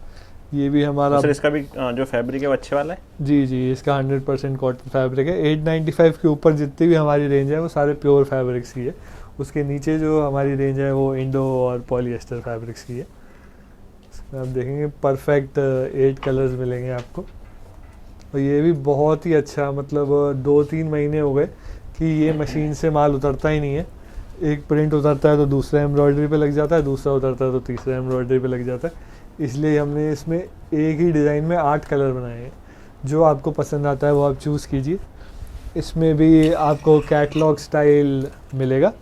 ये भी हमारा सर इसका भी जो फैब्रिक है वो अच्छे वाला है। जी जी इसका 100% कॉटन फैब्रिक है। 895 के ऊपर जितनी भी हमारी रेंज है वो सारे प्योर फैब्रिक्स की है। उसके नीचे जो हमारी रेंज है वो इंडो और पॉलिएस्टर फैब्रिक्स की है। इसमें आप देखेंगे परफेक्ट 8 कलर्स मिलेंगे आपको, और ये भी बहुत ही अच्छा, मतलब 2-3 महीने हो गए कि ये मशीन से माल उतरता ही नहीं है। एक प्रिंट उतरता है तो दूसरा एम्ब्रॉयडरी पे लग जाता है, दूसरा उतरता है तो तीसरा एम्ब्रॉयडरी पे लग जाता है। इसलिए हमने इसमें एक ही डिज़ाइन में 8 कलर बनाए हैं। जो आपको पसंद आता है वो आप चूज़ कीजिए। इसमें भी आपको कैटलॉग स्टाइल मिलेगा,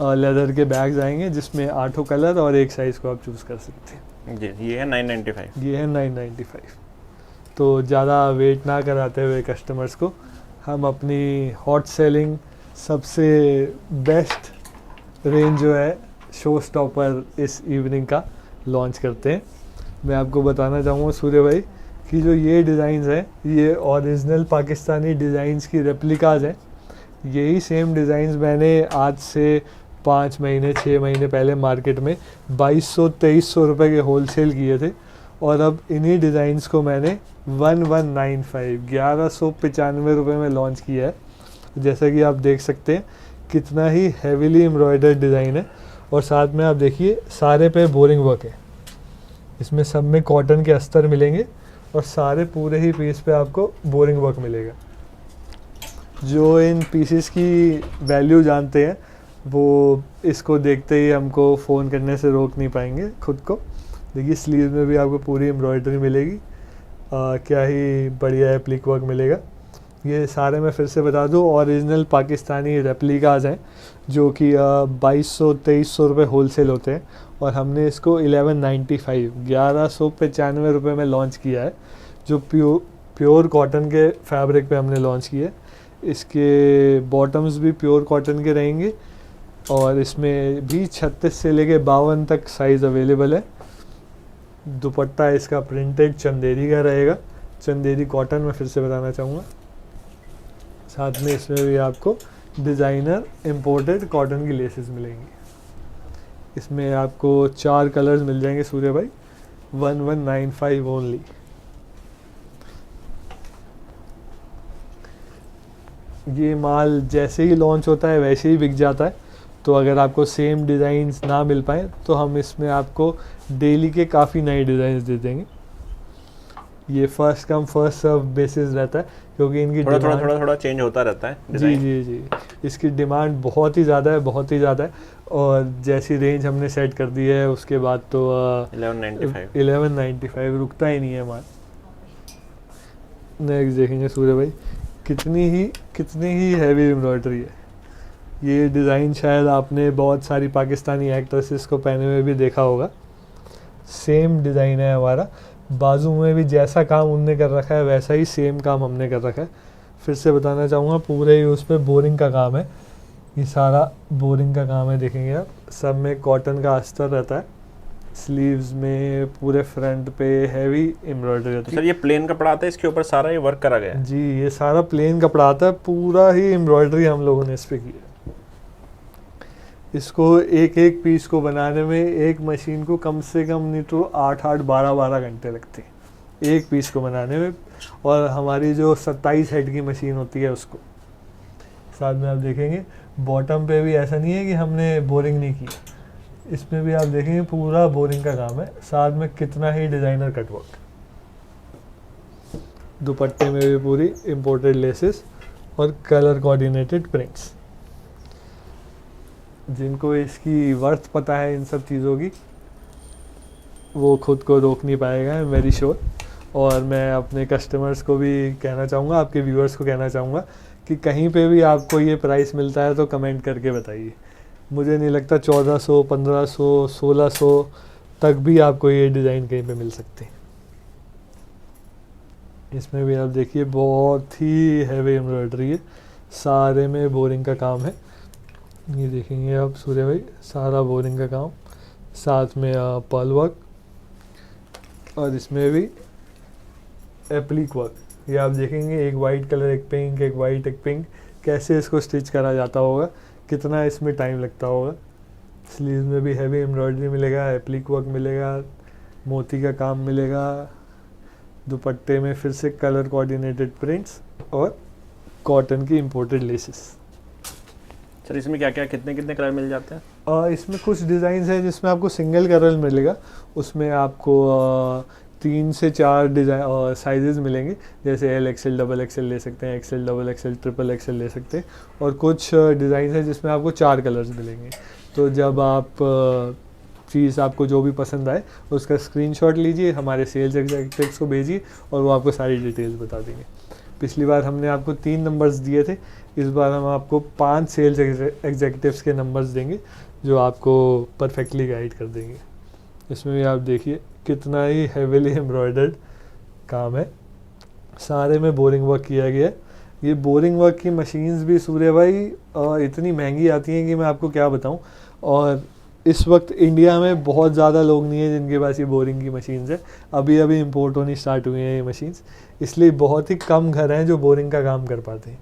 लेदर के बैग्स आएंगे जिसमें 8 कलर और एक साइज़ को आप चूज़ कर सकते हैं। जी ये है 995। ये है 995। तो ज़्यादा वेट ना कराते हुए कस्टमर्स को हम अपनी हॉट सेलिंग सबसे बेस्ट रेंज जो है शो स्टॉपर इस इवनिंग का लॉन्च करते हैं। मैं आपको बताना चाहूँगा सूर्य भाई कि जो ये डिज़ाइंस हैं ये ओरिजिनल पाकिस्तानी डिज़ाइंस की रेप्लिकाज हैं। यही सेम डिज़ाइंस मैंने आज से 5 महीने 6 महीने पहले मार्केट में 2200-2300 रुपये के होलसेल किए थे, और अब इन्हीं डिज़ाइंस को मैंने 1195 रुपये में लॉन्च किया है। जैसा कि आप देख सकते हैं कितना ही हैवीली एम्ब्रॉयडर्ड डिज़ाइन है, और साथ में आप देखिए सारे पे बोरिंग वर्क है। इसमें सब में कॉटन के अस्तर मिलेंगे और सारे पूरे ही पीस पे आपको बोरिंग वर्क मिलेगा। जो इन पीसेस की वैल्यू जानते हैं वो इसको देखते ही हमको फ़ोन करने से रोक नहीं पाएंगे खुद को। देखिए स्लीव में भी आपको पूरी एम्ब्रॉयडरी मिलेगी, क्या ही बढ़िया एप्लिक वर्क मिलेगा। ये सारे मैं फिर से बता दूँ ओरिजिनल पाकिस्तानी रेप्लिकाज हैं जो कि 2200-2300 रुपये होलसेल होते हैं, और हमने इसको 1195 रुपये में लॉन्च किया है। जो प्योर कॉटन के फैब्रिक पे हमने लॉन्च किया है। इसके बॉटम्स भी प्योर कॉटन के रहेंगे, और इसमें भी 36 से लेके 52 तक साइज़ अवेलेबल है। दुपट्टा इसका प्रिंटेड चंदेरी का रहेगा, चंदेरी कॉटन में फिर से बताना चाहूँगा। साथ में इसमें भी आपको डिज़ाइनर इंपोर्टेड कॉटन की लेसेस मिलेंगी। इसमें आपको 4 कलर्स मिल जाएंगे सूर्य भाई, 1195 ओनली। ये माल जैसे ही लॉन्च होता है वैसे ही बिक जाता है, तो अगर आपको सेम डिज़ाइंस ना मिल पाए तो हम इसमें आपको डेली के काफ़ी नए डिज़ाइंस दे देंगे। ये first come first serve basis रहता है, क्योंकि इनकी थोड़ा चेंज होता रहता है जी जी जी इसकी डिमांड बहुत ही ज़्यादा है, बहुत ही ज़्यादा है। और जैसी रेंज हमने सेट कर दी है उसके बाद तो 1195 रुकता ही नहीं है माल। नेक्स्ट देखेंगे सूर्य भाई कितनी ही हैवी एम्ब्रॉयडरी है। ये डिज़ाइन शायद आपने बहुत सारी पाकिस्तानी एक्ट्रेसेस को पहने हुए भी देखा होगा। सेम डिज़ाइन है हमारा, बाजू में भी जैसा काम उनने कर रखा है वैसा ही सेम काम हमने कर रखा है। फिर से बताना चाहूँगा पूरे ही उस पर बोरिंग का काम है, ये सारा बोरिंग का काम है। देखेंगे आप सब में कॉटन का अस्तर रहता है, स्लीव्स में पूरे फ्रंट पे हैवी एम्ब्रॉयडरी होती है। सर ये प्लेन कपड़ा आता है, इसके ऊपर सारा ये वर्क करा गया है? जी ये सारा प्लेन कपड़ा आता है, पूरा ही एम्ब्रॉयडरी हम लोगों ने इस पर की है। इसको एक एक पीस को बनाने में एक मशीन को कम से कम नहीं तो 8-8 12-12 घंटे लगते हैं एक पीस को बनाने में, और हमारी जो 27 हेड की मशीन होती है उसको। साथ में आप देखेंगे बॉटम पे भी ऐसा नहीं है कि हमने बोरिंग नहीं की, इसमें भी आप देखेंगे पूरा बोरिंग का काम है, साथ में कितना ही डिज़ाइनर कटवर्क। दुपट्टे में भी पूरी इम्पोर्टेड लेसेस और कलर कोऑर्डिनेटेड प्रिंट्स। जिनको इसकी वर्थ पता है इन सब चीज़ों की, वो खुद को रोक नहीं पाएगा, आई एम वेरी श्योर। और मैं अपने कस्टमर्स को भी कहना चाहूँगा, आपके व्यूअर्स को कहना चाहूँगा कि कहीं पे भी आपको ये प्राइस मिलता है तो कमेंट करके बताइए। मुझे नहीं लगता 1400, 1500, 1600 तक भी आपको ये डिज़ाइन कहीं पे मिल सकते हैं। इसमें भी आप देखिए बहुत ही हैवी एम्ब्रॉयडरी है, सारे में बोरिंग का काम है। ये देखेंगे आप सूर्य भाई, सारा बोरिंग का काम, साथ में पर्ल वर्क, और इसमें भी एप्लिक वर्क। ये आप देखेंगे एक वाइट कलर, एक पिंक, एक वाइट, एक पिंक, कैसे इसको स्टिच करा जाता होगा, कितना इसमें टाइम लगता होगा। स्लीव में भी हैवी एम्ब्रॉयडरी मिलेगा, एप्लिक वर्क मिलेगा, मोती का काम मिलेगा। दुपट्टे में फिर से कलर कोऑर्डिनेटेड प्रिंट्स और कॉटन की इंपोर्टेड लेसेस। सर इसमें क्या क्या कितने कितने कलर मिल जाते हैं? इसमें कुछ डिज़ाइंस हैं जिसमें आपको सिंगल कलर मिलेगा, उसमें आपको 3 से 4 डिज़ाइन साइजेस मिलेंगे, जैसे एल एक्सएल, डबल एक्सएल ले सकते हैं, XL, double XL, triple XL ले सकते हैं। और कुछ डिज़ाइन हैं जिसमें आपको 4 कलर्स मिलेंगे। तो जब आप चीज़ आपको जो भी पसंद आए उसका स्क्रीनशॉट लीजिए, हमारे सेल्स एग्जीक्यूटिव्स को भेजिए और वो आपको सारी डिटेल्स बता देंगे। पिछली बार हमने आपको 3 नंबर्स दिए थे, इस बार हम आपको 5 सेल्स एग्जीक्यूटिव्स के नंबर्स देंगे जो आपको परफेक्टली गाइड कर देंगे। इसमें भी आप देखिए कितना ही हेवीली एम्ब्रॉयडर्ड काम है, सारे में बोरिंग वर्क किया गया है। ये बोरिंग वर्क की मशीन्स भी सूर्य भाई इतनी महंगी आती हैं कि मैं आपको क्या बताऊं। और इस वक्त इंडिया में बहुत ज़्यादा लोग नहीं है जिनके पास ये बोरिंग की मशीन्स है, अभी अभी इंपोर्ट होनी स्टार्ट हुई हैं ये मशीन्स, इसलिए बहुत ही कम घर हैं जो बोरिंग का काम कर पाते हैं।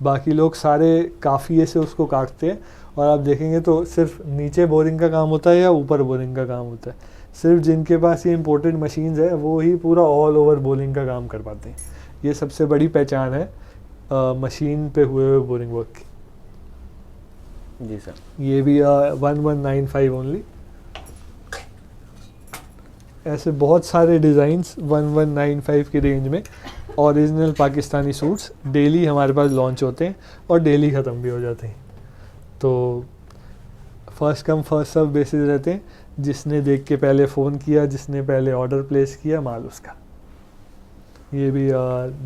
बाकी लोग सारे काफ़िए से उसको काटते हैं, और आप देखेंगे तो सिर्फ नीचे बोरिंग का काम होता है या ऊपर बोरिंग का काम होता है। सिर्फ जिनके पास ये इंपोर्टेड मशीन्स है वो ही पूरा ऑल ओवर बोरिंग का काम कर पाते हैं। ये सबसे बड़ी पहचान है मशीन पे हुए बोरिंग वर्क की। जी सर। ये भी 1195 ओनली। ऐसे बहुत सारे डिज़ाइंस 1195 की रेंज में ओरिजिनल पाकिस्तानी सूट्स डेली हमारे पास लॉन्च होते हैं और डेली ख़त्म भी हो जाते हैं। तो first come first serve basis रहते हैं, जिसने देख के पहले फ़ोन किया, जिसने पहले ऑर्डर प्लेस किया, माल उसका। ये भी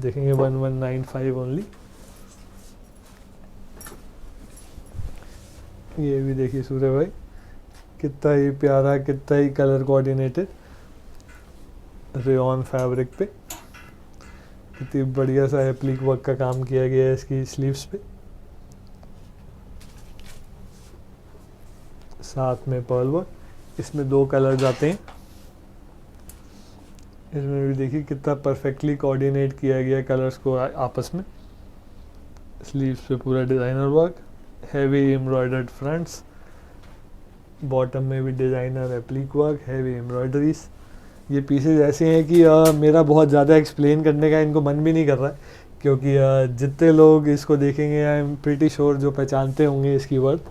देखेंगे 1195 ओनली। ये भी देखिए सूर्य भाई, कितना ही प्यारा, कितना ही कलर कोऑर्डिनेटेड रेयॉन फैब्रिक पे, कितनी बढ़िया सा एप्लिक वर्क का काम किया गया है इसकी स्लीव्स पे, साथ में पर्ल वर्क। इसमें 2 कलर्स आते हैं। इसमें भी देखिए कितना परफेक्टली कोऑर्डिनेट किया गया है कलर्स को आपस में। स्लीव्स पे पूरा designer work, heavy embroidered fronts, bottom में भी designer applique work, heavy embroideries. ये पीसेज ऐसे हैं कि मेरा बहुत ज़्यादा एक्सप्लेन करने का इनको मन भी नहीं कर रहा है, क्योंकि जितने लोग इसको देखेंगे आई एम प्रीटी श्योर जो पहचानते होंगे इसकी वर्थ,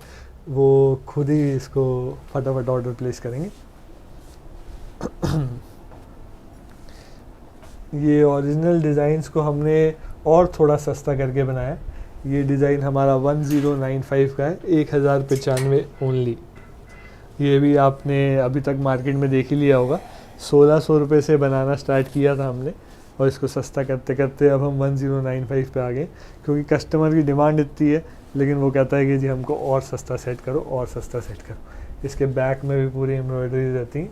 वो खुद ही इसको फटाफट ऑर्डर प्लेस करेंगे। ये ओरिजिनल डिज़ाइंस को हमने और थोड़ा सस्ता करके बनाया। ये डिज़ाइन हमारा 1095 का है, 1095 ओनली। ये भी आपने अभी तक मार्केट में देख ही लिया होगा, 1600 रुपये से बनाना स्टार्ट किया था हमने, और इसको सस्ता करते करते अब हम 1095 पे आ गए, क्योंकि कस्टमर की डिमांड इतनी है। लेकिन वो कहता है कि जी हमको और सस्ता सेट करो, और सस्ता सेट करो। इसके बैक में भी पूरी एम्ब्रॉयडरी रहती है,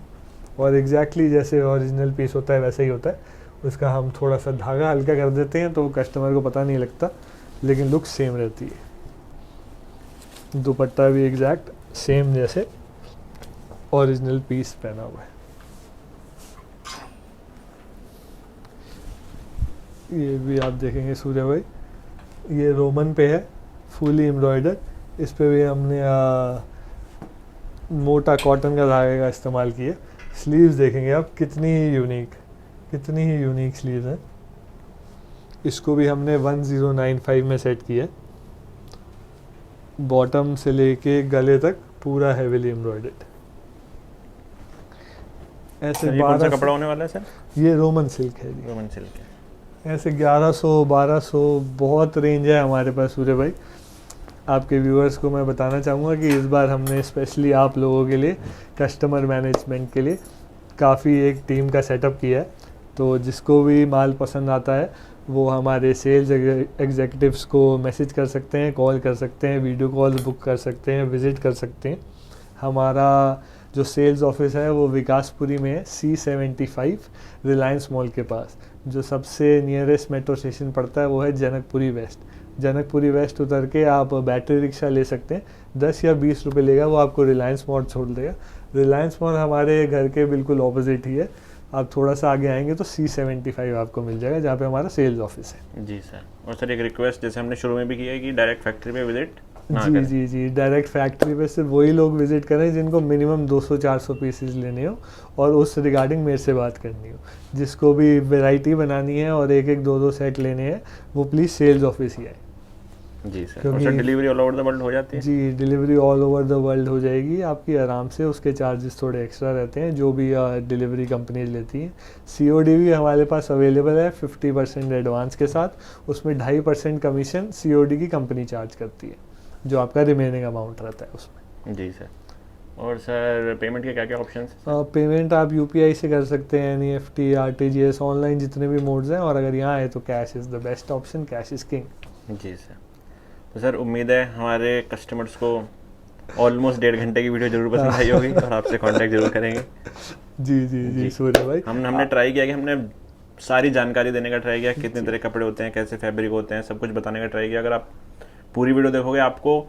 और एग्जैक्टली जैसे ओरिजिनल पीस होता है वैसे ही होता है। उसका हम थोड़ा सा धागा हल्का कर देते हैं तो कस्टमर को पता नहीं लगता, लेकिन लुक सेम रहती है। दुपट्टा भी एग्जैक्ट सेम जैसे ओरिजिनल पीस पहना हुआ है। ये भी आप देखेंगे सूर्य भाई, ये रोमन पे है, फुली एम्ब्रॉयडर्ड। इस पे भी हमने मोटा कॉटन का धागे का इस्तेमाल किया। स्लीव्स देखेंगे आप कितनी ही यूनिक स्लीव्स हैं। इसको भी हमने 1095 में सेट किया। बॉटम से लेके गले तक पूरा हेवीली एम्ब्रॉयडर्ड। ऐसे ये कौन सा कपड़ा होने वाला है सर? ये रोमन सिल्क है जी। रोमन सिल्क है। ऐसे 1100-1200 बहुत रेंज है हमारे पास सूर्य भाई। आपके व्यूअर्स को मैं बताना चाहूँगा कि इस बार हमने स्पेशली आप लोगों के लिए कस्टमर मैनेजमेंट के लिए काफ़ी एक टीम का सेटअप किया है। तो जिसको भी माल पसंद आता है वो हमारे सेल्स एग्जीक्यूटिव्स को मैसेज कर सकते हैं, कॉल कर सकते हैं, वीडियो कॉल बुक कर सकते हैं, विज़िट कर सकते हैं। हमारा जो सेल्स ऑफिस है वो विकासपुरी में है, C75 रिलायंस मॉल के पास। जो सबसे नियरेस्ट मेट्रो स्टेशन पड़ता है वो है जनकपुरी वेस्ट। जनकपुरी वेस्ट उतर के आप बैटरी रिक्शा ले सकते हैं, 10 या 20 रुपये लेगा, वो आपको रिलायंस मॉल छोड़ देगा। रिलायंस मॉल हमारे घर के बिल्कुल ऑपोजिट ही है। आप थोड़ा सा आगे आएंगे तो C75 आपको मिल जाएगा, जहाँ पे हमारा सेल्स ऑफिस है। जी सर। और सर एक रिक्वेस्ट, जैसे हमने शुरू में भी किया है कि डायरेक्ट फैक्ट्री पे विजिट ना जी करें। जी जी, डायरेक्ट फैक्ट्री पे सिर्फ वही लोग विजिट करें जिनको मिनिमम 200-400 पीसेस लेने हो और उस रिगार्डिंग मेरे से बात करनी हो। जिसको भी वैरायटी बनानी है और एक 2-2 सेट लेने हैं वो प्लीज़ सेल्स ऑफिस ही आए। जी सर। और क्योंकि sir delivery all over the world हो जाती है? जी, delivery all over the world हो जाएगी आपकी आराम से। उसके चार्जेस थोड़े एक्स्ट्रा रहते हैं जो भी डिलीवरी कंपनीज लेती हैं। COD भी हमारे पास अवेलेबल है 50% एडवांस के साथ, उसमें 2.5% कमीशन COD की कंपनी चार्ज करती है, जो आपका रिमेनिंग अमाउंट रहता है उसमें। जी सर। और सर पेमेंट के क्या क्या ऑप्शन हैं? पेमेंट आप UPI से कर सकते हैं, NEFT, RTGS, ऑनलाइन जितने भी मोड्स हैं। और अगर यहाँ आए तो cash is the best option, cash is king. जी सर। तो सर उम्मीद है हमारे कस्टमर्स को ऑलमोस्ट 1.5 घंटे की वीडियो जरूर पसंद आई होगी और आपसे कांटेक्ट जरूर करेंगे। जी जी जी सूर्य भाई, हमने ट्राई किया कि हमने सारी जानकारी देने का ट्राई किया, कितने तरह के कपड़े होते हैं, कैसे फैब्रिक होते हैं, सब कुछ बताने का ट्राई किया। अगर आप पूरी वीडियो देखोगे आपको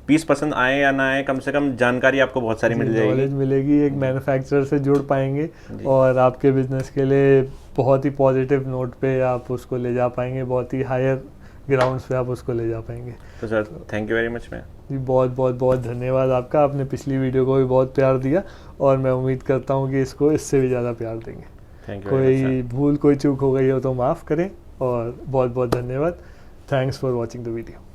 पीस पसंद आए या ना आए, कम से कम जानकारी आपको बहुत सारी मिल जाएगी, नॉलेज मिलेगी, एक मैन्युफैक्चरर से जुड़ पाएंगे और आपके बिजनेस के लिए बहुत ही पॉजिटिव नोट पे आप उसको ले जा पाएंगे, बहुत ही हायर ग्राउंड्स पे आप उसको ले जा पाएंगे। तो sir thank you very much. मैं जी बहुत बहुत बहुत धन्यवाद आपका। आपने पिछली वीडियो को भी बहुत प्यार दिया और मैं उम्मीद करता हूँ कि इसको इससे भी ज़्यादा प्यार देंगे। Thank you. कोई भूल कोई चूक हो गई हो तो माफ़ करें और बहुत बहुत धन्यवाद। Thanks for watching the video.